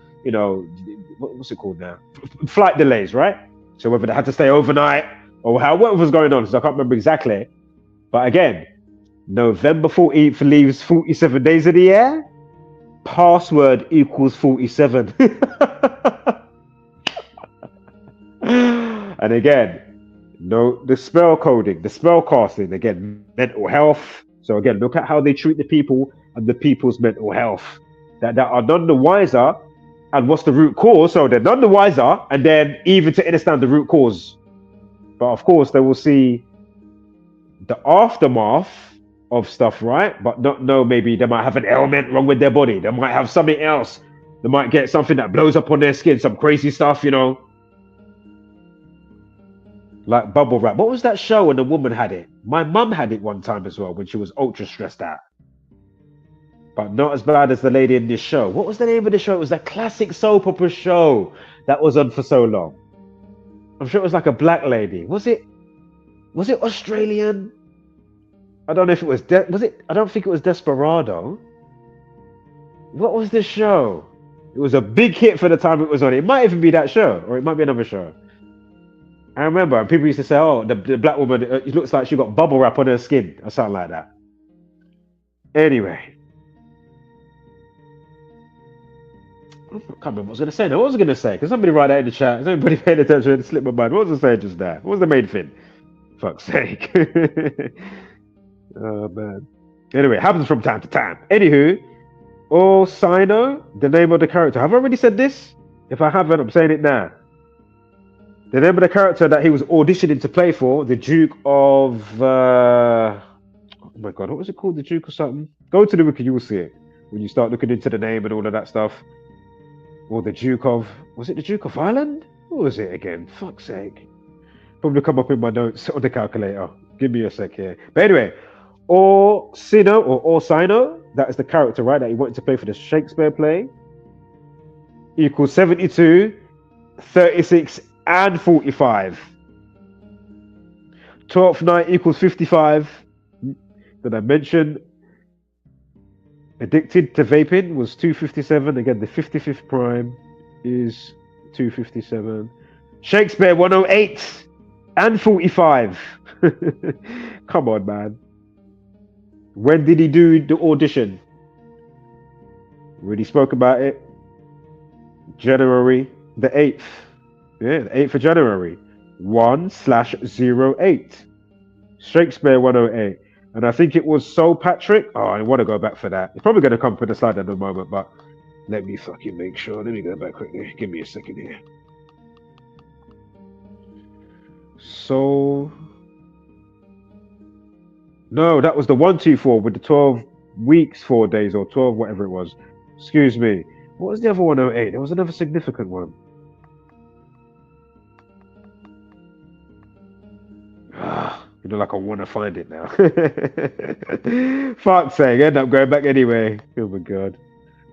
what's it called now? Flight delays, right? So whether they had to stay overnight or what was going on, so I can't remember exactly. But again, November 14th leaves 47 days of the year. Password equals 47. And again, the spell coding, the spell casting, again, mental health. So again, look at how they treat the people and the people's mental health. That are none the wiser. And what's the root cause? So they're none the wiser, and then even to understand the root cause. But of course, they will see the aftermath of stuff, right? But not know maybe they might have an ailment wrong with their body. They might have something else. They might get something that blows up on their skin, some crazy stuff, Like bubble wrap. What was that show when the woman had it? My mum had it one time as well when she was ultra stressed out. But not as bad as the lady in this show. What was the name of the show? It was that classic soap opera show that was on for so long. I'm sure it was like a black lady. Was it Australian? I don't know if it was. I don't think it was Desperado. What was this show? It was a big hit for the time it was on. It might even be that show, or it might be another show. I remember, and people used to say, "Oh, the black woman, it looks like she got bubble wrap on her skin," or something like that. Anyway, I can't remember what I was going to say. Now, what was I going to say? Can somebody write that in the chat? Is anybody paying attention? It slipped my mind. What was I saying just there? What was the main thing? Fuck's sake. Oh, man. Anyway, it happens from time to time. Anywho, Orsino, the name of the character. Have I already said this? If I haven't, I'm saying it now. The name of the character that he was auditioning to play for, the Duke of... oh my God, what was it called? The Duke or something? Go to the wiki, you will see it. When you start looking into the name and all of that stuff. Or the Duke of... Was it the Duke of Ireland? What was it again? Fuck's sake. Probably come up in my notes on the calculator. Give me a sec here. But anyway, Orsino, that is the character, right, that he wanted to play for the Shakespeare play, equals 72, 36, and 45. 12th night equals 55. Did I mention addicted to vaping was 257. Again, the 55th prime is 257. Shakespeare 108 and 45. Come on, man. When did he do the audition? Already spoke about it. January the 8th. Yeah, the 8th of January. 1/08. Shakespeare 108. And I think it was Soul Patrick. Oh, I want to go back for that. It's probably going to come for the slide in a moment, but let me fucking make sure. Let me go back quickly. Give me a second here. So... No, that was the 124 with the 12 weeks, 4 days, or 12, whatever it was. Excuse me. What was the other 108? There was another significant one. Like I want to find it now. Fuck's sake, end up going back anyway. Oh my God.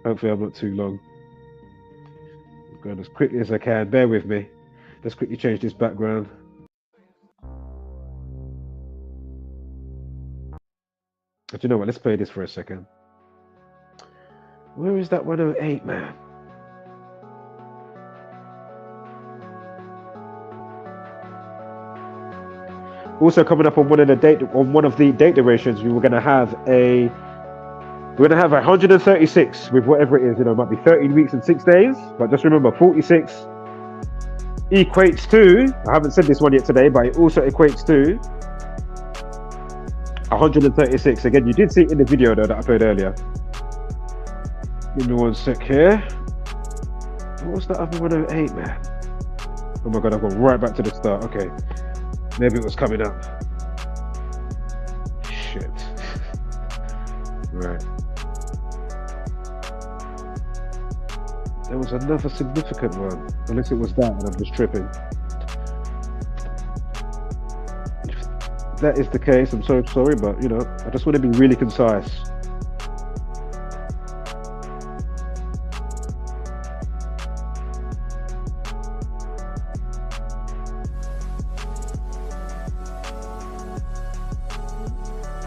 Hopefully I'm not too long. background as quickly as I can. Bear with me. Let's quickly change this background. But you know what? Let's play this for a second. Where is that 108, man? Also coming up on one of the date durations, we're gonna have 136 with whatever it is. You know, it might be 13 weeks and 6 days, but just remember 46 equates to, I haven't said this one yet today, but it also equates to 136. Again, you did see it in the video though that I played earlier. Give me 1 sec here. What was that other 108, man? Oh my god, I've gone right back to the start. Okay, maybe it was coming up. Shit. Right. There was another significant one, unless it was that and I'm just tripping. If that is the case, I'm so sorry, but you know, I just want to be really concise.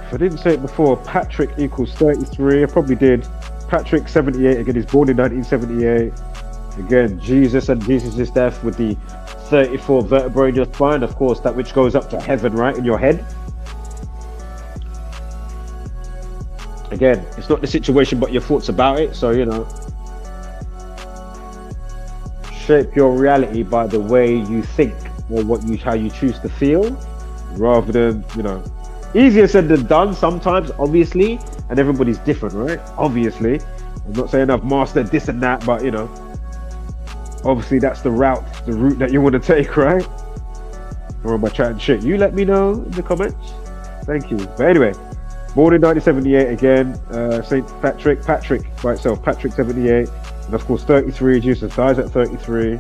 If I didn't say it before, Patrick equals 33. I probably did. Patrick 78. Again, he's born in 1978. Again, Jesus and Jesus' death with the 34 vertebrae in your spine. Of course, that which goes up to heaven, right, in your head. Again, it's not the situation, but your thoughts about it. So, you know, shape your reality by the way you think or how you choose to feel, rather than, you know, easier said than done sometimes, obviously, and everybody's different, right? Obviously, I'm not saying I've mastered this and that, but you know, obviously that's the route that you want to take, right? Or am I chatting shit? You let me know in the comments. Thank you. But anyway, born in 1978 again, St. Patrick by itself, Patrick 78, and of course 33. Jesus dies at 33,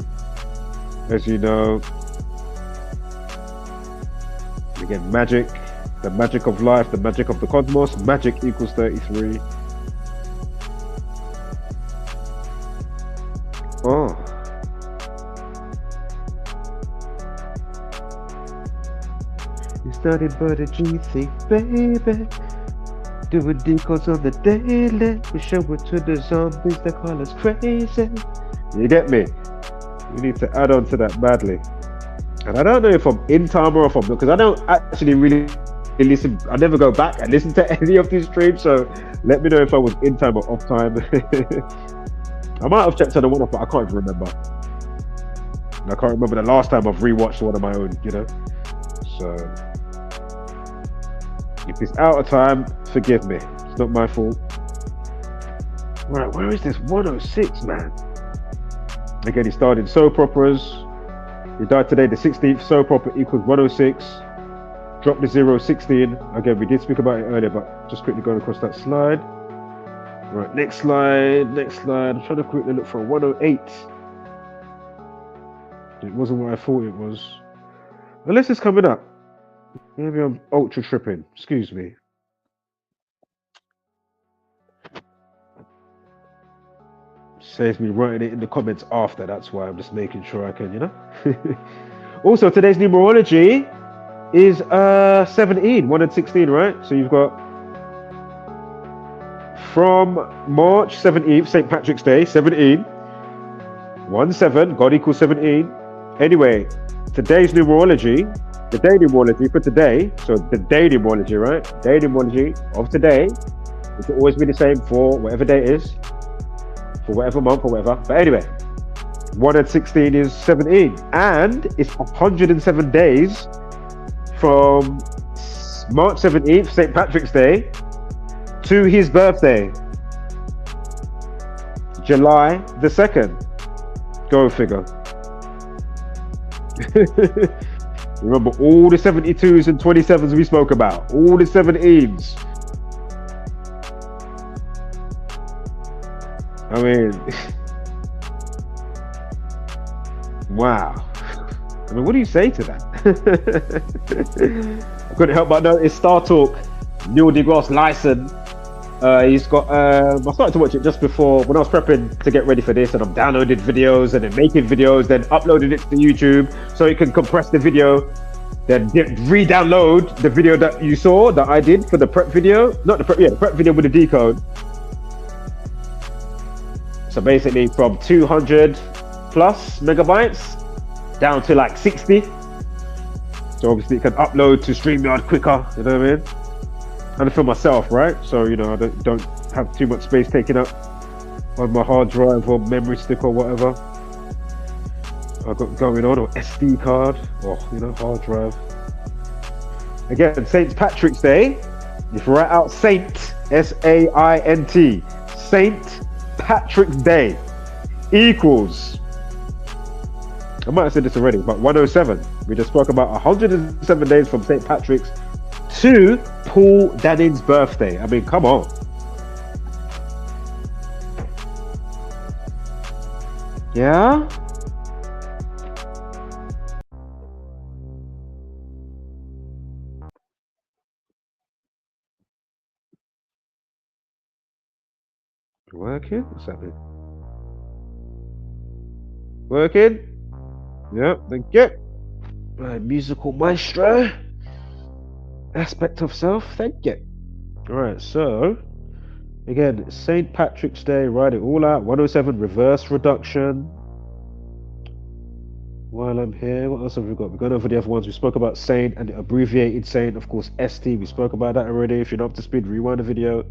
as you know. Again, magic. The magic of life, the magic of the cosmos, magic equals 33. Oh. It's nothing but a G-thing, baby. Doing decoys on the daily. We show it to the zombies that call us crazy. You get me? We need to add on to that badly. And I don't know if I'm in time or if I'm not, because I don't actually really listen. I never go back and listen to any of these streams, so let me know if I was in time or off time. I might have checked on the one off, but I can't even remember. And I can't remember the last time I've rewatched one of my own, you know. So if it's out of time, forgive me. It's not my fault. Right, where is this 106, man? Again, he started soap operas. He died today, the 16th. Soap opera equals 106. Drop the 0, 16. Again, we did speak about it earlier, but just quickly going across that slide. Right, next slide. I'm trying to quickly look for a 108. It wasn't what I thought it was. Unless it's coming up. Maybe I'm ultra tripping. Excuse me. Saves me writing it in the comments after. That's why I'm just making sure I can, you know. Also, today's numerology is 17, 1 and 16, right? So you've got from March 17th, St. Patrick's Day, 17, 1, 7, God equals 17. Anyway, today's numerology, the day numerology for today, so the day numerology, right? Day numerology of today, which will always be the same for whatever day it is, for whatever month or whatever. But anyway, 1 and 16 is 17, and it's 107 days from March 17th, St. Patrick's Day, to his birthday, July the 2nd. Go figure. Remember all the 72s and 27s we spoke about, all the 17s. I mean, wow. I mean, what do you say to that? I couldn't help but notice Star Talk, Neil deGrasse Tyson, He's got. I started to watch it just before when I was prepping to get ready for this, and I'm downloading videos and then making videos, then uploading it to YouTube so it can compress the video, then re-download the video that you saw that I did for the prep video. Not the prep, yeah, the prep video with the decode. So basically, from 200 plus megabytes down to like 60. So obviously, it can upload to StreamYard quicker. You know what I mean? And for myself, right? So you know, I don't have too much space taken up on my hard drive or memory stick or whatever I've got going on, or SD card, or you know, hard drive. Again, St. Patrick's Day. If you write out Saint, S-A-I-N-T, St. Patrick's Day equals, I might have said this already, but 107. We just spoke about 107 days from St. Patrick's to Paul Danan's birthday. I mean, come on. Yeah? Working? What's that mean? Working? Yeah, thank you. My musical maestro aspect of self, thank you. Alright, so again, St. Patrick's Day, write it all out. 107 reverse reduction. While I'm here, what else have we got? We've gone over the other ones. We spoke about Saint and the abbreviated Saint, of course, ST. We spoke about that already. If you're not up to speed, rewind the video.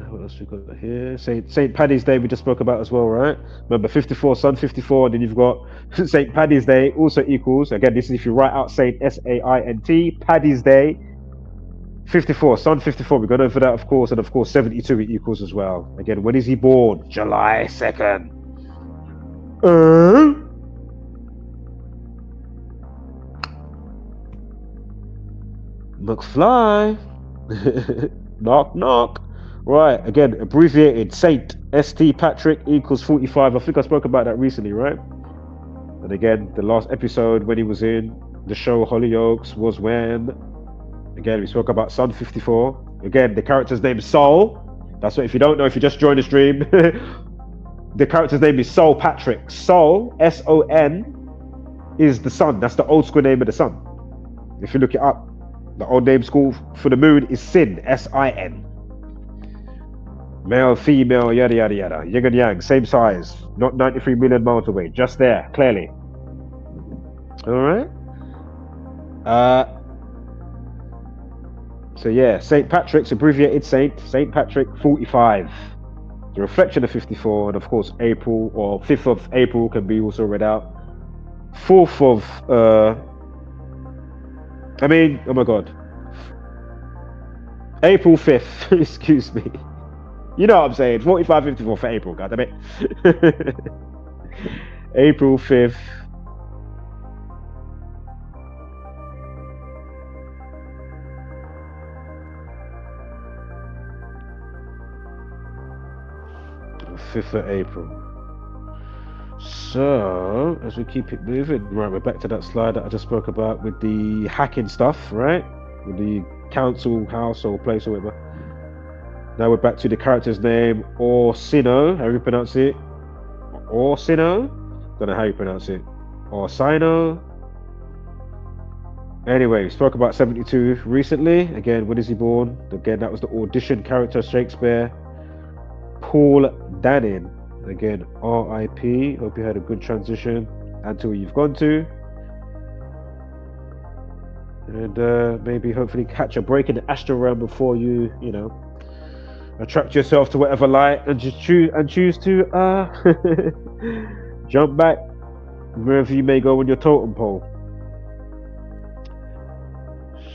What else we got here? Saint Paddy's Day we just spoke about as well, right? Remember 54, Sun 54, and then you've got Saint Paddy's Day also equals, again, this is if you write out Saint S-A-I-N-T, Paddy's Day 54, Sun 54, we're going over that, of course, and of course 72 it equals as well. Again, when is he born? July 2nd. McFly. Knock knock. Right, again, abbreviated Saint St. Patrick equals 45. I think I spoke about that recently, right? And again, the last episode when he was in the show HollyOakes was when, again, we spoke about Sun 54. Again, the character's name is Soul. That's what, if you don't know, if you just joined the stream, the character's name is Soul Patrick. Soul, S-O-N, is the sun. That's the old school name of the sun. If you look it up, the old name school for the moon is Sin, S-I-N. Male, female, yada yada yada, yin and yang, same size, not 93 million miles away, just there, clearly. All right. So yeah, St. Patrick's abbreviated St. Patrick 45. The reflection of 54, and of course April, or 5th of April can be also read out. 4th of oh my god, April 5th. Excuse me. You know what I'm saying? 45, 54 for April, god damn it. April 5th. of April. So, as we keep it moving, right, we're back to that slide that I just spoke about with the hacking stuff, right? With the council, house, or place, or whatever. Now we're back to the character's name, Orsino, how you pronounce it? Orsino? Don't know how you pronounce it. Orsino. Anyway, we spoke about 72 recently. Again, when is he born? Again, that was the audition character, Shakespeare. Paul Danan. Again, R.I.P. Hope you had a good transition until you've gone to. And maybe hopefully catch a break in the astral realm before you, you know, attract yourself to whatever light and just choose to jump back wherever you may go on your totem pole.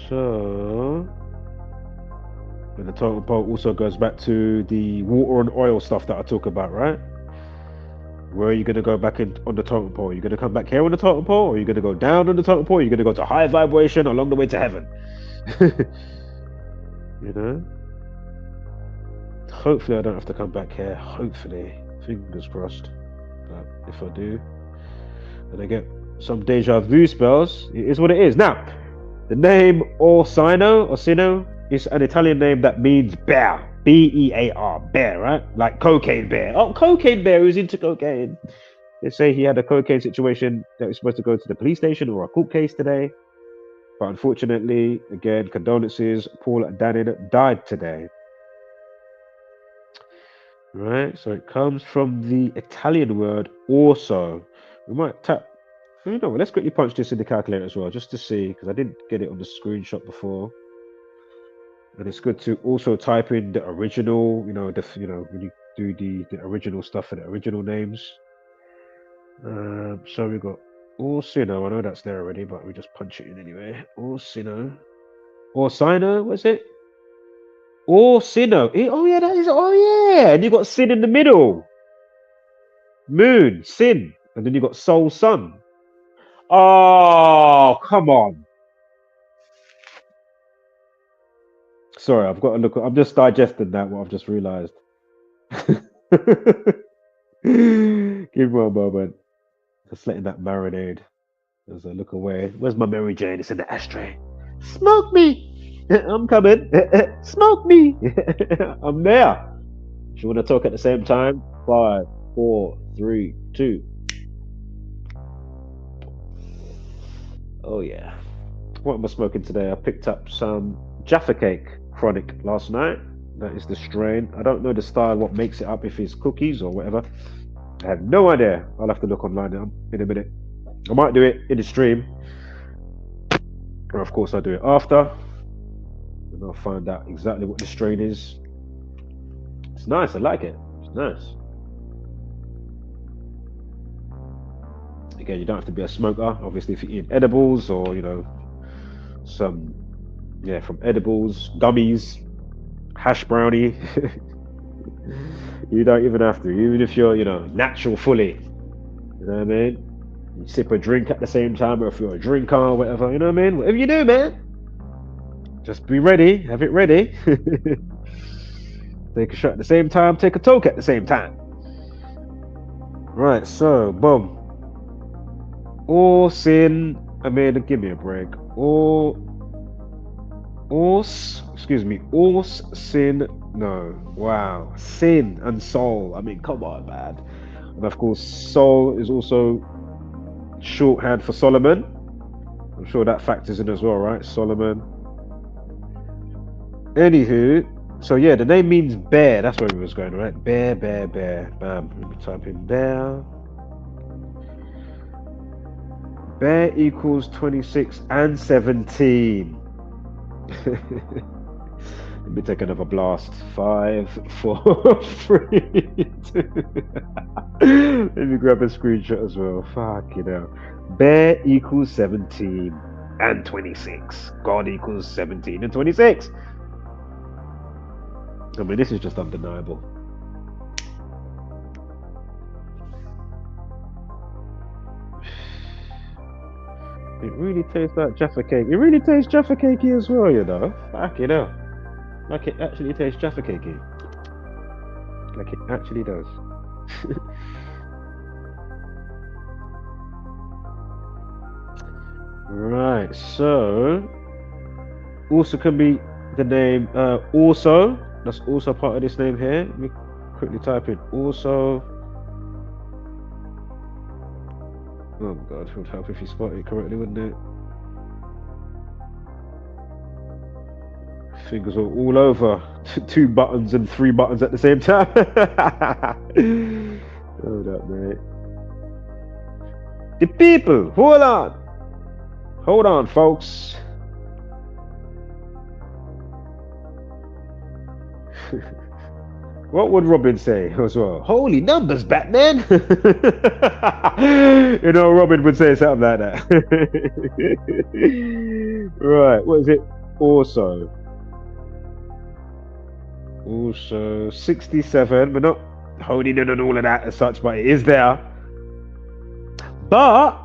So, and the totem pole also goes back to the water and oil stuff that I talk about, right? Where are you going to go back in on the totem pole? Are you going to come back here on the totem pole? Or are you going to go down on the totem pole? Are you going to go to high vibration along the way to heaven? You know? Hopefully I don't have to come back here. Hopefully. Fingers crossed. But if I do, and I get some deja vu spells, it is what it is. Now, The name Orsino is an Italian name that means bear. B-E-A-R, bear, right? Like cocaine bear. Oh, cocaine bear who's into cocaine. They say he had a cocaine situation that was supposed to go to the police station or a court case today. But unfortunately, again, condolences, Paul Danan died today. Right, so it comes from the Italian word also. We might tap, you know, let's quickly punch this in the calculator as well, just to see, because I didn't get it on the screenshot before. And it's good to also type in the original, you know, when you do the original stuff for the original names. So we got Orsino. I know that's there already, but we just punch it in anyway. Orsino, what's it? Orsino. Oh yeah, that is. Oh yeah, and you got sin in the middle. Moon, sin, and then you got soul, sun. Oh, come on. Sorry, I've got to look. I'm just digesting that. What I've just realised. Give me a moment. Just letting that marinade. As I look away. Where's my Mary Jane? It's in the ashtray. Smoke me. I'm coming. Smoke me. I'm there. Do you want to talk at the same time? 5, 4, 3, 2. Oh yeah. What am I smoking today? I picked up some Jaffa Cake Chronic last night. That is the strain. I don't know the style, what makes it up, if it's cookies or whatever. I have no idea. I'll have to look online in a minute. I might do it in the stream. Or of course I'll do it after. And I'll find out exactly what the strain is. It's nice, I like it. It's nice. Again, you don't have to be a smoker. Obviously, if you're eating edibles or, you know, some, yeah, from edibles, gummies, hash brownie. You don't even have to, even if you're, you know, natural fully. You know what I mean? You sip a drink at the same time, or if you're a drinker or whatever, you know what I mean? Whatever you do, man. Just be ready, have it ready. Take a shot at the same time, take a toke at the same time. Right, so, boom. Or sin, I mean, give me a break. Or sin, no, wow, sin and soul. I mean, come on, man. And of course, soul is also shorthand for Solomon. I'm sure that factors in as well, right? Solomon. Anywho, so yeah, the name means bear. That's where we was going, right? Bear, bear, bear. Bam. Let me type in bear. Bear equals 26 and 17. Let me take another blast. 5, 4, 3, 2. Let me grab a screenshot as well. Fuck, you know. Bear equals 17 and 26. God equals 17 and 26. I mean, this is just undeniable. It really tastes like Jaffa Cake. It really tastes Jaffa Cakey as well, you know. Fuck, you know. Like it actually tastes Jaffa Cakey. Like it actually does. Right, so also can be the name also. That's also part of this name here. Let me quickly type in also. Oh god, it would help if you spot it correctly, wouldn't it? Fingers are all over. 2 buttons and 3 buttons at the same time. Hold up, mate. The people, hold on. Hold on, folks. What would Robin say as well? Holy numbers, Batman! You know, Robin would say something like that. Right, what is it? Also 67. We're not holding in on all of that as such, but it is there. But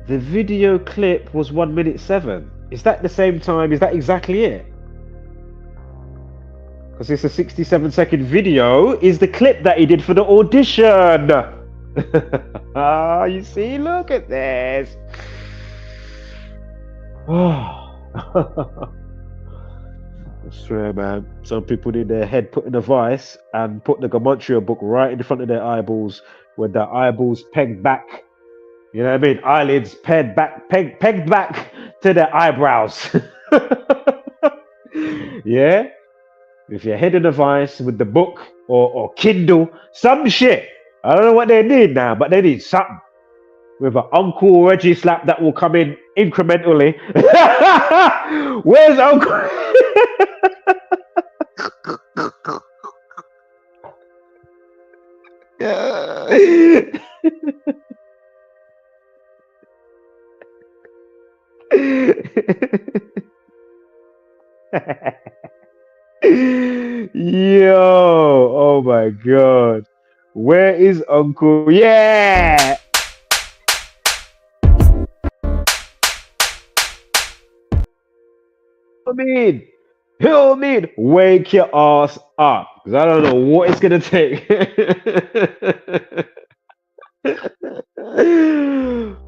the video clip was 1 minute 7. Is that the same time? Is that exactly it? Because it's a 67-second video, is the clip that he did for the audition. Ah, you see, look at this. I swear, man. Some people need their head put in a vice and put the gematria book right in front of their eyeballs, with their eyeballs pegged back. You know what I mean? Eyelids pegged back to their eyebrows. Yeah? With your head in a vice with the book or Kindle, some shit. I don't know what they need now, but they need something. With an Uncle Reggie slap that will come in incrementally. Where's Uncle? Yo, oh my god. Where is Uncle? Yeah! He'll mean, wake your ass up. Because I don't know what it's going to take.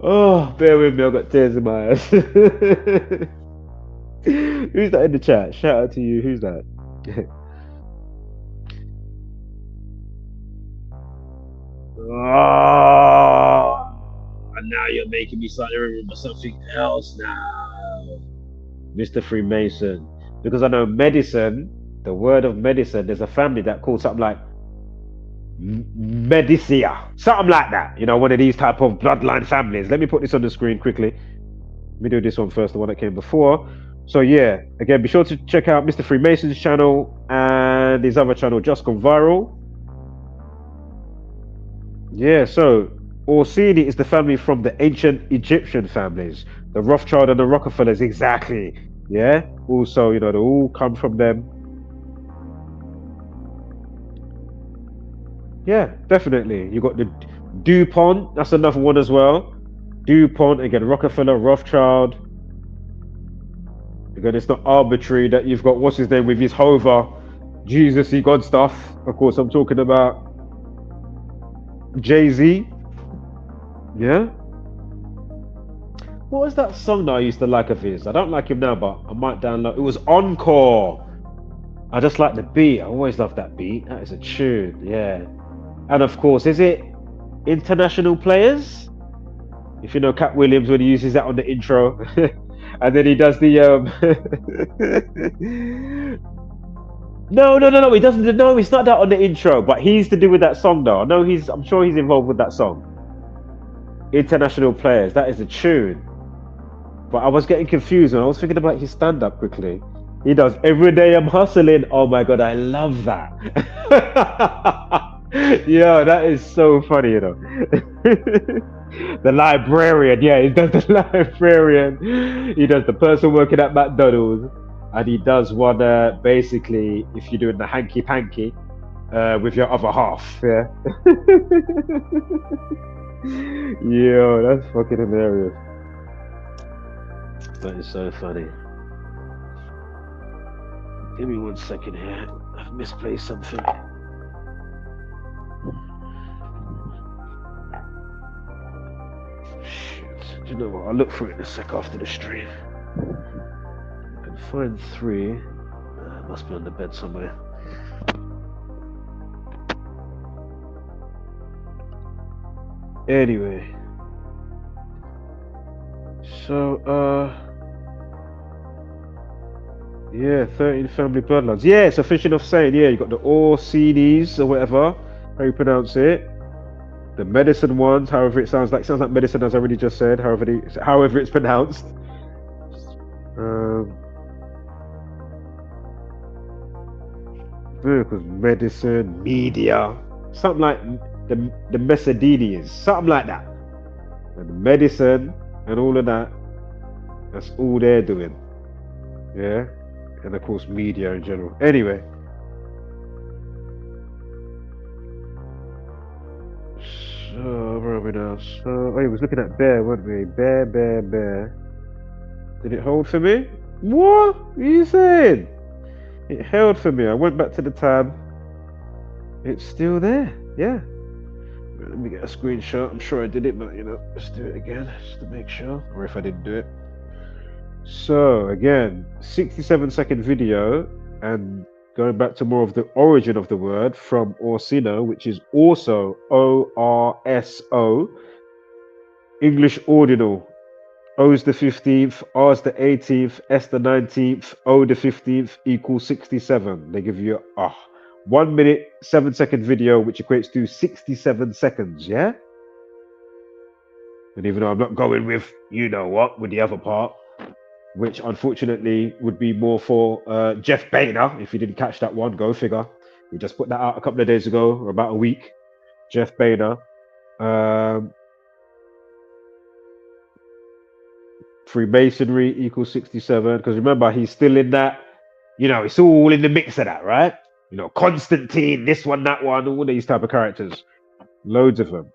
Oh, bear with me, I've got tears in my eyes. Who's that in the chat? Shout out to you. Who's that? Oh, and now you're making me start to remember something else now. Mr. Freemason. Because I know medicine, the word of medicine, there's a family that called something like Medicia. Something like that. You know, one of these type of bloodline families. Let me put this on the screen quickly. Let me do this one first, the one that came before. So yeah, again, be sure to check out Mr. Freemason's channel and his other channel, Just Gone Viral. Yeah, so Orsini is the family from the ancient Egyptian families. The Rothschild and the Rockefellers, exactly. Yeah, also, you know, they all come from them. Yeah, definitely. You got the DuPont, that's another one as well. DuPont, again, Rockefeller, Rothschild. Again, it's not arbitrary that you've got, what's his name, with his Hova, Jesus-y God stuff. Of course, I'm talking about Jay-Z. Yeah. What was that song that I used to like of his? I don't like him now, but I might download. It was Encore. I just like the beat. I always love that beat. That is a tune. Yeah. And of course, is it International Players? If you know Cat Williams, when he uses that on the intro. And then he does the No, he doesn't. No, it's not that on the intro, but he's to do with that song though. I know I'm sure he's involved with that song. International Players, that is a tune. But I was getting confused and I was thinking about his stand-up quickly. He does Every Day I'm Hustling. Oh my god, I love that. Yeah, that is so funny, you know. The librarian, yeah, he does the librarian. He does the person working at McDonald's. And he does one, basically, if you're doing the hanky-panky with your other half, yeah. Yo, that's fucking hilarious. That is so funny. Give me 1 second here. I've misplaced something. Shit. Do you know what? I'll look for it in a sec after the stream. I can find 3. It must be on the bed somewhere. Anyway. So, yeah, 13 family bloodlines. Yeah, it's official of saying, yeah, you got the Orsini's or whatever, how you pronounce it. The medicine ones, however it sounds like medicine, as I already just said, however it's pronounced. Because medicine, media, something like the Mesodinians, something like that. And the medicine and all of that, that's all they're doing. Yeah. And of course, media in general. Anyway. So, where are we now? So, oh, we was looking at bear, weren't we? Bear. Did it hold for me? What? What are you saying? It held for me. I went back to the tab. It's still there. Yeah. Let me get a screenshot. I'm sure I did it, but you know, let's do it again just to make sure. Or if I didn't do it. So again, 67-second video, and going back to more of the origin of the word from Orsino, which is also ORSO, English ordinal. O's the 15th, R's the 18th, S the 19th, O the 15th equals 67. They give you a 1 minute, 7-second video, which equates to 67 seconds, yeah? And even though I'm not going with you know what, with the other part, which unfortunately would be more for Jeff Boehner. If you didn't catch that one, go figure. We just put that out a couple of days ago, or about a week. Jeff Boehner. Freemasonry equals 67. Because remember, he's still in that, you know, it's all in the mix of that, right? You know, Constantine, this one, that one, all these type of characters. Loads of them.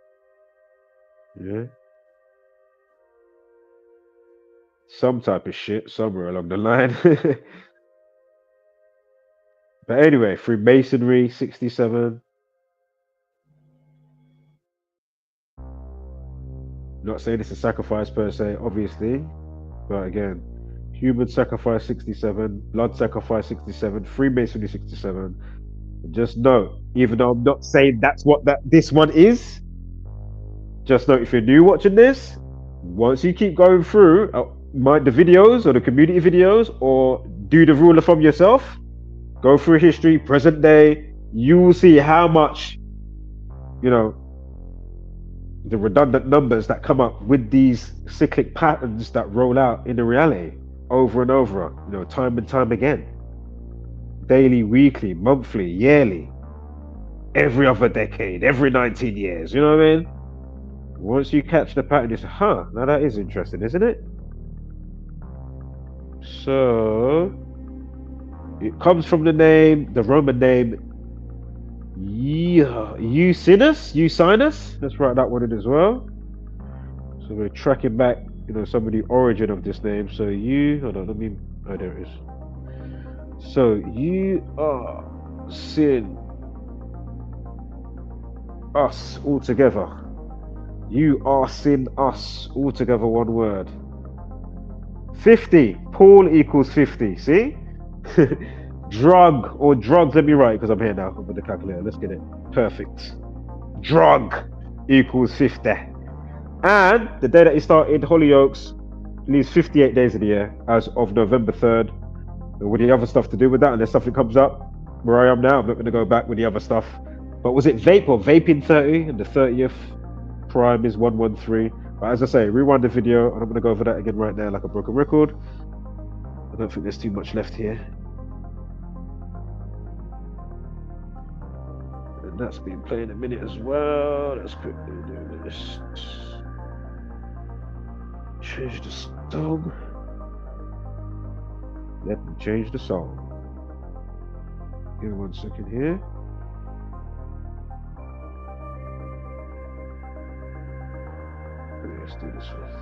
Yeah. Some type of shit somewhere along the line. But anyway, Freemasonry 67. Not saying it's a sacrifice per se, obviously, but again, human sacrifice 67, blood sacrifice 67, Freemasonry 67. And just know, even though I'm not saying that's what this one is, just know if you're new watching this, once you keep going through the videos or the community videos, or do the rule of thumb yourself, go through history, present day, you will see how much, you know, the redundant numbers that come up with these cyclic patterns that roll out in the reality over and over, you know, time and time again. Daily, weekly, monthly, yearly, every other decade, every 19 years, you know what I mean? Once you catch the pattern, you say, huh, now that is interesting, isn't it? So, it comes from the name, the Roman name, Eusinus. Let's write that one in as well. So we're tracking back, you know, some of the origin of this name. So hold on, there it is. So you are sin us all together. You are sin us all together, one word. 50. Paul equals 50. See? Drug or drugs, let me write because I'm here now with the calculator. Let's get it. Perfect. Drug equals 50. And the day that he started, HollyOakes leaves 58 days of the year as of November 3rd. And with the other stuff to do with that, unless something comes up where I am now, I'm not going to go back with the other stuff. But was it vape or vaping 30? And the 30th prime is 113. But as I say, rewind the video, and I'm going to go over that again right now like a broken record. I don't think there's too much left here. And that's been playing a minute as well. Let's quickly do this. Change the song. Let me change the song. Give me 1 second here. Let's do this first.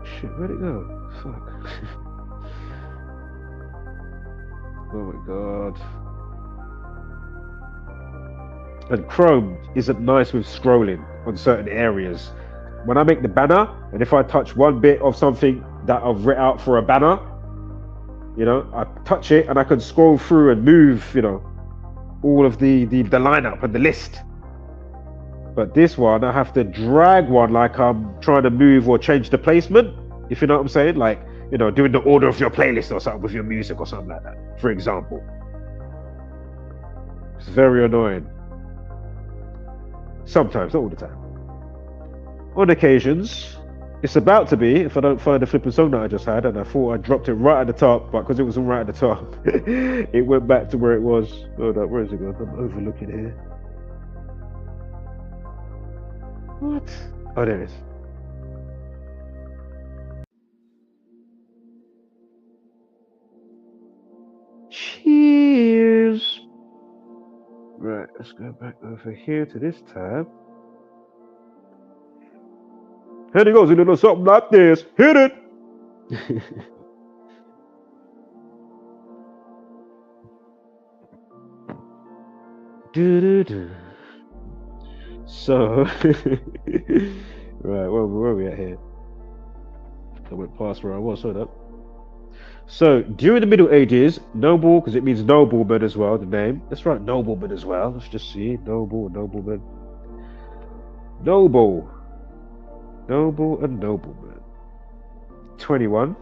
Shit, where'd it go? Fuck. Oh my god. And Chrome isn't nice with scrolling on certain areas. When I make the banner, and if I touch one bit of something that I've written out for a banner, you know, I touch it and I can scroll through and move, you know, all of the lineup and the list. But this one, I have to drag one like I'm trying to move or change the placement, if you know what I'm saying, like, you know, doing the order of your playlist or something with your music or something like that, for example. It's very annoying. Sometimes, not all the time. On occasions, it's about to be, if I don't find the flipping song that I just had, and I thought I dropped it right at the top, but because it was all right at the top, it went back to where it was. Hold up, where is it going? I'm overlooking here. What? Oh, there it is. Cheers. Right, let's go back over here to this tab. And it goes a little something like this. Hit it. So, right, where are we at here? I went past where I was, hold up. So, during the Middle Ages, noble, because it means nobleman as well, the name. Let's write nobleman as well. Let's just see. Nobleman. Noble. Noble and nobleman. 21.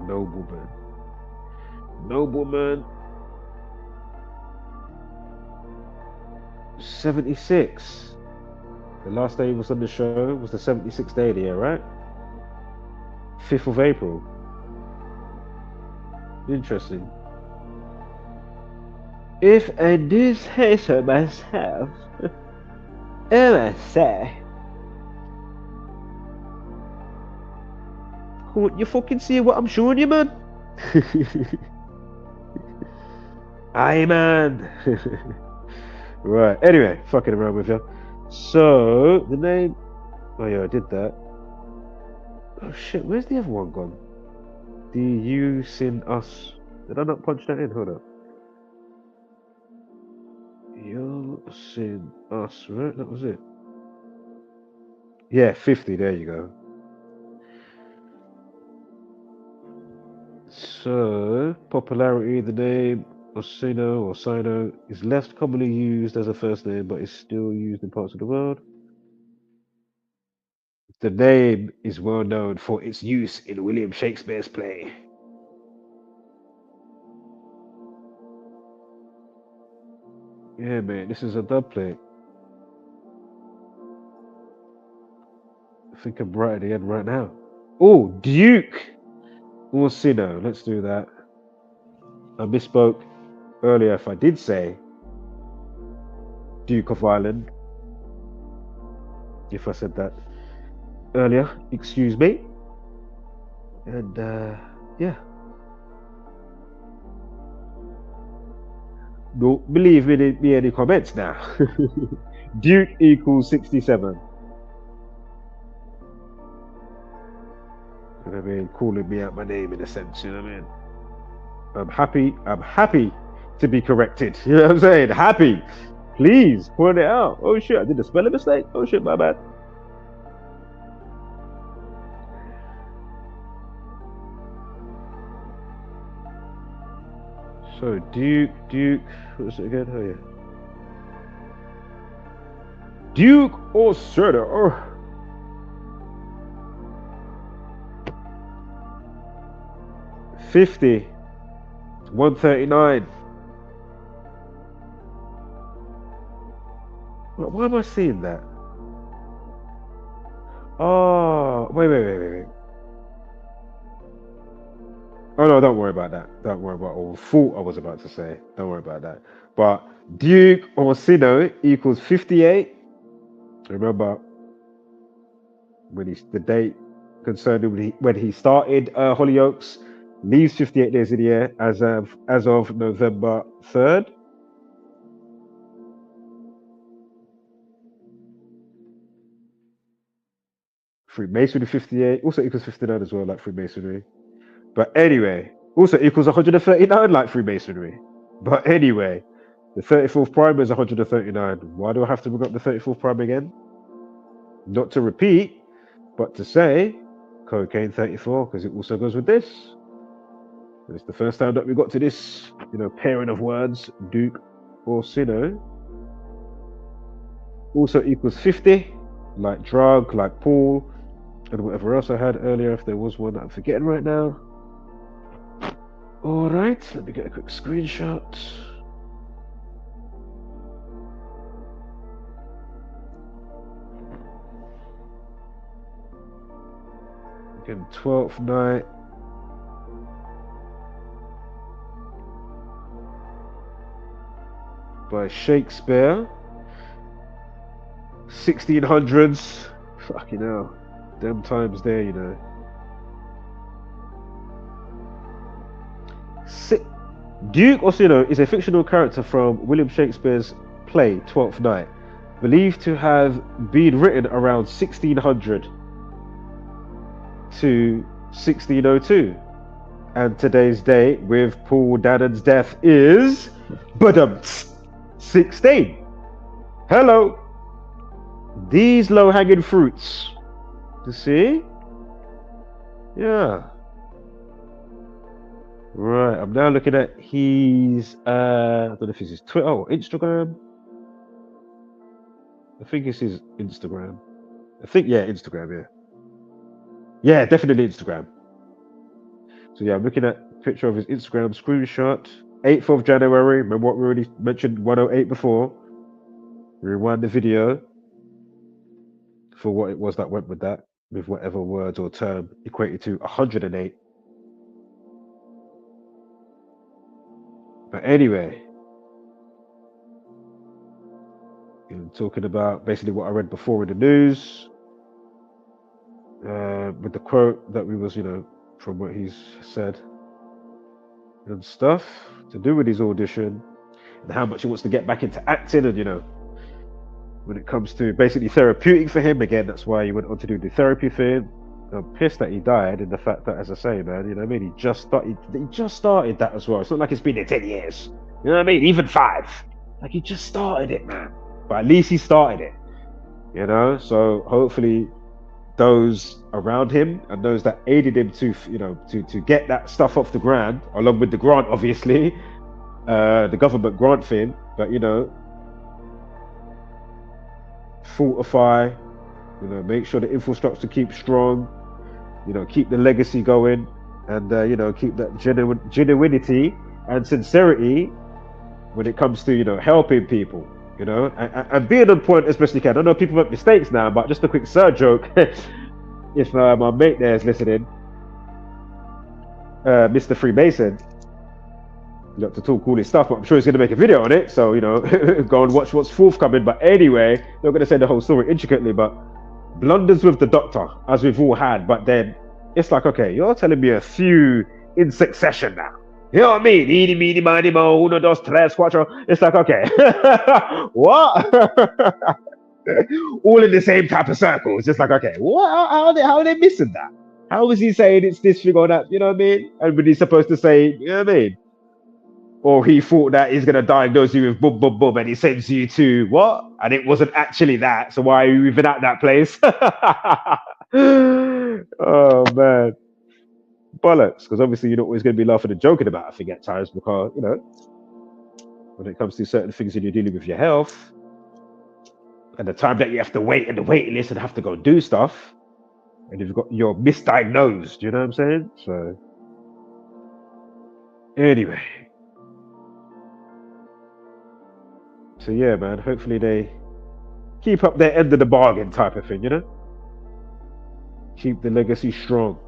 Nobleman. Nobleman. 76. The last day he was on the show was the 76th day of the year, right? 5th of April. Interesting. If I do say so myself, I must say. Can't you fucking see what I'm showing you, man? Aye, man. Right, anyway, fucking around with you. So, the name. Oh, yeah, I did that. Oh, shit, where's the other one gone? The you sin us. Did I not punch that in? Hold up. You sin us, right? That was it. Yeah, 50, there you go. So, popularity, the name Orsino or Sino is less commonly used as a first name, but is still used in parts of the world. The name is well known for its use in William Shakespeare's play. Yeah, man, this is a dub plate. I think I'm right at the end right now. Oh, Duke Orsino. Let's do that. I misspoke earlier if I did say Duke of Ireland. If I said that earlier, excuse me. And yeah. Don't believe me any comments now. Duke equals 67. You know what I mean? Calling me out my name in a sense, you know what I mean? I'm happy to be corrected. You know what I'm saying? Happy. Please point it out. Oh shit, I did a spelling mistake. Oh shit, my bad. So Duke, what was it again? Oh yeah. Duke or Serta? Oh. $50. 139. Why am I seeing that? Oh, wait. Oh no, don't worry about that. Don't worry about all the thought I was about to say. Don't worry about that. But Duke Orsino equals 58. Remember when the date concerning when he started HollyOakes leaves 58 days of the year as of November 3rd. Freemasonry 58 also equals 59 as well, like Freemasonry. But anyway, also equals 139 like Freemasonry. But anyway, the 34th prime is 139. Why do I have to bring up the 34th prime again? Not to repeat, but to say cocaine 34, because it also goes with this. And it's the first time that we got to this, pairing of words, Duke Orsino. Also equals 50, like drug, like Paul, and whatever else I had earlier, if there was one that I'm forgetting right now. All right, let me get a quick screenshot. Again, 12th night. By Shakespeare. 1600s. Fucking hell. Them times there, Duke Orsino is a fictional character from William Shakespeare's play Twelfth Night, believed to have been written around 1600 to 1602. And today's date with Paul Danan's death is 16. Hello. These low-hanging fruits To see? Yeah. Right. I'm now looking at his I don't know if it's his Twitter or Instagram. I think it's his Instagram. I think Instagram, yeah. Yeah, definitely Instagram. So yeah, I'm looking at a picture of his Instagram screenshot. 8th of January. Remember what we already mentioned 108 before. Rewind the video for what it was that went with that, with whatever words or term equated to 108. But anyway, talking about basically what I read before in the news, with the quote that we was, from what he's said and stuff to do with his audition and how much he wants to get back into acting, and when it comes to basically therapeutic for him, again, that's why he went on to do the therapy thing. I'm pissed that he died, and the fact that, as I say, man, you know what I mean, he just started that as well. It's not like it's been there 10 years, you know what I mean, even 5. Like, he just started it, man. But at least he started it, so hopefully those around him and those that aided him to get that stuff off the ground, along with the grant, obviously, the government grant thing, but fortify, make sure the infrastructure keeps strong, keep the legacy going, and keep that genuinity and sincerity when it comes to helping people, and being on point as best you can. I know people make mistakes now, but just a quick sir joke. If my mate there is listening, Mr. Freemason, you got to talk all his stuff, but I'm sure he's going to make a video on it, so go and watch what's forthcoming. But anyway, not going to say the whole story intricately, but blunders with the doctor, as we've all had. But then it's like, okay, you're telling me a few in succession now. You know what I mean? Eeny, meeny, miny, mo, uno, dos, tres, cuatro. It's like, okay, what? All in the same type of circle. It's just like, okay, what? How are they missing that? How is he saying it's this thing or that? You know what I mean? And when he's supposed to say, you know what I mean? Or he thought that he's going to diagnose you with boom, boom, boom, and he sends you to what? And it wasn't actually that. So why are you even at that place? Oh, man. Bollocks. Because obviously you're not always going to be laughing and joking about a thing at times, because, when it comes to certain things and you're dealing with your health and the time that you have to wait in the waiting list and have to go do stuff, and you're misdiagnosed, you know what I'm saying? So, anyway. So yeah, man, hopefully they keep up their end of the bargain type of thing, Keep the legacy strong.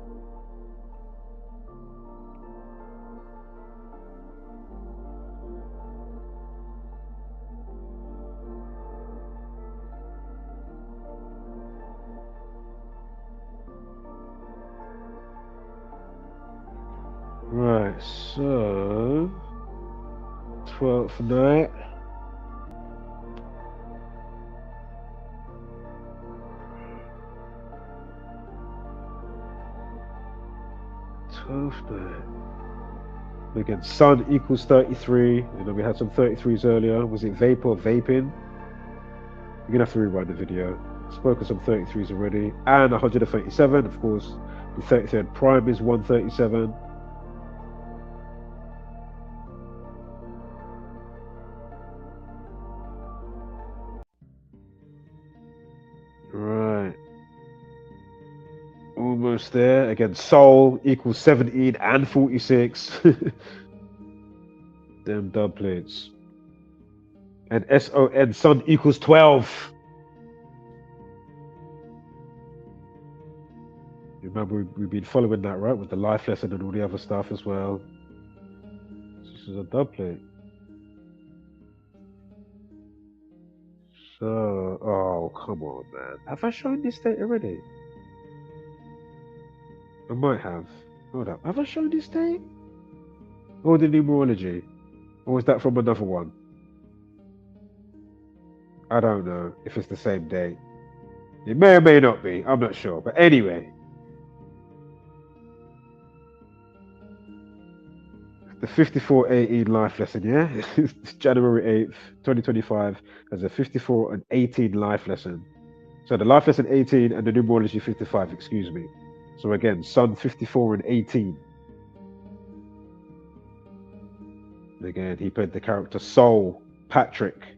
Right, so 12th night. Again, sun equals 33. We had some 33s earlier. Was it vapor or vaping? You're gonna have to rewind the video. Spoke of some 33s already, and 137. Of course, the 33rd prime is 137. Right. Almost there. Again, Sol equals 17 and 46. Damn dub plates. And SON Sun equals 12. You remember we've been following that, right? With the life lesson and all the other stuff as well. This is a dub plate. So, oh, come on, man. Have I shown this date already? I might have. Hold up. Have I shown this date? Or the numerology? Or is that from another one? I don't know if it's the same date. It may or may not be. I'm not sure. But anyway. The 54-18 life lesson, yeah? It's January 8th, 2025 as a 54 and 18 life lesson. So the life lesson 18 and the numerology 55, excuse me. So again, Sun 54 and 18. And again, he played the character Soul Patrick.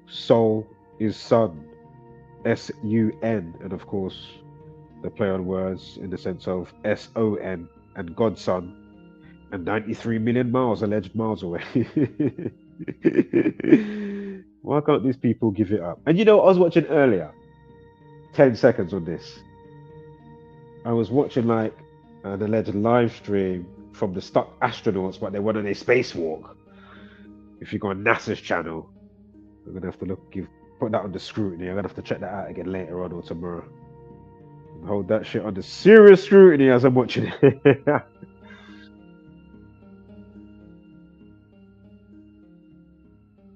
Soul is Sun, S-U-N, and of course, the play on words in the sense of S-O-N and Godson, and 93 million miles, alleged miles away. Why can't these people give it up? And you know, I was watching earlier, 10 seconds on this. I was watching like an alleged live stream from the stuck astronauts, but they went on a spacewalk. If you go on NASA's channel, I'm gonna have to put that under scrutiny. I'm gonna have to check that out again later on or tomorrow. Hold that shit under serious scrutiny as I'm watching it.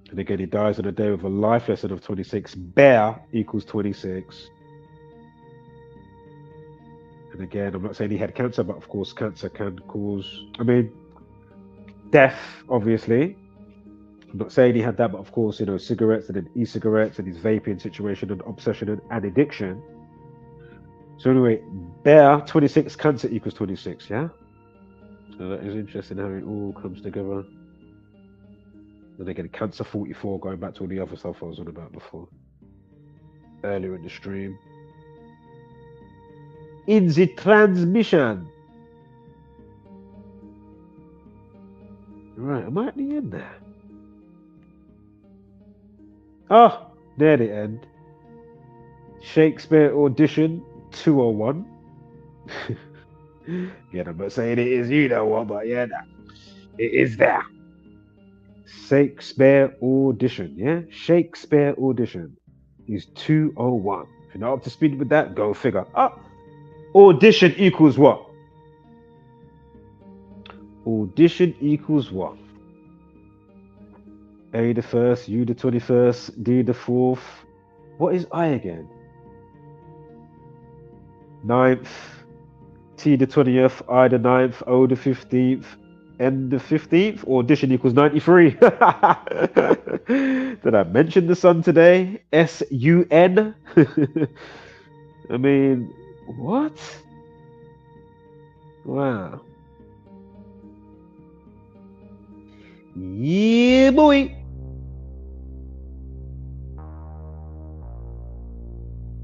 And again, he dies on a day with a life lesson of 26. Bear equals 26. And again, I'm not saying he had cancer, but of course, cancer can cause, death, obviously. I'm not saying he had that, but of course, you know, cigarettes and then e-cigarettes and his vaping situation and obsession and addiction. So anyway, Bear 26, cancer equals 26, yeah? So that is interesting how it all comes together. Then again, cancer 44, going back to all the other stuff I was on about before. Earlier in the stream. In the transmission. Right, am I at the end there? Oh, near the end. Shakespeare audition 201. Yeah, I'm not saying it is you know what, but yeah, it is there. Shakespeare audition, yeah? Shakespeare audition is 201. If you're not up to speed with that, go figure. Audition equals what? Audition equals what? A the 1st, U the 21st, D the 4th. What is I again? 9th, T the 20th, I the 9th, O the 15th, N the 15th. Audition equals 93. Did I mention the sun today? S-U-N. I mean, what? Wow. Yeah, boy.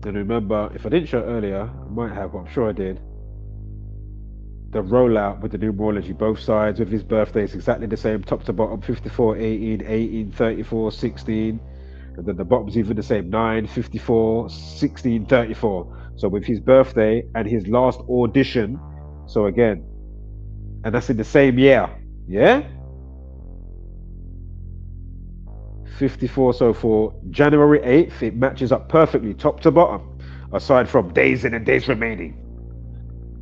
And remember, if I didn't show earlier, I might have, but I'm sure I did. The rollout with the numerology, both sides with his birthdays exactly the same, top to bottom, 54, 18, 18, 34, 16. And then the bottom's even the same, 9, 54, 16, 34. So with his birthday and his last audition, so again, and that's in the same year, yeah? 54, so for January 8th, it matches up perfectly, top to bottom, aside from days in and days remaining.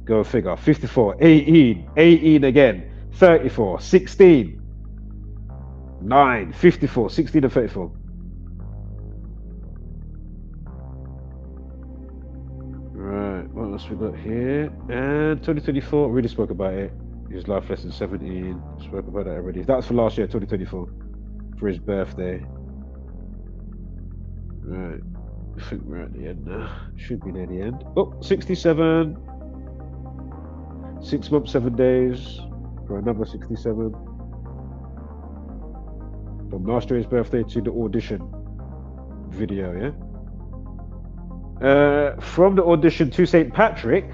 Go figure. 54, 18, 18 again, 34, 16, 9, 54, 16 and 34. Right, what else we got here? And 2024, already spoke about it. His life lesson 17, spoke about that already. That's for last year, 2024, for his birthday. Right, I think we're at the end now. Should be near the end. Oh, 67. 6 months, 7 days for another 67. From last year's birthday to the audition video, yeah? From the audition to St. Patrick,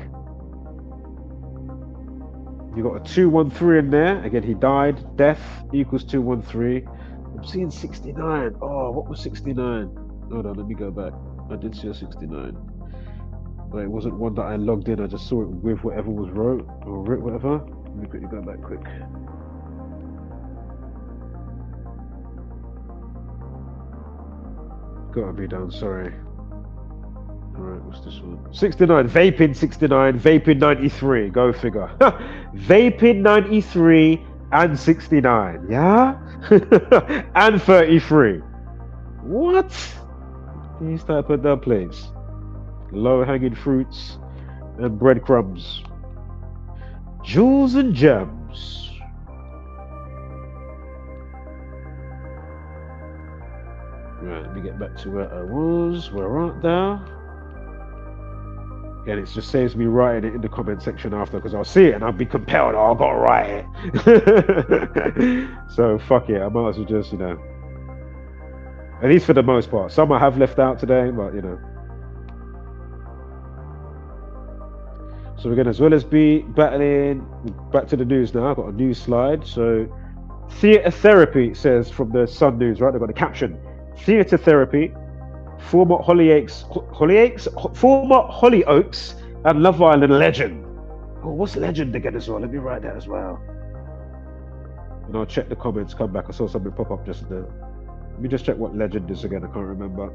you got a 213 in there. Again, he died. Death equals 213. I'm seeing 69. Oh, what was 69? Hold on, let me go back. I did see a 69. But it wasn't one that I logged in. I just saw it with whatever was wrote or writ, whatever. Let me quickly go back quick. Gotta be done, sorry. Alright, what's this one? 69, vaping 69, vaping 93, go figure. Vaping 93 and 69, yeah? And 33. What? These type of dumplings. Low-hanging fruits and breadcrumbs. Jewels and gems. Right, let me get back to where I was. Where art thou? And it just saves me writing it in the comment section after, because I'll see it and I'll be compelled. Oh, I've got to write it. So fuck it. I might as well just, you know, at least for the most part. Some I have left out today, but you know. So we're going to, as well as be battling, back to the news now. I've got a news slide. So theatre therapy, it says from the Sun News, right? They've got a caption. Theatre therapy. Former HollyOakes and Love Island legend. Oh, what's legend again as well? Let me write that as well. And I'll check the comments, come back. I saw something pop up just there. Let me just check what legend is again. I can't remember.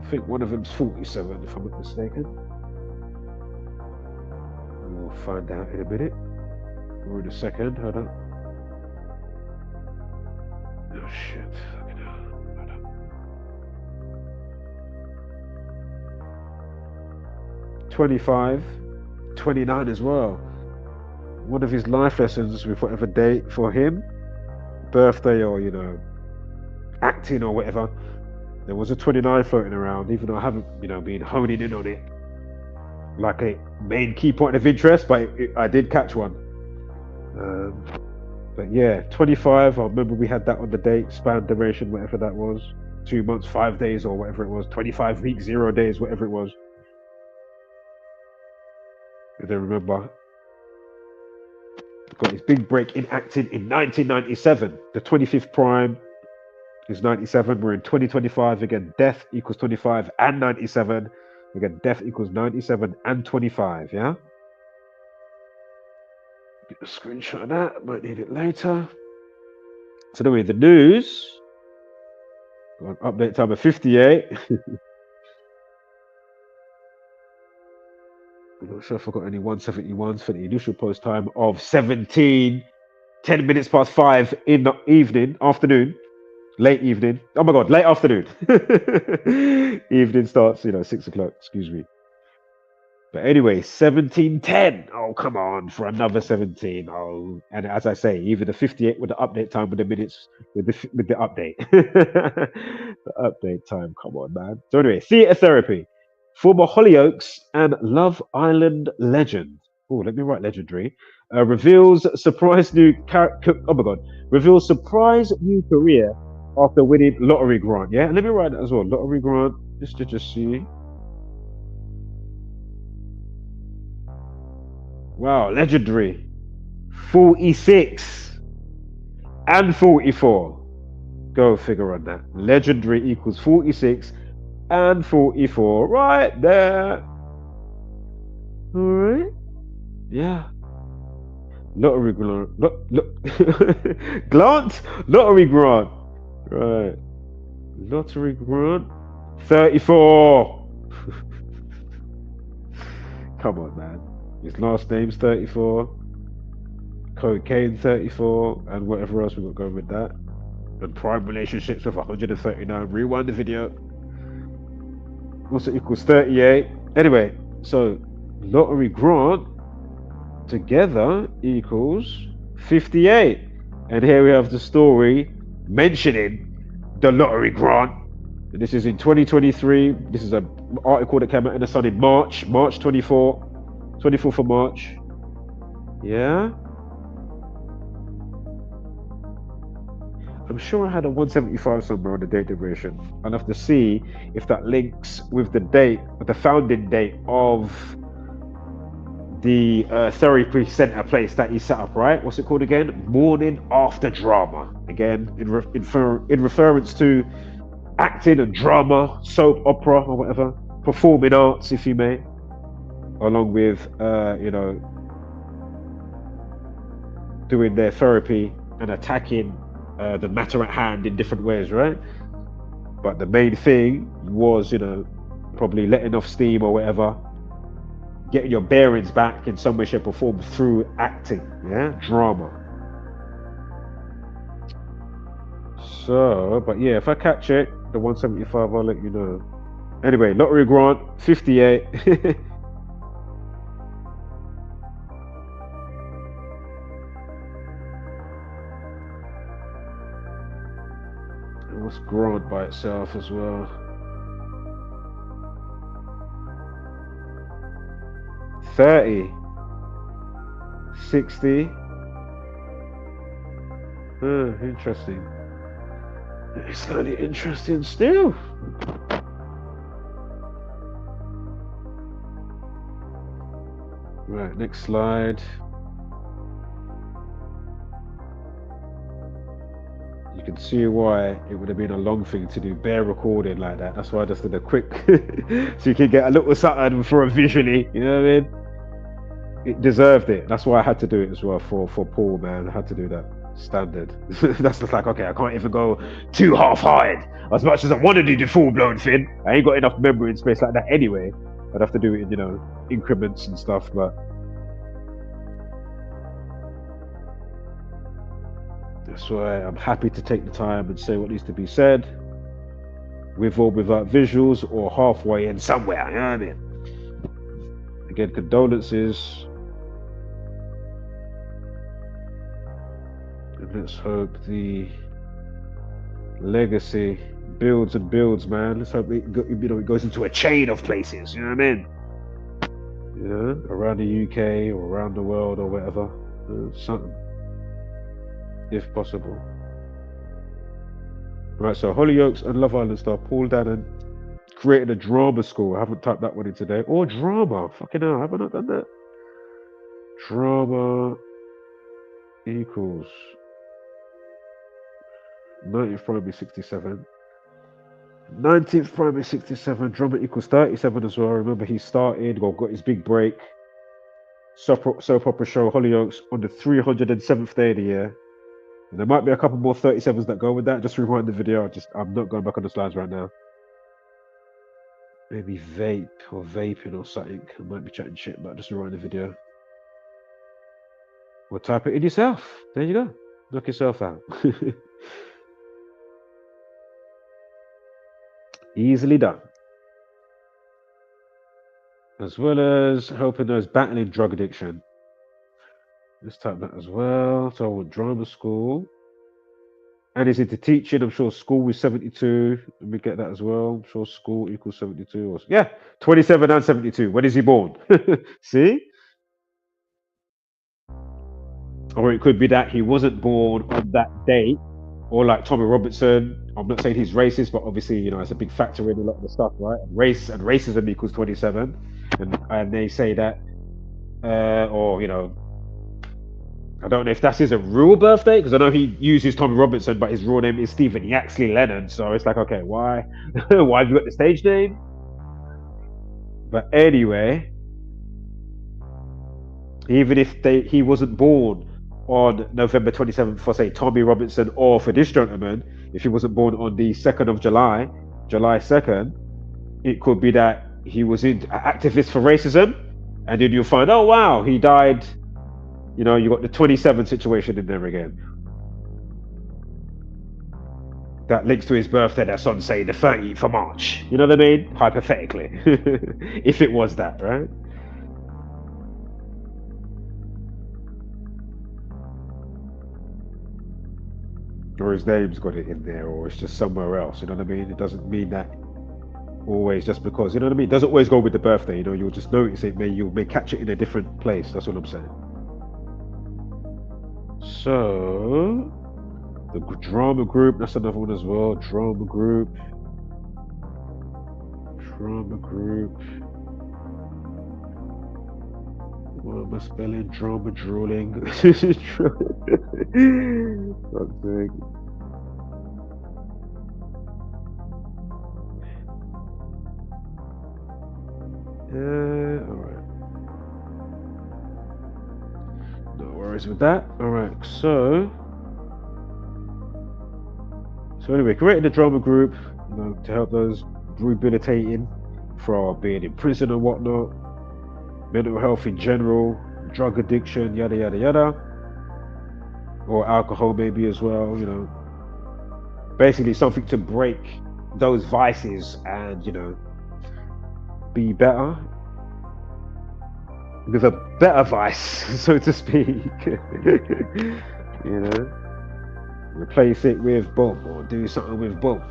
I think one of them's 47, if I'm not mistaken. We'll find out in a minute. Or in a second. Hold on. Oh shit. 25, 29 as well. One of his life lessons with whatever date for him, birthday or, you know, acting or whatever, there was a 29 floating around, even though I haven't, you know, been honing in on it like a main key point of interest, but I did catch one. But yeah, 25, I remember we had that on the date, span duration, whatever that was, 2 months, 5 days or whatever it was, 25 weeks, 0 days, whatever it was. I don't remember. Got his big break in acting in 1997. The 25th prime is 97. We're in 2025. Again, death equals 25 and 97. Again, death equals 97 and 25. Yeah? Get a screenshot of that. Might need it later. So anyway, the news. Got an update time of 58. I'm not sure if I got any 171s for the initial post time of 10 minutes past 5 in the evening, afternoon, late evening. Oh my God, late afternoon. Evening starts, you know, 6 o'clock, excuse me. But anyway, 17:10. Oh, come on, for another 17. Oh, and as I say, even the 58 with the update time with the minutes, with the update. The update time, come on, man. So anyway, theatre therapy. Former HollyOakes and Love Island legend. Oh, let me write legendary. Reveals surprise new reveals surprise new career after winning lottery grant. Yeah, and let me write that as well. Lottery grant, just to see. Wow, legendary. 46 and 44. Go figure on that. Legendary equals 46 and 44 right there. All right. Yeah. Lottery grant. Glance? Lottery grant. Right. Lottery grant. 34. Come on, man. His last name's 34. Cocaine 34. And whatever else we got going with that. And prime relationships with 139. Rewind the video. Also equals 38. Anyway, so lottery grant together equals 58. And here we have the story mentioning the lottery grant. And this is in 2023. This is an article that came out in the Sun in March 24th of March. Yeah. I'm sure I had a 175 somewhere on the date duration. I'll have to see if that links with the date, the founding date of the therapy center place that he set up, right? What's it called again? Morning After Drama. Again, in reference to acting and drama, soap opera or whatever, performing arts, if you may, along with, you know, doing their therapy and attacking the matter at hand in different ways, right? But the main thing was, you know, probably letting off steam or whatever, getting your bearings back in some way, shape or form through acting, yeah, drama. So, but yeah, if I catch it, the 175, I'll let you know. Anyway, lottery grant, 58. And what's Grant by itself as well? 30, 60. Interesting. It's slightly interesting still. Right, next slide. You can see why it would have been a long thing to do bare recording like that. That's why I just did a quick so you can get a little something for a visually, you know what I mean? It deserved it. That's why I had to do it as well for Paul, man. I had to do that. Standard. That's just like, okay, I can't even go too half-hearted. As much as I want to do the full-blown thing, I ain't got enough memory and space like that anyway. I'd have to do it in, you know, increments and stuff, but that's why I'm happy to take the time and say what needs to be said, with or without visuals, or halfway in somewhere, you know what I mean? Again, condolences. And let's hope the legacy builds and builds, man. Let's hope it, it goes into a chain of places, you know what I mean? Yeah, around the UK or around the world or whatever. Something, if possible. Right, so HollyOakes and Love Island star Paul Danan created a drama school. I haven't typed that one in today. Or drama. Fucking hell, have I not done that? Drama equals 19th primary 67. 19th primary 67. Drama equals 37 as well. Remember, he started or got his big break. Soap opera show HollyOakes on the 307th day of the year. And there might be a couple more 37s that go with that. Just rewind the video. I'm not going back on the slides right now. Maybe vape or vaping or something. I might be chatting shit, but just rewind the video. Or type it in yourself. There you go. Knock yourself out. Easily done. As well as helping those battling drug addiction. Let's type that as well. So I want drama school. And is into teaching. I'm sure school is 72. Let me get that as well. I'm sure school equals 72. Yeah, 27 and 72. When is he born? See? Or it could be that he wasn't born on that date. Or like Tommy Robinson. I'm not saying he's racist, but obviously, you know, it's a big factor in a lot of the stuff, right? Race and racism equals 27. And they say that, or, you know, I don't know if that's his real birthday, because I know he uses Tommy Robinson, but his real name is Stephen Yaxley Lennon. So it's like, okay, why? Why have you got the stage name? But anyway, even if he wasn't born on November 27th for, say, Tommy Robinson, or for this gentleman, if he wasn't born on the 2nd of July, July 2nd, it could be that he was an activist for racism, and then you'll find, oh wow, he died. You know, you got the 27 situation in there again. That links to his birthday that's on, say, the 30th of March. You know what I mean? Hypothetically. If it was that, right? Or his name's got it in there, or it's just somewhere else. You know what I mean? It doesn't mean that always just because, you know what I mean? It doesn't always go with the birthday, you know, you'll just notice it, you may catch it in a different place. That's what I'm saying. So the drama group, that's another one as well. Drama group. What am I spelling? Drama drooling. Fuck's sake. Alright. No worries with that. Alright, so anyway, created a drama group, you know, to help those rehabilitating from being in prison and whatnot, mental health in general, drug addiction, yada yada yada, or alcohol maybe as well, you know. Basically something to break those vices and, you know, be better with a better vice, so to speak. You know, replace it with boom, or do something with boom.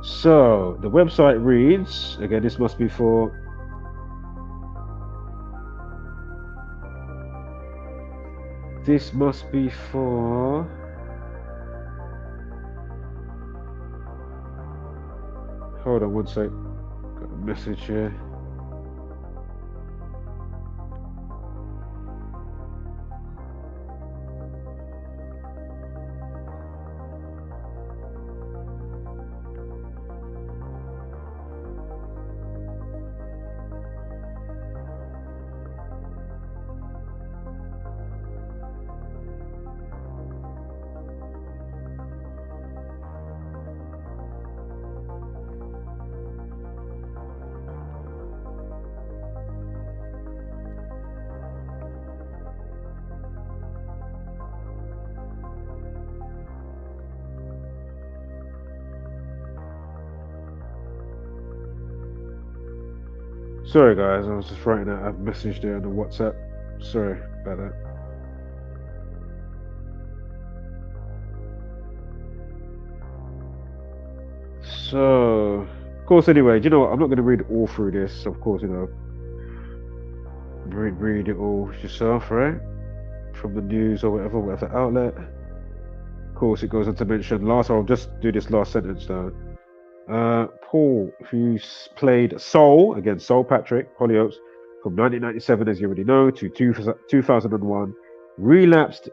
So the website reads, again, this must be for hold on one sec, got a message here. Sorry guys, I was just writing out a message there on the WhatsApp. Sorry about that. So, of course, anyway, do you know what? I'm not going to read all through this. Of course, you know, read it all yourself, right? From the news or whatever outlet. Of course, it goes on to mention I'll just do this last sentence though. Paul, who's played Soul, again, Soul Patrick, HollyOakes, from 1997, as you already know, to 2001, relapsed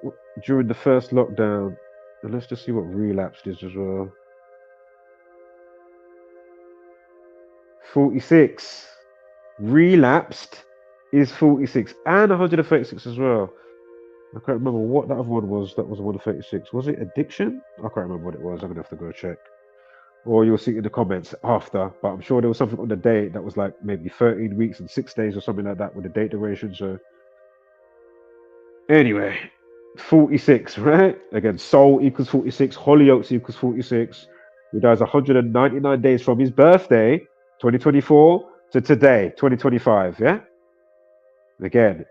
during the first lockdown. And let's just see what relapsed is as well. 46. Relapsed is 46 and 136 as well. I can't remember what that other one was. That was 136. Was it addiction? I can't remember what it was. I'm gonna have to go check. Or you'll see it in the comments after. But I'm sure there was something on the date that was like maybe 13 weeks and 6 days or something like that with the date duration. So anyway, 46, right? Again, Soul equals 46. HollyOakes equals 46. He dies 199 days from his birthday, 2024, to today, 2025. Yeah. Again,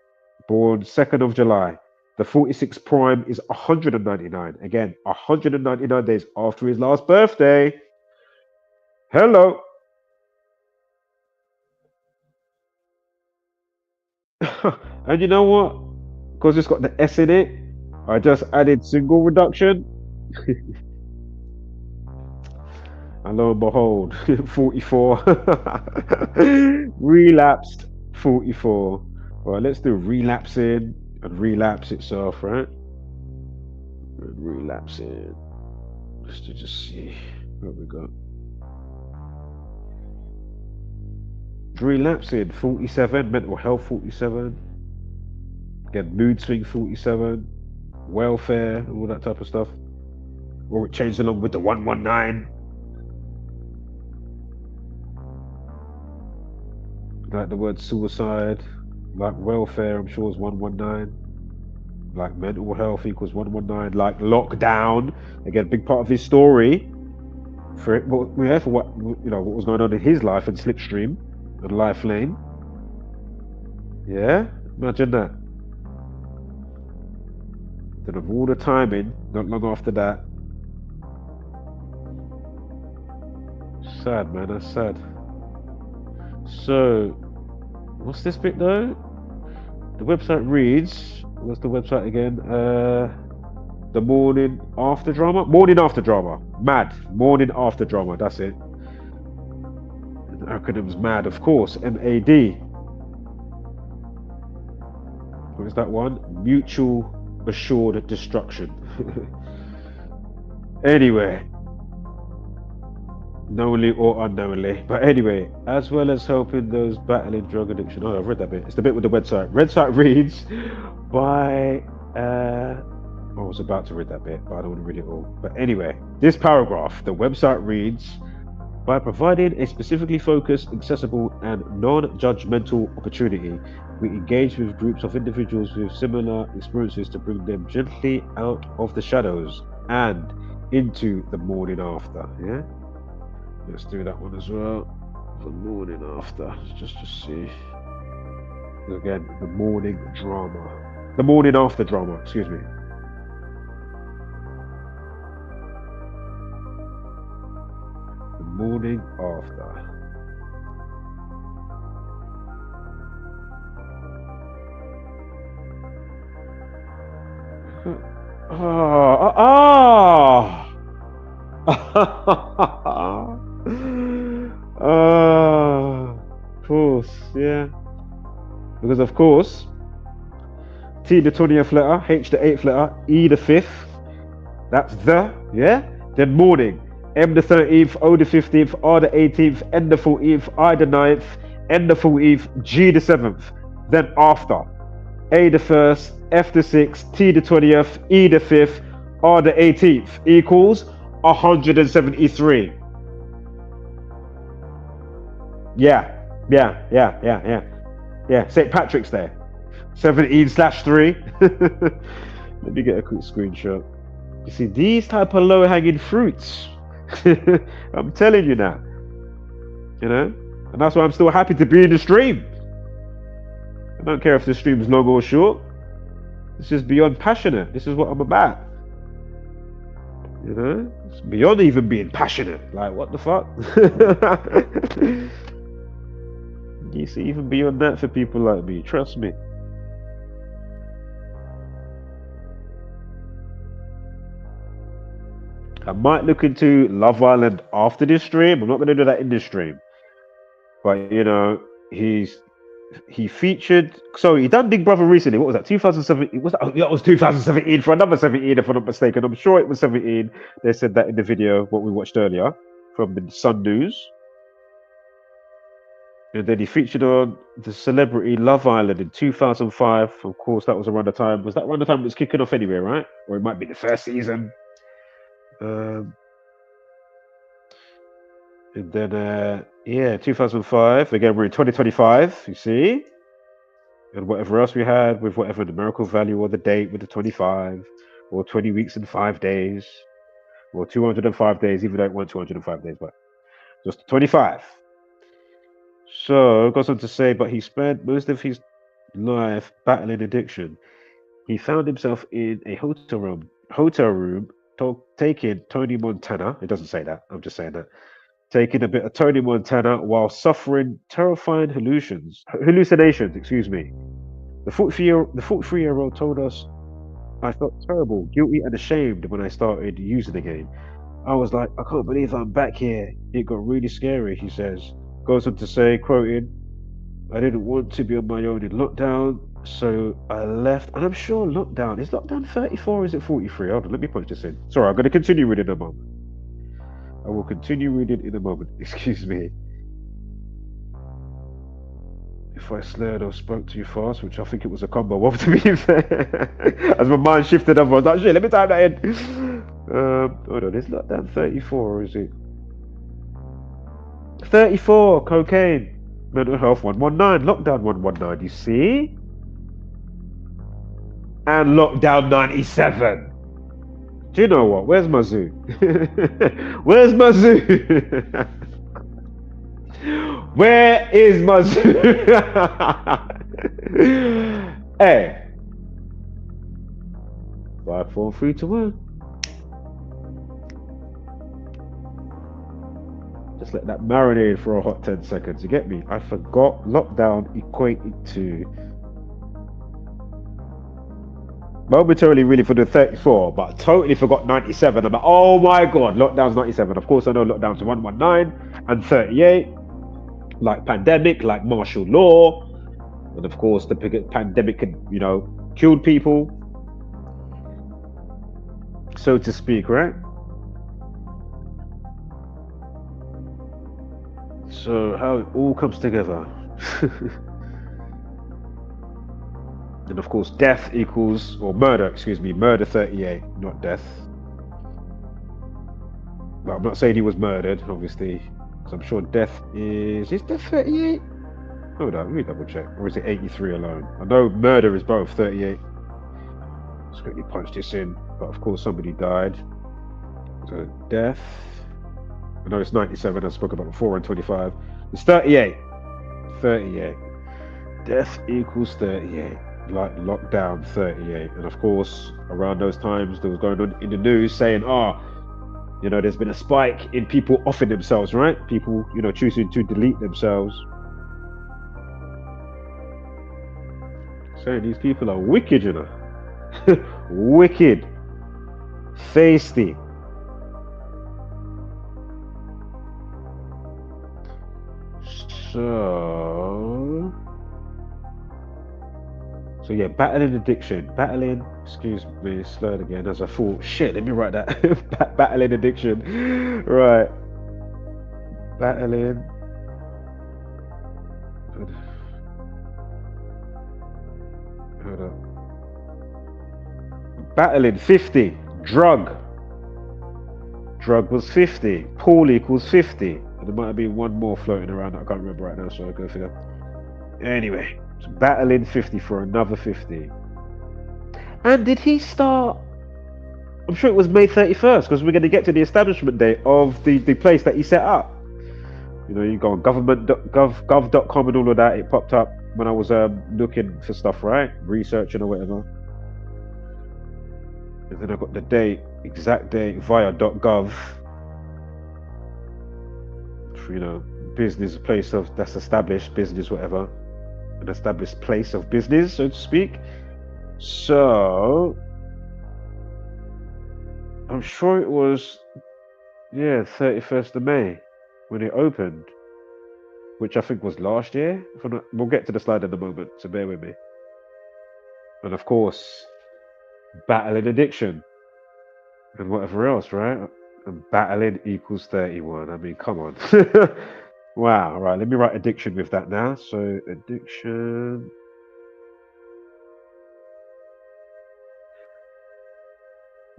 born 2nd of July. The 46 prime is 199. Again, 199 days after his last birthday. Hello. And you know what? Because it's got the S in it, I just added single reduction. And lo and behold, 44. Relapsed 44. Well, let's do relapsing and relapse itself, right? And relapsing. Let's just see what we got. Relapsing 47, mental health 47. Again, mood swing 47, welfare, all that type of stuff. Or it changed along with the 119. Like the word suicide, like welfare, I'm sure is 119. Like mental health equals 119. Like lockdown, again, big part of his story. For it, for what what was going on in his life and Slipstream and Life Lane. Yeah, imagine that. Then of all the timing, not long after that. Sad, man, that's sad. So, what's this bit though? The website reads, what's the website again? The morning after drama? Morning after drama. MAD. Morning after drama, that's it. The acronym's MAD, of course. MAD. What is that one? Mutual Assured Destruction. Anyway. Knowingly or unknowingly, but anyway, as well as helping those battling drug addiction. Oh, I've read that bit. It's the bit with the website. Website reads by I was about to read that bit, but I don't want to read it all. But anyway, this paragraph, the website reads, by providing a specifically focused, accessible, and non-judgmental opportunity, we engage with groups of individuals with similar experiences to bring them gently out of the shadows and into the morning after. Yeah. Let's do that one as well. The morning after. Just see. Again, the morning drama. The morning after drama, excuse me. morning after. Of course, yeah. Because of course, T the 20th letter, H the 8th letter, E the 5th. That's the, yeah? Then morning. M the 13th, O the 15th, R the 18th, N the 14th, I the 9th, N the 14th, G the 7th. Then after. A the 1st, F the 6th, T the 20th, E the 5th, R the 18th equals 173. Yeah. St. Patrick's Day. 17/3. Let me get a quick screenshot. You see, these type of low-hanging fruits. I'm telling you now. You know? And that's why I'm still happy to be in the stream. I don't care if the stream is long or short. This is beyond passionate. This is what I'm about. You know? It's beyond even being passionate. Like, what the fuck? You see, even beyond that for people like me. Trust me. I might look into Love Island after this stream. I'm not going to do that in this stream. But, you know, he featured... So, he done Big Brother recently. What was that? 2017? It was 2017 for another 17, if I'm not mistaken. I'm sure it was 17. They said that in the video, what we watched earlier, from the Sun News. And then he featured on the Celebrity Love Island in 2005. Of course, that was around the time... Was that around the time it was kicking off anyway, right? Or it might be the first season. And then, 2005. Again, we're in 2025, you see? And whatever else we had with whatever numerical value or the date with the 25, or 20 weeks and 5 days, or 205 days, even though it wasn't 205 days, but just 25. So, it goes on to say, but he spent most of his life battling addiction. He found himself in a hotel room taking Tony Montana. It doesn't say that. I'm just saying that. Taking a bit of Tony Montana while suffering terrifying hallucinations. Excuse me. The 43-year-old told us, "I felt terrible, guilty, and ashamed when I started using again. I was like, I can't believe I'm back here. It got really scary," he says. Goes on to say, quoting, "I didn't want to be on my own in lockdown, so I left." And I'm sure lockdown, is lockdown 34 or is it 43? Hold on, let me punch this in. Sorry, I'm going to continue reading in a moment. I will continue reading in a moment. Excuse me. If I slurred or spoke too fast, which I think it was a combo of, to be fair. As my mind shifted up, I was like, shit, let me type that in. Hold on, is lockdown 34 or is it 34? Cocaine. Mental health 119. Lockdown 119. You see? And lockdown 97. Do you know what? Where's my zoo? Where's my zoo? Where is my zoo? Hey. 5, 4, 3, 2, 1. Just let that marinate for a hot 10 seconds. You get me? I forgot lockdown equated to... Momentarily really for the 34, but I totally forgot 97. I'm like, oh my god, lockdown's 97. Of course I know lockdown's 119 and 38, like pandemic, like martial law, and of course the pandemic had, you know, killed people, so to speak, right? So how it all comes together. And of course, death equals, or murder, excuse me, murder 38, not death. Well, I'm not saying he was murdered, obviously, because I'm sure death is death 38? Hold on, let me double check. Or is it 83 alone? I know murder is both 38. Let's quickly punch this in. But of course, somebody died. So death. I know it's 97, I spoke about before, and 25. It's 38. 38. Death equals 38. Like lockdown 38. And of course, around those times, there was going on in the news saying, You know, there's been a spike in people offing themselves, right? People, you know, choosing to delete themselves. Saying these people are wicked, you know. Wicked. Feisty. So yeah, battling addiction. Battling, excuse me, slurred again as I thought, shit, let me write that. Battling addiction. Right. Battling. Hold up. Battling 50. Drug. Drug was 50. Pool equals 50. And there might have been one more floating around that I can't remember right now, so I go figure. Anyway, so battling 50 for another 50. And did he start? I'm sure it was May 31st, because we're going to get to the establishment date of the place that he set up. You know, you go on gov.com and all of that. It popped up when I was looking for stuff, right? Researching or whatever. And then I got the date, exact date via .gov. For, you know, business place of that's established business, whatever, an established place of business, so to speak. So I'm sure it was 31st of May when it opened, which I think was last year. We'll get to the slide in a moment, so bear with me. And of course, battling addiction and whatever else, right? And battling equals 31. I mean, come on. Wow. All right, let me write addiction with that now. So addiction.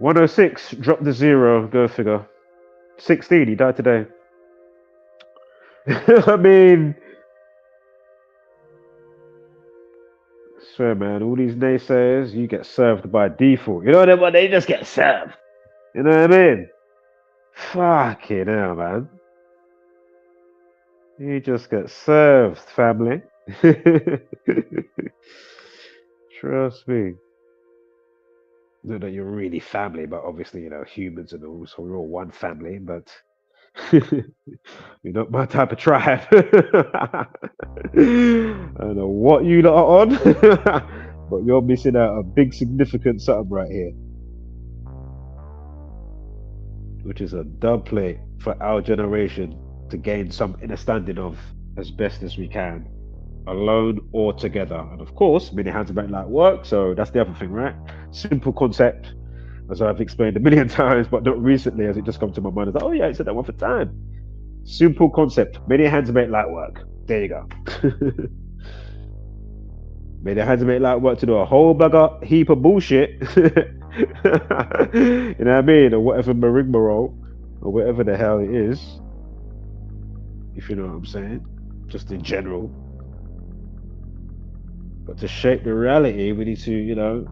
$106, drop the 0, go figure. 16, he died today. I mean, I swear, man, all these naysayers, you get served by default. You know what? They just get served. You know what I mean? Fucking hell, man. You just get served, family. Trust me. Not that you're really family, but obviously, you know, humans and all, so we're all one family, but you're not my type of tribe. I don't know what you lot are on, but you're missing out a big significant something right here, which is a dub plate for our generation to gain some understanding of as best as we can, alone or together. And of course, many hands make light work, so that's the other thing, right? Simple concept, as I've explained a million times, but not recently, as it just come to my mind. I was like, oh yeah, I said that one for time. Simple concept, many hands make light work. There you go. Many hands make light work to do a whole heap of bullshit. You know what I mean? Or whatever rigmarole, or whatever the hell it is, if you know what I'm saying, just in general. But to shape the reality, we need to, you know,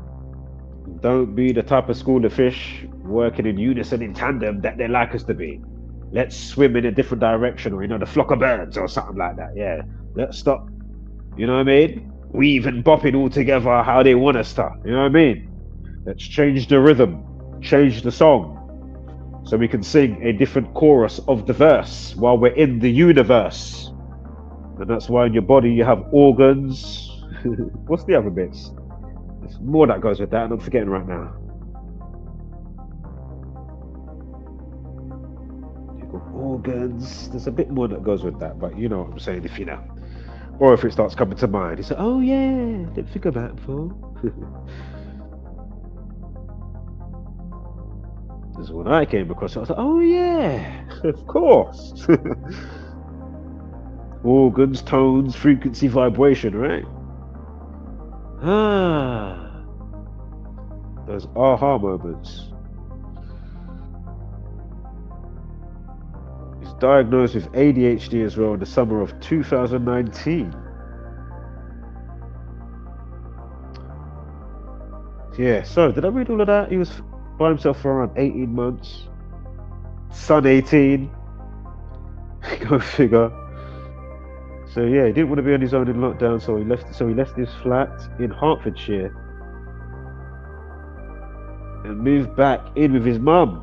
don't be the type of school of fish working in unison, in tandem that they like us to be. Let's swim in a different direction, or, you know, the flock of birds or something like that. Yeah, let's stop, you know what I mean? Weave and bopping all together how they want us to, you know what I mean? Let's change the rhythm, change the song, so we can sing a different chorus of the verse while we're in the universe. And that's why in your body you have organs. What's the other bits? There's more that goes with that, and I'm forgetting right now. You've got organs. There's a bit more that goes with that, but you know what I'm saying, if you know. Or if it starts coming to mind, you say, oh yeah, didn't think about it before. This is when I came across it. I was like, oh yeah, of course. Organs, tones, frequency, vibration, right? Ah, those aha moments. He's diagnosed with ADHD as well in the summer of 2019. Yeah, so did I read all of that? He was by himself for around 18 months. Son 18. Go figure. So yeah, he didn't want to be on his own in lockdown, so he left his flat in Hertfordshire and moved back in with his mum.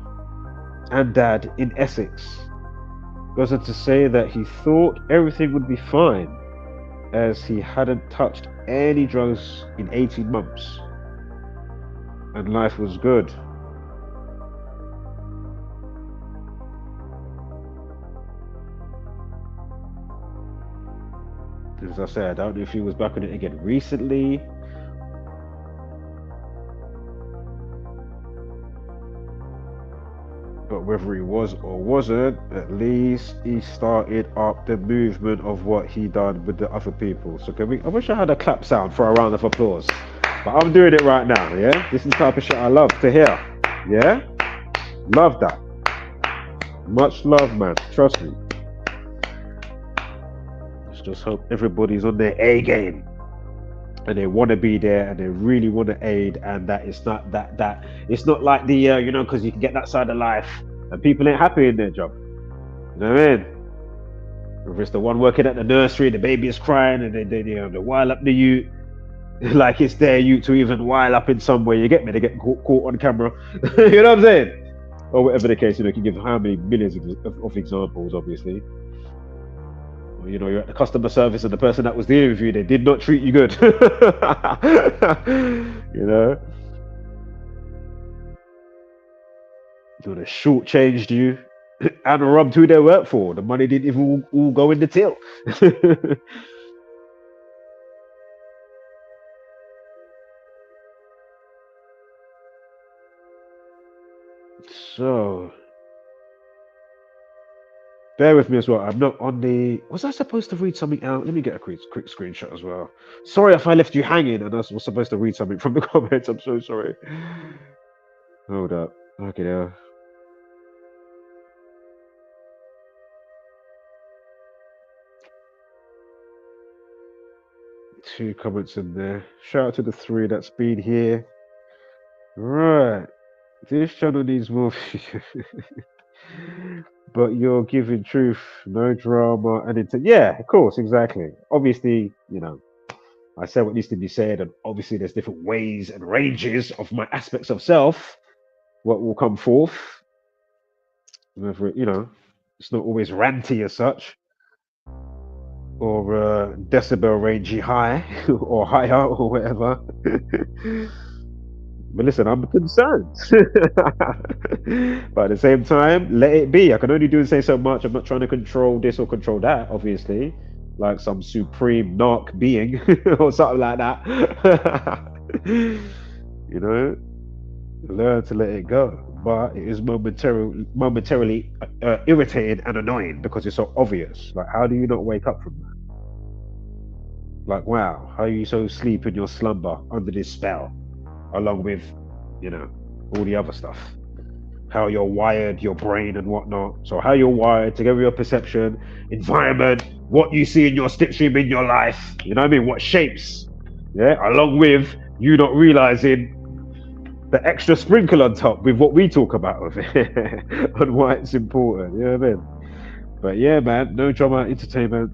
and dad in Essex goes on to say that he thought everything would be fine as he hadn't touched any drugs in 18 months and life was good. As I said, I don't know if he was back on it again recently. But whether he was or wasn't, at least he started up the movement of what he done with the other people. So can we? I wish I had a clap sound for a round of applause. But I'm doing it right now, yeah? This is the type of shit I love to hear. Yeah? Love that. Much love, man. Trust me. Let's just hope everybody's on their A game. And they want to be there and they really want to aid, and that it's not that it's not like the you know, because you can get that side of life and people ain't happy in their job. You know what I mean? Whether it's the one working at the nursery, the baby is crying and they you know, they wile up the youth like it's their youth to even wile up in some way. You get me? They get caught on camera. You know what I'm saying? Or whatever the case, you know, you can give how many millions of examples, obviously. You know, you're at the customer service and the person that was dealing with you, they did not treat you good. You know? So they shortchanged you and robbed who they work for. The money didn't even all go in the till. So bear with me as well. I'm not on the. Was I supposed to read something out? Let me get a quick screenshot as well. Sorry if I left you hanging and I was supposed to read something from the comments. I'm so sorry. Hold up. Okay, there. Two comments in there. Shout out to the 3 that's been here. Right. This channel needs more. But you're giving truth, no drama, and yeah, of course, exactly. Obviously, you know, I say what needs to be said, and obviously there's different ways and ranges of my aspects of self, what will come forth. Whether, you know, it's not always ranty as such, or decibel rangey high, or higher, or whatever. But listen, I'm concerned. But at the same time, let it be. I can only do and say so much. I'm not trying to control this or control that, obviously. Like some supreme narc being or something like that. You know, learn to let it go. But it is momentarily irritating and annoying because it's so obvious. Like, how do you not wake up from that? Like, wow, how are you so asleep in your slumber under this spell? Along with, you know, all the other stuff. How you're wired, your brain and whatnot. So how you're wired, together with your perception, environment, what you see in your slipstream in your life, you know what I mean? What shapes, yeah? Along with you not realizing the extra sprinkle on top with what we talk about with it and why it's important, you know what I mean? But yeah, man, no drama, entertainment,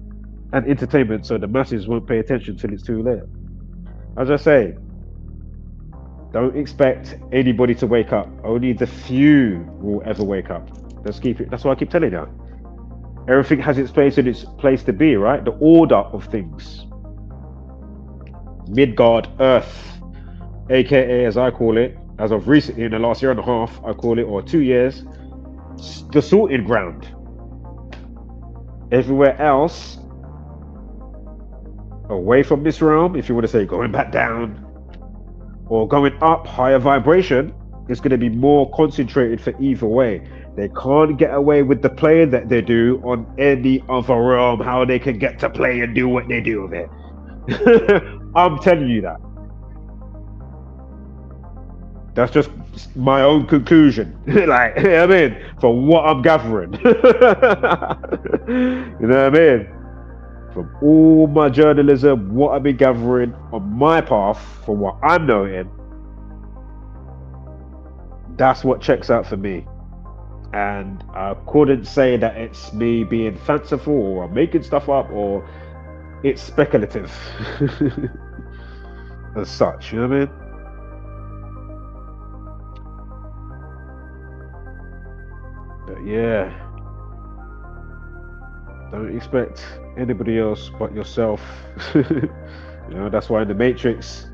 so the masses won't pay attention till it's too late. As I say, don't expect anybody to wake up. Only the few will ever wake up. Let's keep it. That's what I keep telling you. Everything has its place and its place to be, right? The order of things. Midgard, Earth, aka as I call it, as of recently in the last year and a half, I call it, or 2 years, the sorted ground. Everywhere else, away from this realm, if you want to say going back down, or going up, higher vibration, is going to be more concentrated for either way. They can't get away with the play that they do on any other realm, how they can get to play and do what they do with it. I'm telling you that. That's just my own conclusion. Like, you know what I mean? From what I'm gathering. You know what I mean? From all my journalism, what I've been gathering on my path, from what I'm knowing, that's what checks out for me. And I couldn't say that it's me being fanciful or making stuff up or it's speculative as such, you know what I mean? yeah, don't expect anybody else but yourself. You know, that's why in the Matrix,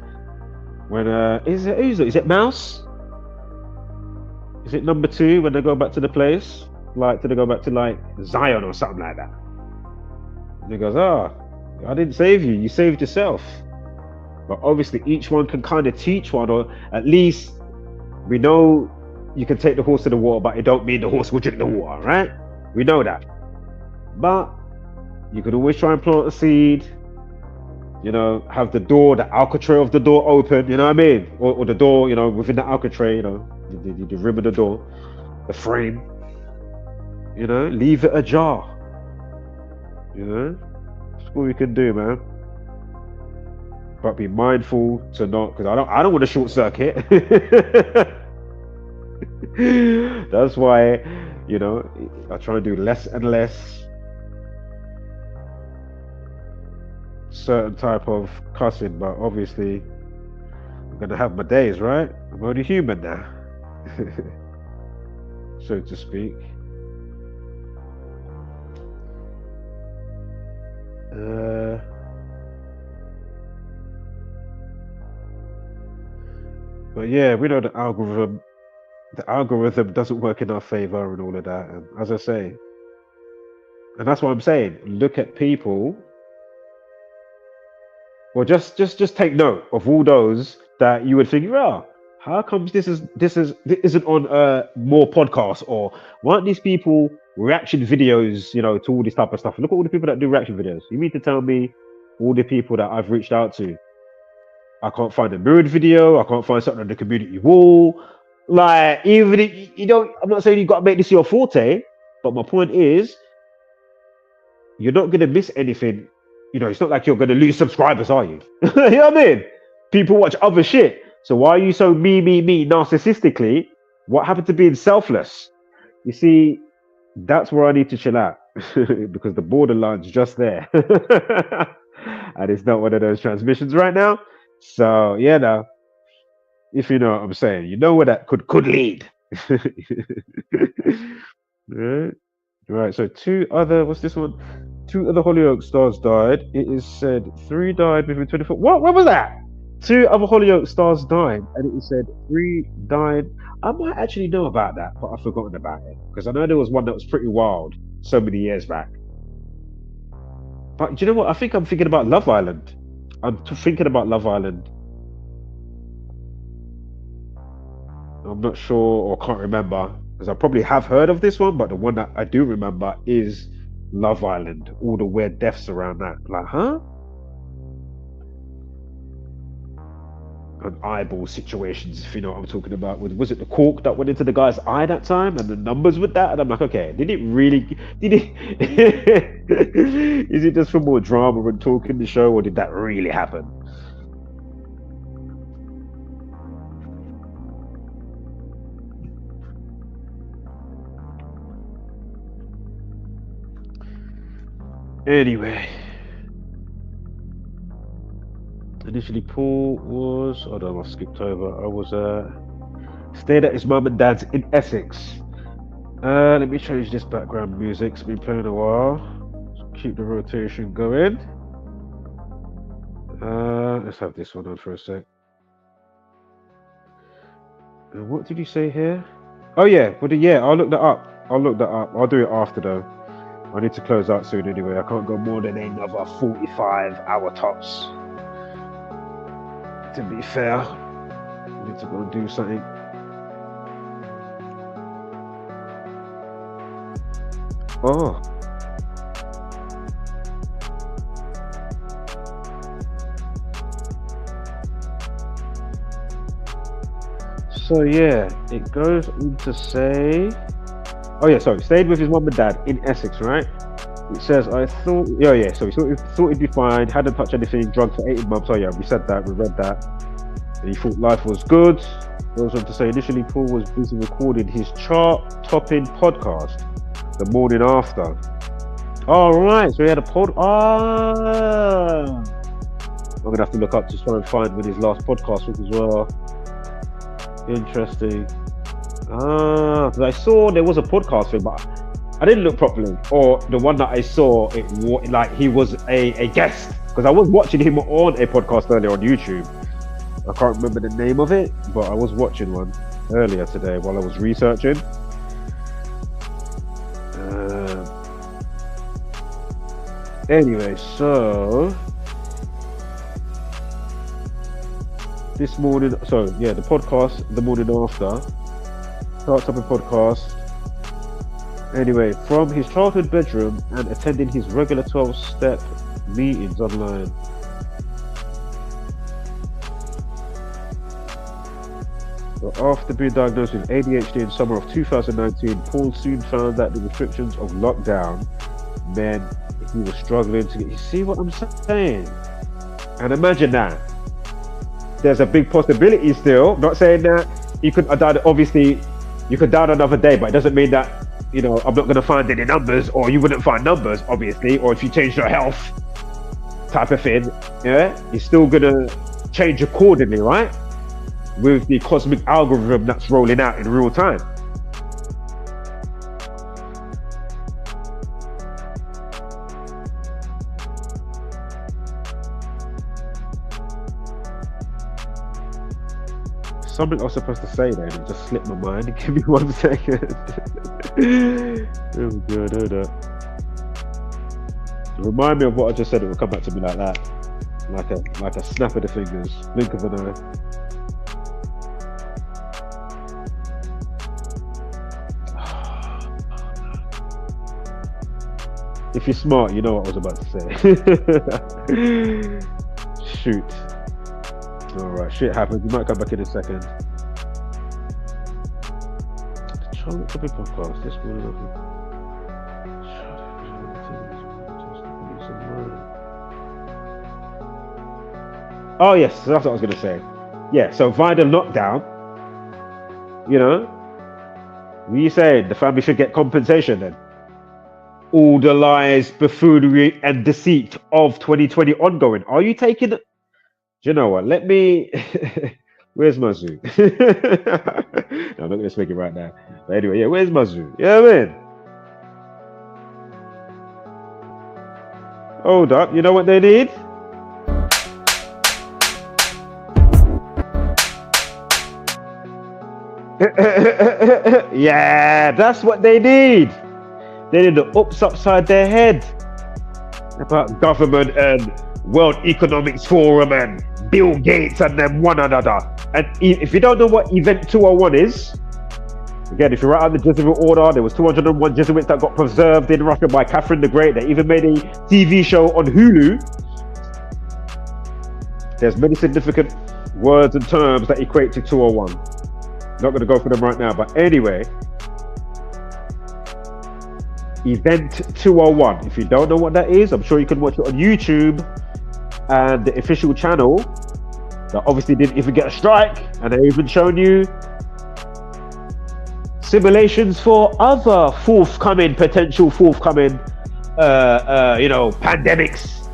when is it Mouse? Is it number 2 when they go back to the place? Like, do they go back to like Zion or something like that? And he goes, I didn't save you, you saved yourself. But obviously each one can kind of teach one, or at least we know you can take the horse to the water, but it don't mean the horse will drink the water, right? We know that. But you could always try and plant a seed, you know, have the alcatray of the door open, you know what I mean? Or the door, you know, within the alcatray, you know, the rim of the door, the frame, you know, leave it ajar. You know, that's all you can do, man. But be mindful to not, because I don't want to short circuit. That's why, you know, I try and do less and less certain type of cussing. But obviously, I'm gonna have my days, right? I'm only human now, so to speak. But yeah, we know the algorithm doesn't work in our favor and all of that. And as I say, and that's what I'm saying, look at people, or just take note of all those that you would think, how comes this isn't on more podcasts, or why aren't these people reaction videos, you know, to all this type of stuff? Look at all the people that do reaction videos. You mean to tell me all the people that I've reached out to, I can't find a mirrored video, I can't find something on the community wall? Like, even if you don't, I'm not saying you've got to make this your forte, but my point is, you're not going to miss anything. You know, it's not like you're going to lose subscribers, are you? You know what I mean? People watch other shit. So why are you so me, narcissistically? What happened to being selfless? You see, that's where I need to chill out, because the borderline's just there. And it's not one of those transmissions right now. So, yeah, now, if you know what I'm saying, you know where that could lead. Right, so 2 other, what's this one? 2 other HollyOakes stars died. It is said 3 died within 24. What was that? 2 other HollyOakes stars died, and it is said 3 died. I might actually know about that, but I've forgotten about it, because I know there was one that was pretty wild so many years back. But do you know what? I think I'm thinking about Love Island. I'm thinking about Love Island. I'm not sure, or can't remember, because I probably have heard of this one, but the one that I do remember is Love Island. All the weird deaths around that. Like, huh? And eyeball situations, if you know what I'm talking about. Was it the cork that went into the guy's eye that time, and the numbers with that? And I'm like, okay, did it is it just for more drama and talk in the show, or did that really happen? Anyway, initially Paul was, hold on, I skipped over. I was stayed at his mum and dad's in Essex. Let me change this background music. It's been playing a while. Let's keep the rotation going. Let's have this one on for a sec. And what did you say here? Oh yeah, I'll look that up. I'll do it after though. I need to close out soon anyway. I can't go more than another 45-hour tops. To be fair, I need to go and do something. Oh. So yeah, it goes on to say, oh yeah, sorry, stayed with his mum and dad in Essex, right? It says, I thought, so he thought he'd be fine, hadn't touched anything, drugged for 18 months. Oh yeah, we said that, we read that. And he thought life was good. Goes on to say, initially Paul was busy recording his chart-topping podcast the morning after. All right, so he had a pod. I'm gonna have to look up to try and find when his last podcast was as well. Interesting. 'Cause I saw there was a podcast thing, but I didn't look properly. Or the one that I saw, like he was a guest, because I was watching him on a podcast earlier on YouTube. I can't remember the name of it, but I was watching one earlier today while I was researching. Anyway, so this morning, the podcast the morning after starts up a podcast. Anyway, from his childhood bedroom and attending his regular 12-step meetings online. But after being diagnosed with ADHD in summer of 2019, Paul soon found that the restrictions of lockdown meant he was struggling to get. You see what I'm saying? And imagine that. There's a big possibility still. Not saying that you could die. Obviously, you could die another day, but it doesn't mean that, you know, I'm not going to find any numbers, or you wouldn't find numbers, obviously, or if you change your health type of thing, yeah, you're still going to change accordingly, right? With the cosmic algorithm that's rolling out in real time. Something I was supposed to say there, and it just slipped my mind. Give me 1 second. Oh god, hold up. Remind me of what I just said. It will come back to me like that, like a snap of the fingers, blink of an eye. If you're smart, you know what I was about to say. Shoot. Alright, shit happens. You might come back in a second. Charlotte Topic Podcast. This morning. Oh yes, so that's what I was gonna say. Yeah, so via the lockdown, you know, what are you saying? The family should get compensation then? All the lies, buffoonery, and deceit of 2020 ongoing. Are you taking it? Do you know what? Let me. Where's my zoo? No, I'm not going to speak it right now. But anyway, yeah, where's my zoo? You know what I mean? Hold up. You know what they need? Yeah, that's what they need. They need the ups upside their head about government and World Economics Forum and Bill Gates and them one another. And if you don't know what Event 201 is, again, if you write out the Jesuit order, there was 201 Jesuits that got preserved in Russia by Catherine the Great. They even made a TV show on Hulu. There's many significant words and terms that equate to 201. Not going to go for them right now, but anyway. Event 201. If you don't know what that is, I'm sure you can watch it on YouTube and the official channel that obviously didn't even get a strike, and they've even shown you simulations for other potential forthcoming pandemics.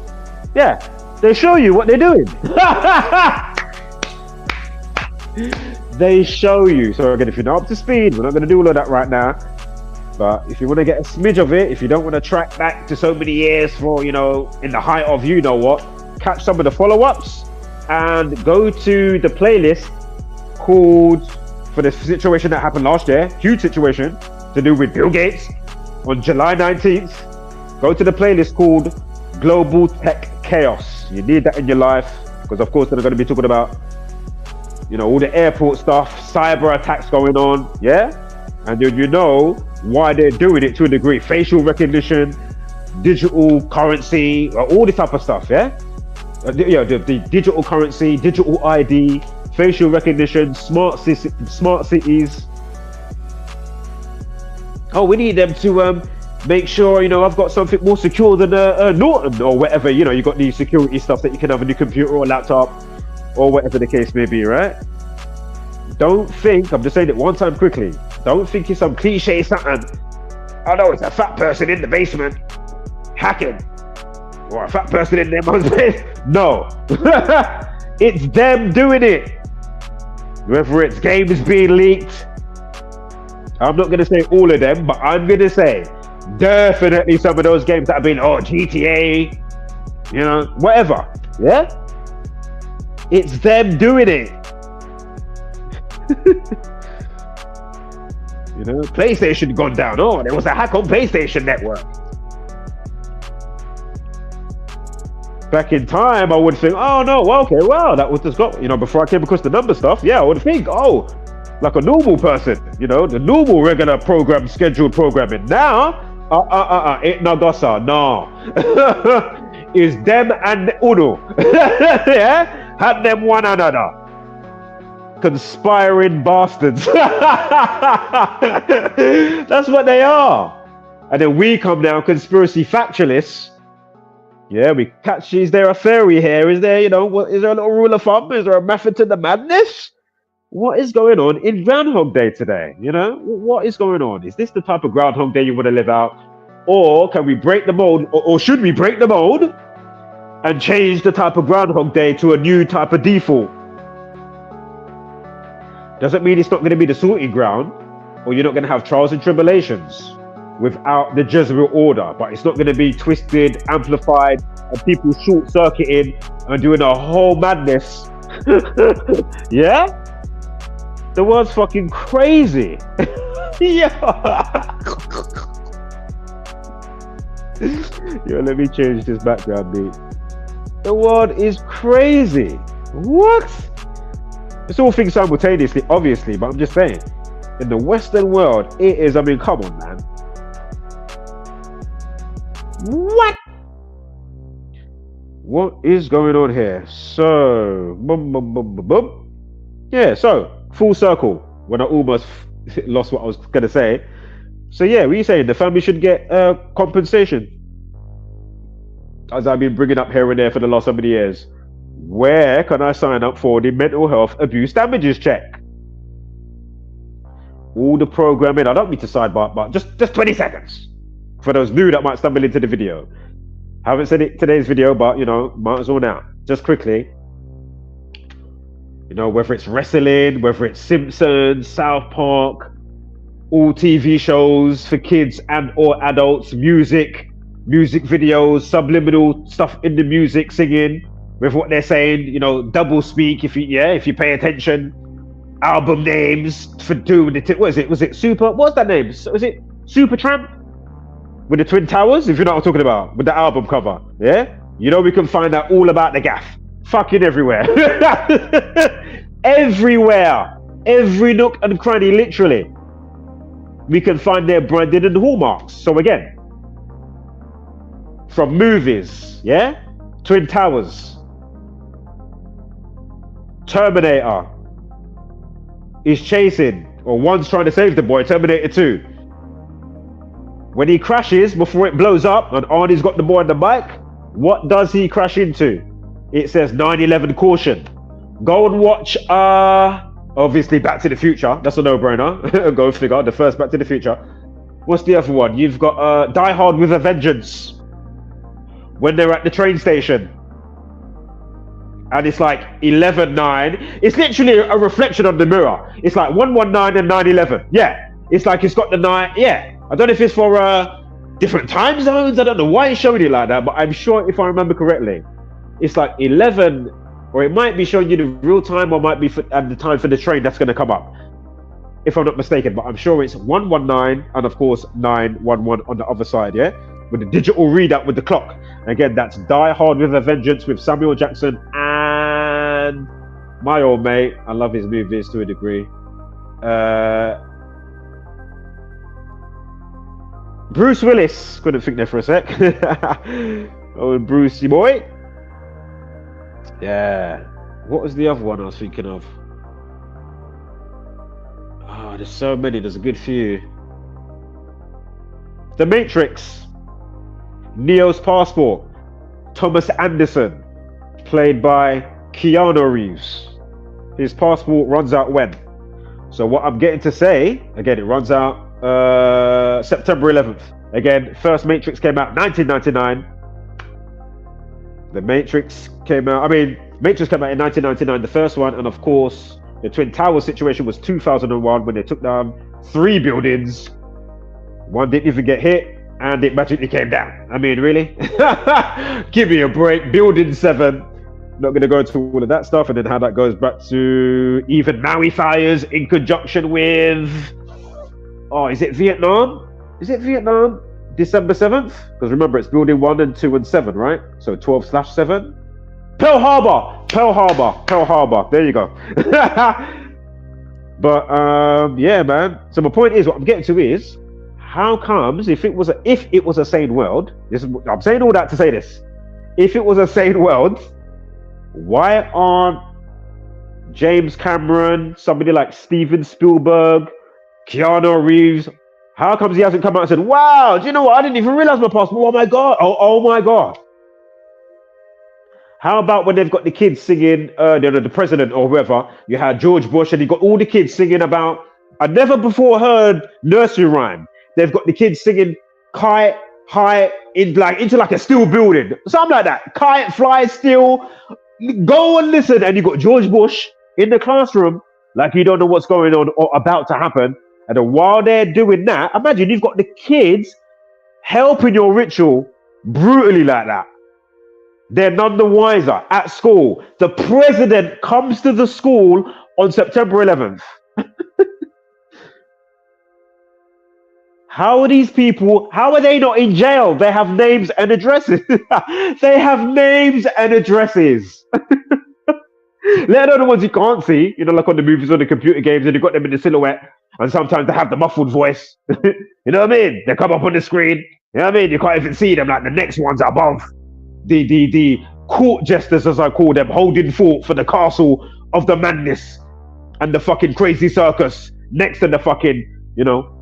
Yeah, they show you what they're doing. They show you. So again, if you're not up to speed, we're not going to do all of that right now. But if you want to get a smidge of it, if you don't want to track back to so many years for, in the height of you know what, catch some of the follow-ups and go to the playlist called, for the situation that happened last year, huge situation to do with Bill Gates on July 19th. Go to the playlist called Global Tech Chaos. You need that in your life because, of course, they're going to be talking about, all the airport stuff, cyber attacks going on, yeah? And you know why they're doing it to a degree. Facial recognition, digital currency, all this type of stuff, yeah? The digital currency, digital ID, facial recognition, smart cities. Oh, we need them to make sure, I've got something more secure than Norton or whatever. You got these security stuff that you can have on your computer or laptop or whatever the case may be, right? Don't think, I'm just saying it one time quickly, don't think it's some cliche something. Oh no, it's a fat person in the basement hacking. Or a fat person in their mum's bed. No. It's them doing it. Whether it's games being leaked, I'm not gonna say all of them, but I'm gonna say definitely some of those games that have been GTA, you know, whatever. Yeah, it's them doing it. You know, PlayStation gone down. Oh, there was a hack on PlayStation Network. Back in time, I would think, oh no, well, okay, well, that was just got, you know, before I came across the number stuff, yeah, I would think, oh, like a normal person, you know, the normal regular program, scheduled programming. Now, it nagasa, no. Is them and Uno. Yeah? Had them one another. Conspiring bastards. That's what they are. And then we come down, conspiracy factualists. Yeah, we catch, is there a theory here? Is there, you know, what, is there a little rule of thumb? Is there a method to the madness? What is going on in Groundhog Day today? You know, what is going on? Is this the type of Groundhog Day you want to live out? Or can we break the mold, or should we break the mold and change the type of Groundhog Day to a new type of default? Doesn't mean it's not going to be the sorting ground, or you're not going to have trials and tribulations without the Jezebel order, but it's not going to be twisted, amplified, and people short-circuiting and doing a whole madness. Yeah? The world's fucking crazy. Yeah. Yo, let me change this background beat. The world is crazy. What? It's all things simultaneously, obviously, but I'm just saying, in the Western world, it is, I mean, come on, man. What is going on here? So, yeah, so full circle when I almost lost what I was gonna say. So yeah, what are you saying? The family should get compensation, as I've been bringing up here and there for the last so many years. Where can I sign up for the mental health abuse damages check? All the programming, I don't need to sidebar, but just 20 seconds. For those new that might stumble into the video. Haven't said it today's video, but you know, might as well now. Just quickly. You know, whether it's wrestling, whether it's Simpsons, South Park, all TV shows for kids and or adults, music videos, subliminal stuff in the music, singing with what they're saying, you know, double speak if you pay attention. Album names for doing it. What is it? Was it Super? What's that name? Was it Supertramp? With the Twin Towers, if you know what I'm talking about, with the album cover, yeah? You know we can find out all about the gaff. Fucking everywhere. Everywhere. Every nook and cranny, literally. We can find their branding and hallmarks. So again, from movies, yeah? Twin Towers. Terminator is chasing, or one's trying to save the boy, Terminator 2. When he crashes, before it blows up, and Arnie's got the boy on the bike, what does he crash into? It says 9/11 caution. Go and watch, obviously Back to the Future. That's a no-brainer. Go figure, the first Back to the Future. What's the other one? You've got Die Hard with a Vengeance. When they're at the train station. And it's like 11/9. It's literally a reflection on the mirror. It's like 119 and 9/11. Yeah. It's like it's got the 9, yeah. I don't know if it's for different time zones. I don't know why it's showing it like that, but I'm sure if I remember correctly, it's like 11, or it might be showing you the real time, or might be at the time for the train that's going to come up, if I'm not mistaken. But I'm sure it's 119 and of course 911 on the other side, yeah, with the digital readout with the clock. Again, that's Die Hard with a Vengeance with Samuel Jackson and my old mate. I love his movies to a degree. Bruce Willis, couldn't think there for a sec. Oh, Brucey boy. Yeah. What was the other one I was thinking of? Oh, there's so many. There's a good few. The Matrix. Neo's Passport. Thomas Anderson, played by Keanu Reeves. His passport runs out when? So what I'm getting to say, again, it runs out September 11th. Again, first Matrix came out 1999. The Matrix came out, Matrix came out in 1999, the first one, and of course, the Twin Towers situation was 2001 when they took down 3 buildings. One didn't even get hit, and it magically came down. I mean, really? Give me a break. Building 7. Not going to go into all of that stuff, and then how that goes back to even Maui fires in conjunction with, oh, is it Vietnam? Is it Vietnam? December 7th? Because remember, it's building 1 and 2 and 7, right? So 12/7. Pearl Harbor. There you go. But yeah, man. So my point is, what I'm getting to is, how comes if it was a sane world? I'm saying all that to say this. If it was a sane world, why aren't James Cameron, somebody like Steven Spielberg, Keanu Reeves? How comes he hasn't come out and said, "Wow, do you know what? I didn't even realize my passport. Oh my god! Oh my god!" How about when they've got the kids singing, the president or whoever, you had George Bush and you got all the kids singing about, I never before heard nursery rhyme. They've got the kids singing kite high into like a steel building, something like that. Kite fly still. Go and listen, and you got George Bush in the classroom, like you don't know what's going on or about to happen. And then while they're doing that, imagine you've got the kids helping your ritual brutally like that. They're none the wiser at school. The president comes to the school on September 11th. How are these people, how are they not in jail? They have names and addresses. They have names and addresses. Let alone the ones you can't see, like on the movies or the computer games, and you've got them in the silhouette, and sometimes they have the muffled voice. You know what I mean? They come up on the screen. You know what I mean? You can't even see them, like the next ones above. The court jesters, as I call them, holding fort for the castle of the madness and the fucking crazy circus next to the fucking,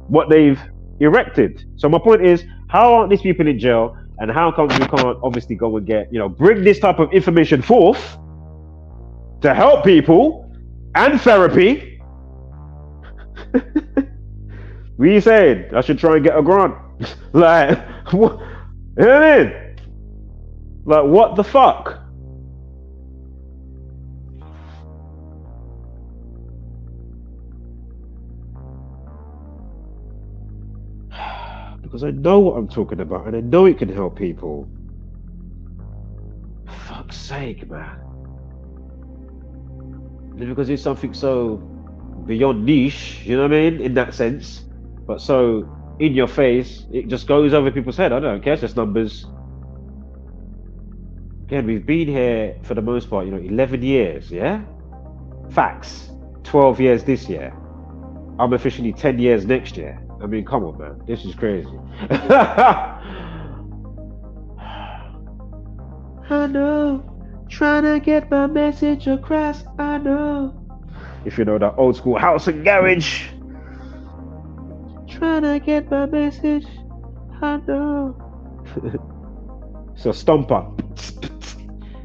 what they've erected. So my point is, how aren't these people in jail, and how come we can't obviously go and get, bring this type of information forth to help people and therapy? What are you saying? I should try and get a grant? Like, what? You know what I mean? Like, what the fuck? Because I know what I'm talking about, and I know it can help people. Fuck's sake, man. Because it's something so beyond niche, you know what I mean? In that sense. But so in your face, it just goes over people's head. I don't care, it's just numbers. Again, we've been here for the most part, 11 years, yeah? Facts. 12 years this year. I'm officially 10 years next year. I mean, come on, man. This is crazy. I know. Trying to get my message across. I know. If you know that old school house and garage. Trying to get my message. I know. So stomper.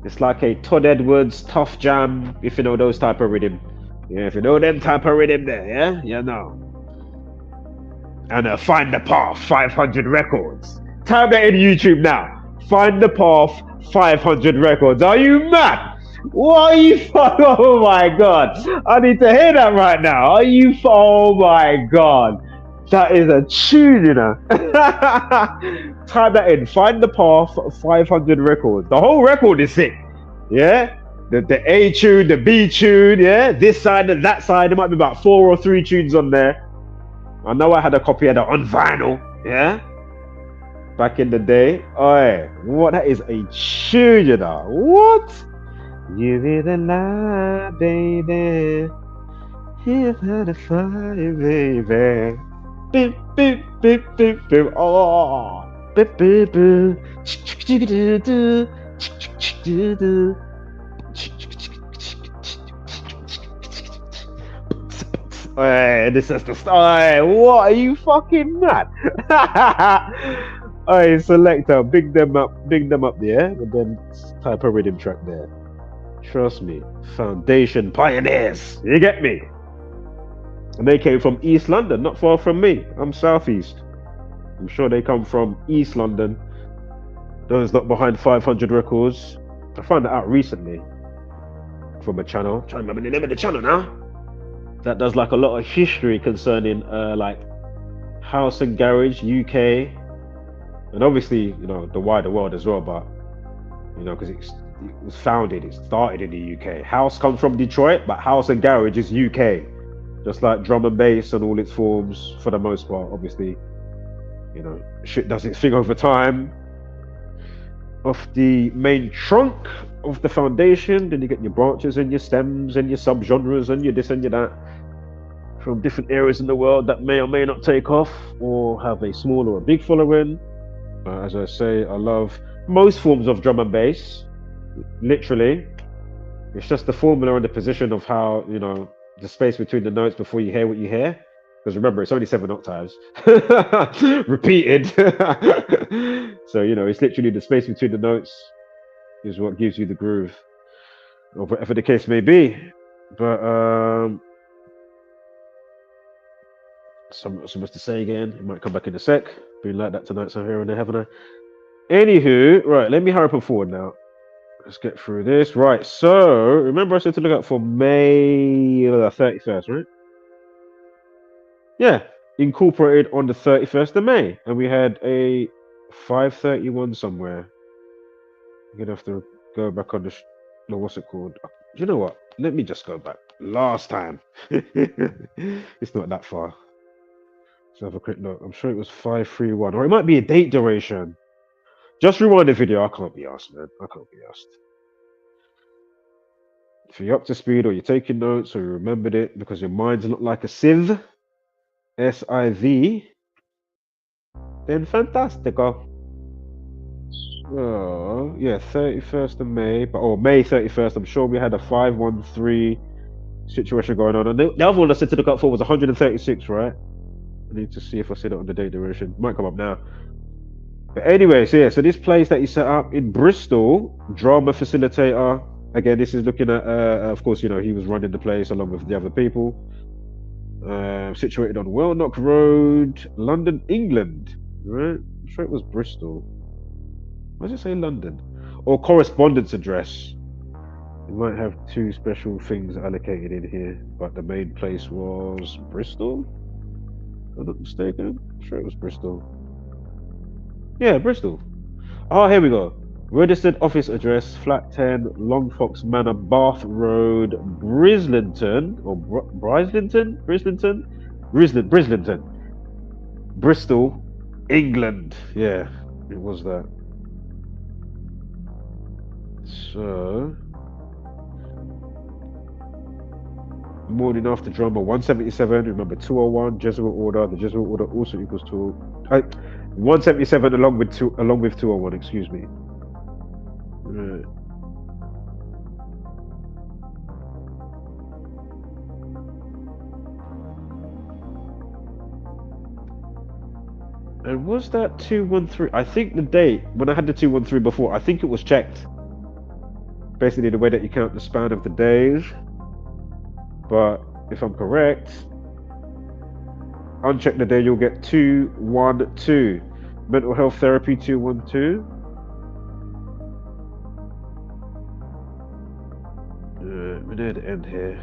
It's like a Todd Edwards tough jam, if you know those type of rhythm. Yeah, if you know them type of rhythm there, yeah? You know. And Find the Path, 500 records. Type that in YouTube now. Find the Path, 500 records. Are you mad? What are you? Oh my God. I need to hear that right now. Are you? Oh my God. That is a tune, Type that in. Find the Path, 500 records. The whole record is sick. Yeah? The A tune, the B tune, yeah? This side and that side. There might be about 4 or 3 tunes on there. I know I had a copy of that on vinyl, yeah? Back in the day. Oh, what? That is a tune, What? You be the light, baby. Here's how to fire, baby. Beep, beep, beep, beep, beep. Oh, beep, beep, beep. Hey, this is the style. What are you fucking mad? Hey, selector, big them up there, and then type a rhythm track there. Trust me, foundation pioneers. You get me? And they came from East London, not far from me. I'm Southeast. I'm sure they come from East London. Those not behind 500 records. I found that out recently from a channel. I'm trying to remember the name of the channel now. that does like a lot of history concerning like house and garage UK, and obviously the wider world as well. But because it started in the UK. House comes from Detroit, but house and garage is UK. Just like drum and bass and all its forms, for the most part. Obviously, shit does its thing over time. Off the main trunk of the foundation, then you get your branches and your stems and your subgenres and your this and your that from different areas in the world that may or may not take off or have a small or a big following. As I say, I love most forms of drum and bass. Literally, it's just the formula and the position of how the space between the notes before you hear what you hear. Because remember, it's only 7 octaves repeated. So it's literally the space between the notes is what gives you the groove, or whatever the case may be. But so much to say again. It might come back in a sec. Been like that tonight, so here and there, haven't I? Anywho, right, let me hurry up and forward now. Let's get through this. Right, so remember I said to look out for May 31st, right? Yeah, incorporated on the 31st of May, and we had a 531 somewhere. I'm gonna have to go back on the no, what's it called? You know what? Let me just go back. Last time. It's not that far. Let's have a quick look. I'm sure it was 531, or it might be a date duration. Just rewind the video. I can't be asked, man. I can't be asked. If you're up to speed, or you're taking notes, or you remembered it because your mind's not like a sieve, S-I-V, then fantastico. So, yeah, 31st of May, May 31st. I'm sure we had a 513 situation going on. And the other one I said to look out for was 136, right? I need to see if I said it on the date duration. Might come up now. But anyway, so this place that he set up in Bristol, drama facilitator. Again, this is looking at, of course, he was running the place along with the other people. Situated on Wellnock Road, London, England. Right? I'm sure it was Bristol. Why does it say London? Or correspondence address. It might have 2 special things allocated in here, but the main place was Bristol. If I'm not mistaken. I'm sure it was Bristol. Yeah, Bristol. Oh, here we go. Registered office address, flat 10, Longfox Manor, Bath Road, Brislington, or Brislington? Brislington. Bristol, England. Yeah, it was that. So, morning after drama 177. Remember 201 Jesuit order. The Jesuit order also equals to 177 along with 201. Excuse me. Right. And was that 213? I think the date when I had the 213 before, I think it was checked. Basically, the way that you count the span of the days. But if I'm correct, uncheck the day, you'll get 212. Mental health therapy 212. We're near the end here.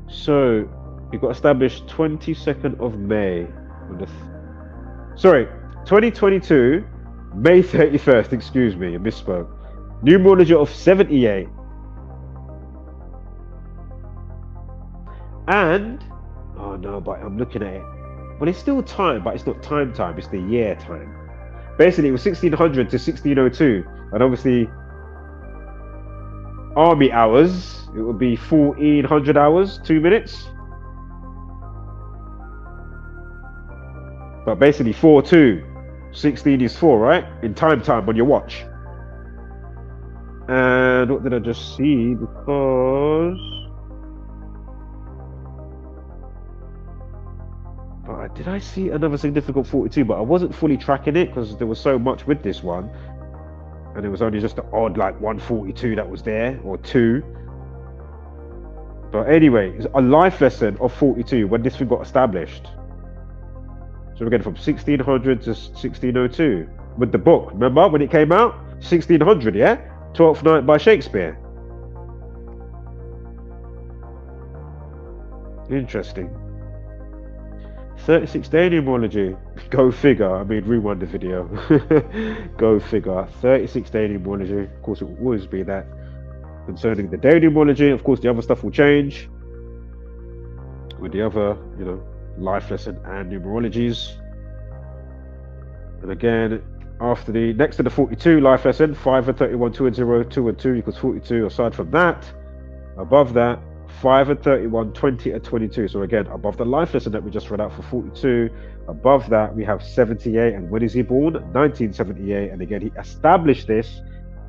So it got established 22nd of May. 2022, May 31st. Excuse me, I misspoke. Numerology of 78. And oh no, but I'm looking at it. Well, it's still time, but it's not time. It's the year time. Basically, it was 1600 to 1602, and obviously, army hours. It would be 1400 hours, 2 minutes. But basically, 4-2, 16 is 4, right? In time on your watch. And what did I just see? Because did I see another significant 42? But I wasn't fully tracking it because there was so much with this one, and it was only just the odd like 142 that was there, or 2. But anyway, it's a life lesson of 42 when this thing got established. So we're getting from 1600 to 1602 with the book. Remember when it came out? 1600, yeah? 12th Night by Shakespeare. Interesting. 36-day numerology. Go figure. I mean, rewind the video. Go figure. 36-day numerology. Of course, it will always be that. Concerning the day numerology, of course, the other stuff will change with the other, you know, life lesson and numerologies. And again, after the next to the 42 life lesson, 5 and 31, 2 and 0, 2 and 2 equals 42. Aside from that, above that, 5 and 31, 20 and 22. So again, above the life lesson that we just read out for 42, above that we have 78. And when is he born? 1978. And again, he established this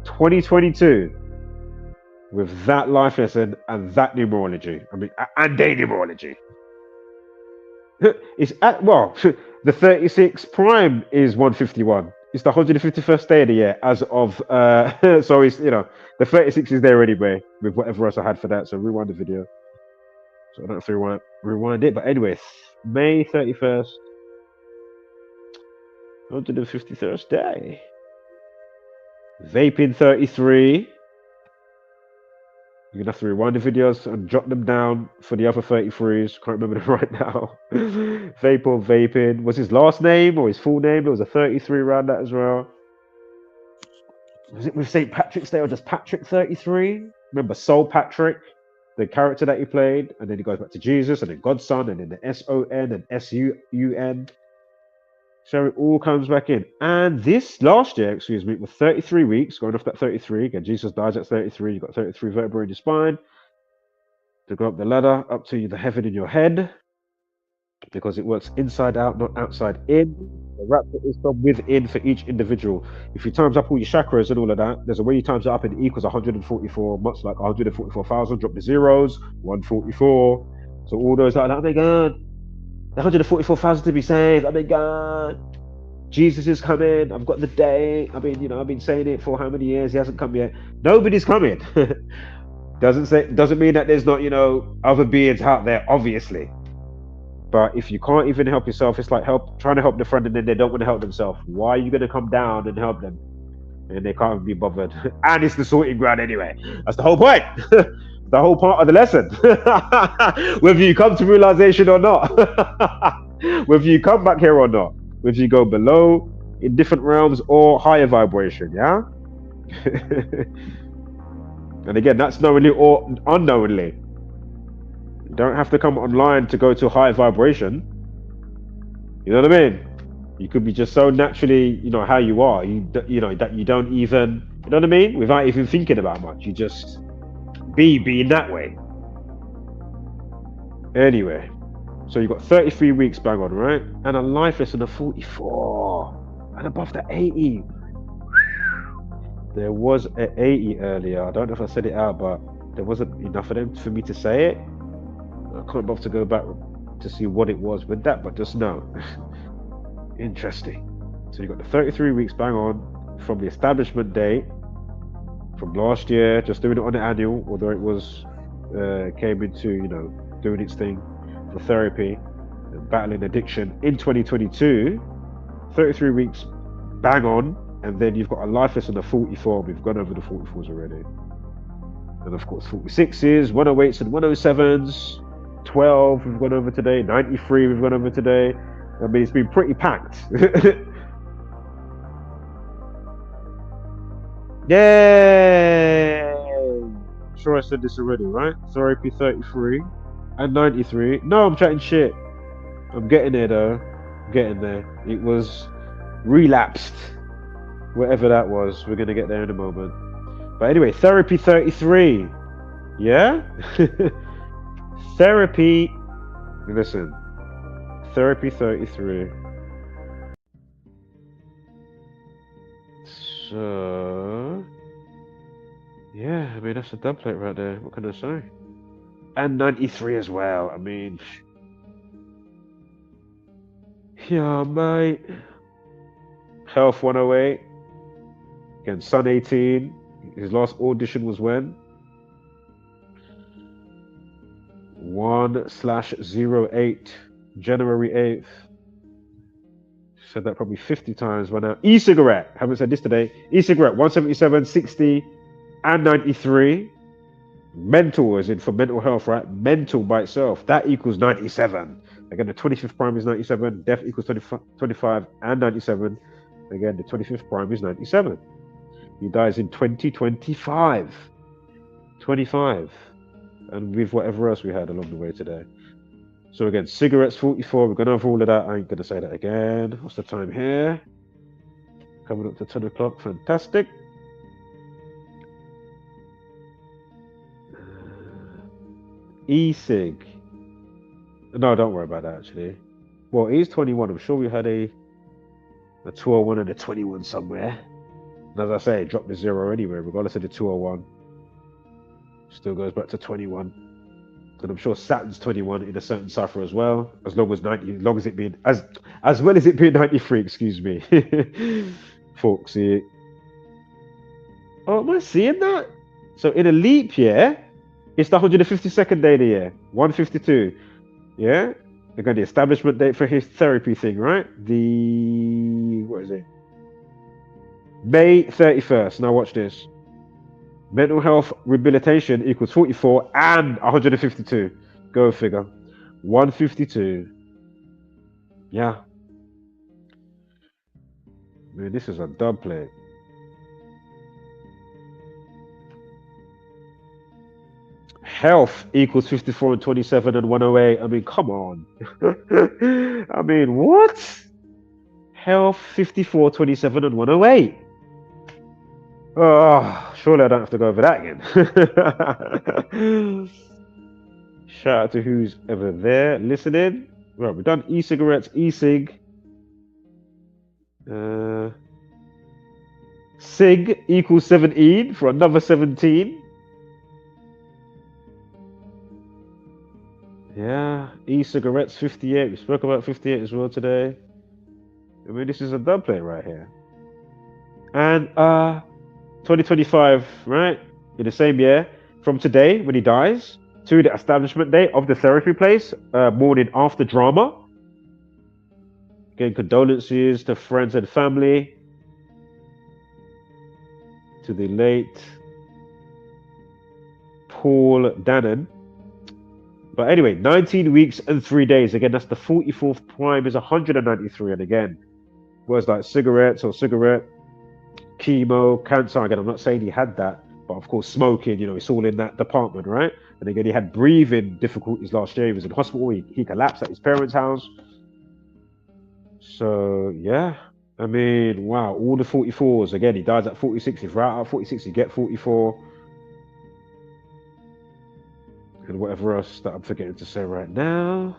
2022 with that life lesson and that numerology. I mean, and day numerology. It's at, well, the 36 prime is 151. It's the 151st day of the year as of so it's, you know, the 36 is there anyway with whatever else I had for that. So rewind the video, so I don't have to rewind it. But anyway, May 31st, 151st day. Vaping 33. You're gonna have to rewind the videos and jot them down for the other 33s. Can't remember them right now. Vaping. Was his last name or his full name? There was a 33 around that as well. Was it with St. Patrick's Day or just Patrick 33? Remember Soul Patrick, the character that he played, and then he goes back to Jesus, and then God's Son, and then the S-O-N and S-U-U-N. So it all comes back in. And this last year, excuse me, with 33 weeks, going off that 33, again, Jesus dies at 33, you've got 33 vertebrae in your spine to go up the ladder, up to the heaven in your head, because it works inside out, not outside in. The rapture is from within for each individual. If you times up all your chakras and all of that, there's a way you times it up and it equals 144, much like 144,000, drop the zeros, 144. So all those like, oh my God, 144,000 to be saved. Oh my God, Jesus is coming. I've got the day. I mean, you know, I've been saying it for how many years? He hasn't come yet. Nobody's coming. Doesn't mean that there's not, you know, other beings out there, obviously. But if you can't even help yourself, it's like trying to help the friend and then they don't want to help themselves. Why are you going to come down and help them? And they can't be bothered. And it's the sorting ground anyway. That's the whole point. The whole part of the lesson. Whether you come to realization or not. Whether you come back here or not. Whether you go below in different realms or higher vibration, yeah? And again, that's knowingly or unknowingly. You don't have to come online to go to high vibration. You know what I mean? You could be just so naturally, you know, how you are. You know, that you don't even, you know what I mean? Without even thinking about much. You just being that way. Anyway, so you've got 33 weeks bang on, right? And a life lesson of 44. And above the 80. There was an 80 earlier. I don't know if I said it out, but there wasn't enough of them for me to say it. I can't bother to go back to see what it was with that, but just know. Interesting. So you've got the 33 weeks bang on from the establishment date from last year, just doing it on the annual, although it was came into, you know, doing its thing for therapy and battling addiction in 2022. 33 weeks bang on, and then you've got a life lesson of 44. We've gone over the 44s already, and of course 46s, 108s and 107s. 12 we've gone over today, 93 we've gone over today. I mean, it's been pretty packed. Yay! I'm sure I said this already, right? Sorry, P33 and 93. No, I'm chatting shit. I'm getting there though. I'm getting there. It was relapsed. Whatever that was. We're gonna get there in a moment. But anyway, therapy 33. Yeah? Therapy. Listen. Therapy 33. So yeah, I mean, that's a dub plate right there. What can I say? And 93 as well. I mean, yeah, mate. Health 108. Again, Sun 18. His last audition was when? 1/08, January 8th. Said that probably 50 times by now. E-cigarette, haven't said this today. E-cigarette, 177, 60, and 93. Mental as in for mental health, right? Mental by itself, that equals 97. Again, the 25th prime is 97. Death equals 25 and 97. Again, the 25th prime is 97. He dies in 2025. 25. And with whatever else we had along the way today. So again, cigarettes 44. We're going over all of that. I ain't going to say that again. What's the time here? Coming up to 10 o'clock. Fantastic. E-cig. No, don't worry about that actually. Well, it is 21. I'm sure we had a 201 and a 21 somewhere. And as I say, it dropped the 0 anyway, regardless of the 201. Still goes back to 21. And I'm sure Saturn's 21 in a certain cipher as well, as long as 90, as long as it being as well as it being 93, excuse me. Foxy. Oh, am I seeing that? So in a leap year, it's the 152nd day of the year, 152. Yeah? Again, the establishment date for his therapy thing, right? What is it? May 31st. Now watch this. Mental health rehabilitation equals 44 and 152. Go figure. 152. Yeah. Man, this is a dub play. Health equals 54 and 27 and 108. I mean, come on. I mean, what? Health 54, 27 and 108. Oh, surely I don't have to go over that again. Shout out to who's ever there listening. Right, we've done e-cigarettes, e-cig. Cig equals 17 for another 17. Yeah, e-cigarettes 58. We spoke about 58 as well today. I mean, this is a dub play right here. And 2025, right? In the same year, from today when he dies to the establishment date of the therapy place, morning after drama. Again, condolences to friends and family. To the late Paul Danan. But anyway, 19 weeks and 3 days. Again, that's the 44th prime is 193. And again, words like cigarettes or cigarette, chemo, cancer. Again, I'm not saying he had that, but of course, smoking, it's all in that department, right? And again, he had breathing difficulties last year. He was in hospital. He collapsed at his parents' house. So, yeah. I mean, wow, all the 44s. Again, he dies at 46. If right out at 46, you get 44. And whatever else that I'm forgetting to say right now.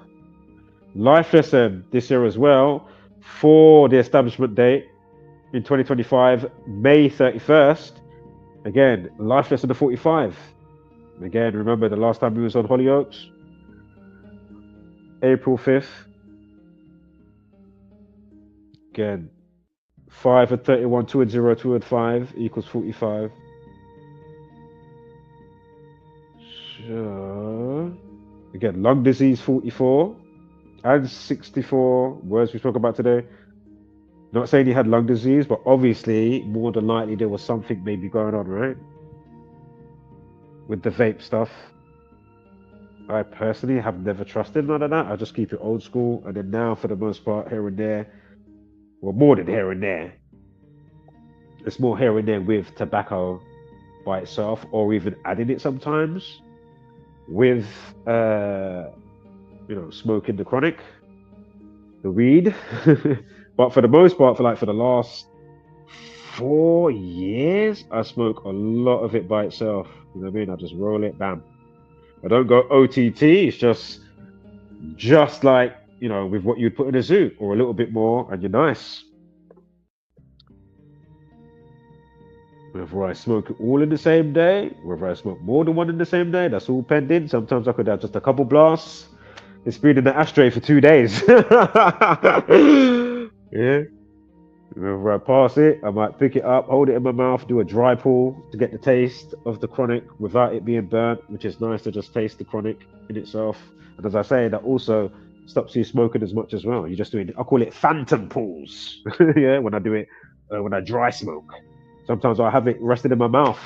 Life lesson this year as well for the establishment date in 2025, May 31st. Again, life lesson of 45. Again, remember the last time we was on HollyOakes? April 5th. Again, 5 and 31, 2 and 0, 2 and 5 equals 45. So, again, lung disease 44 and 64, words we spoke about today. Not saying he had lung disease, but obviously, more than likely, there was something maybe going on, right? With the vape stuff. I personally have never trusted none of that. I just keep it old school. And then now, for the most part, here and there, well, more than here and there, it's more here and there with tobacco by itself, or even adding it sometimes with, smoking the chronic, the weed. But for the most part, for the last 4 years, I smoke a lot of it by itself. You know what I mean? I just roll it, bam. I don't go OTT. It's just like, with what you'd put in a zoo, or a little bit more, and you're nice. Whether I smoke it all in the same day, whether I smoke more than one in the same day, that's all pending. Sometimes I could have just a couple blasts. It's been in the ashtray for 2 days. Yeah. Whenever I pass it, I might pick it up, hold it in my mouth, do a dry pull to get the taste of the chronic without it being burnt, which is nice to just taste the chronic in itself. And as I say, that also stops you smoking as much as well. You're just doing, I call it phantom pulls. Yeah, when I do it, when I dry smoke. Sometimes I have it rested in my mouth.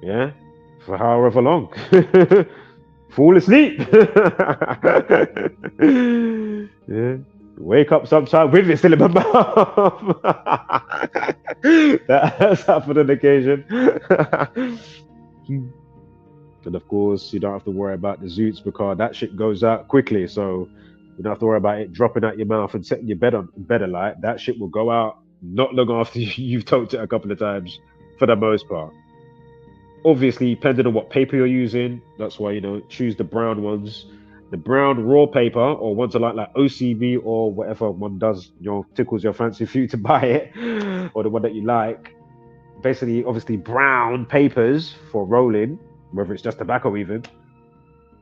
Yeah, for however long. Fall asleep. Yeah. Wake up sometime with it still in my mouth. That has happened on occasion. And of course, you don't have to worry about the zoots because that shit goes out quickly. So you don't have to worry about it dropping out your mouth and setting your bed on better light. That shit will go out not long after you've toked it a couple of times, for the most part. Obviously, depending on what paper you're using, that's why, you know, choose the brown ones. The brown raw paper, or ones that like OCB or whatever one does, you know, tickles your fancy for you to buy it, or the one that you like. Basically, obviously, brown papers for rolling, whether it's just tobacco even.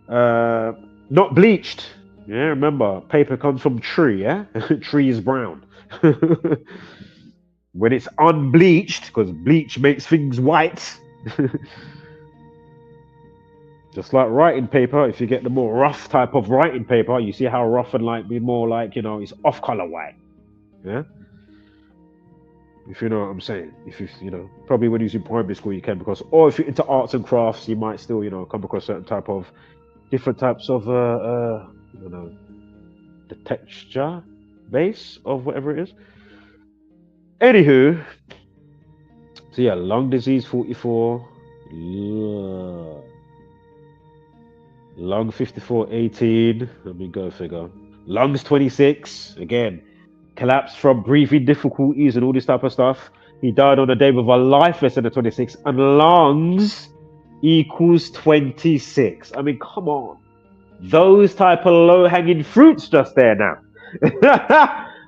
Not bleached. Yeah, remember, paper comes from tree, yeah? Tree is brown. When it's unbleached, because bleach makes things white. Just like writing paper, if you get the more rough type of writing paper, you see how rough and like be more like, you know, it's off color white. Yeah? If you know what I'm saying. If you know, probably when you're in primary school you can, because, or if you're into arts and crafts, you might still, you know, come across certain type of different types of you know, the texture base of whatever it is. Anywho, so yeah, lung disease 44, lung 54 18, let me go figure. Lungs 26, again, collapse from breathing difficulties and all this type of stuff. He died on the day with a life vest at 26, and lungs equals 26. I mean, come on. Those type of low-hanging fruits just there now.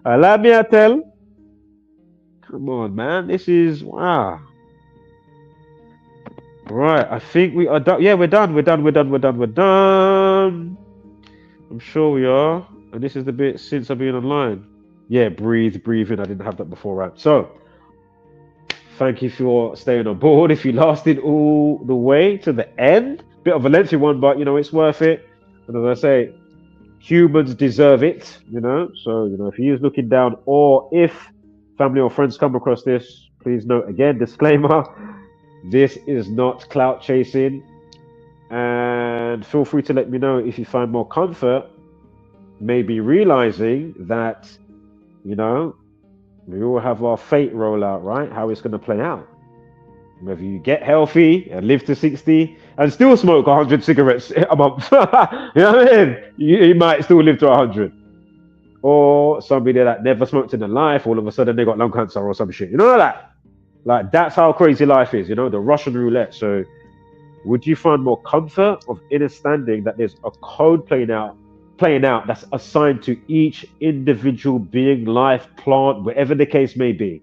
Allow me to tell. Come on, man. This is wow. Right, I think we are done. Yeah, we're done. We're done. I'm sure we are. And this is the bit since I've been online. Yeah, breathing. I didn't have that before, right? So, thank you for staying on board. If you lasted all the way to the end, bit of a lengthy one, but you know, it's worth it. And as I say, humans deserve it, you know. So, you know, if you're looking down, or if family or friends come across this, please note again, disclaimer, this is not clout chasing. And feel free to let me know if you find more comfort, maybe realizing that, you know, we all have our fate roll out, right? How it's going to play out. Whether you get healthy and live to 60 and still smoke 100 cigarettes a month, you know what I mean? You might still live to 100. Or somebody that never smoked in their life, all of a sudden they got lung cancer or some shit. You know that? Like, that's how crazy life is, you know, the Russian roulette. So would you find more comfort of understanding that there's a code playing out that's assigned to each individual being, life, plant, whatever the case may be,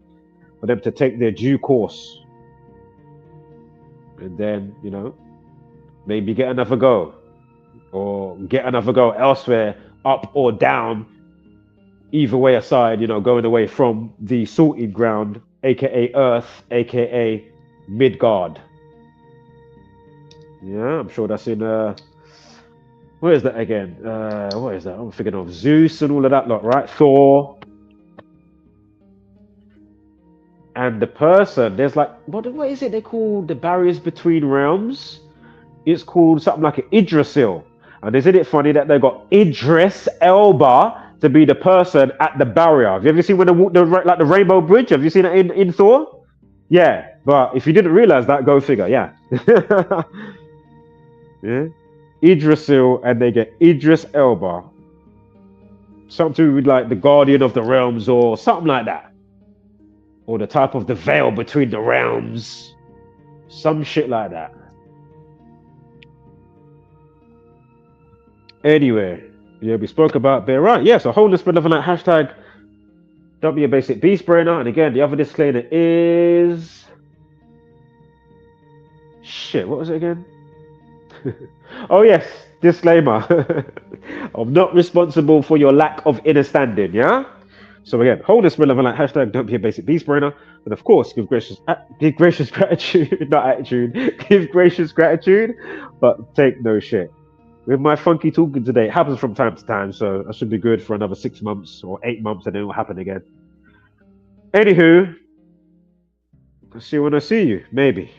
for them to take their due course? And then, you know, maybe get another go, or get another go elsewhere, up or down, either way aside, you know, going away from the salted ground, aka Earth, aka Midgard. Yeah, I'm sure that's in where is that again? What is that? I'm thinking of Zeus and all of that lot, right? Thor. And the person, there's like, what is it they call the barriers between realms? It's called something like an Yggdrasil. And isn't it funny that they got Idris Elba to be the person at the barrier? Have you ever seen when they walk like the Rainbow Bridge? Have you seen it in Thor? Yeah, but if you didn't realize that, go figure. Yeah. Yeah. Yggdrasil, and they get Idris Elba. Something to do with like the Guardian of the Realms or something like that. Or the type of the veil between the realms. Some shit like that. Anyway, yeah, we spoke about there, right? Yeah, so wholeness benevolent hashtag don't be a basic beast brainer. And again, the other disclaimer is shit, what was it again? Oh yes, disclaimer. I'm not responsible for your lack of understanding, yeah? So again, wholeness benevolent hashtag don't be a basic beast brainer. And of course, give gracious gratitude, not attitude, give gracious gratitude, but take no shit. With my funky talking today, it happens from time to time, so I should be good for another 6 months or 8 months, and then it will happen again. Anywho, I'll see you when I see you, maybe.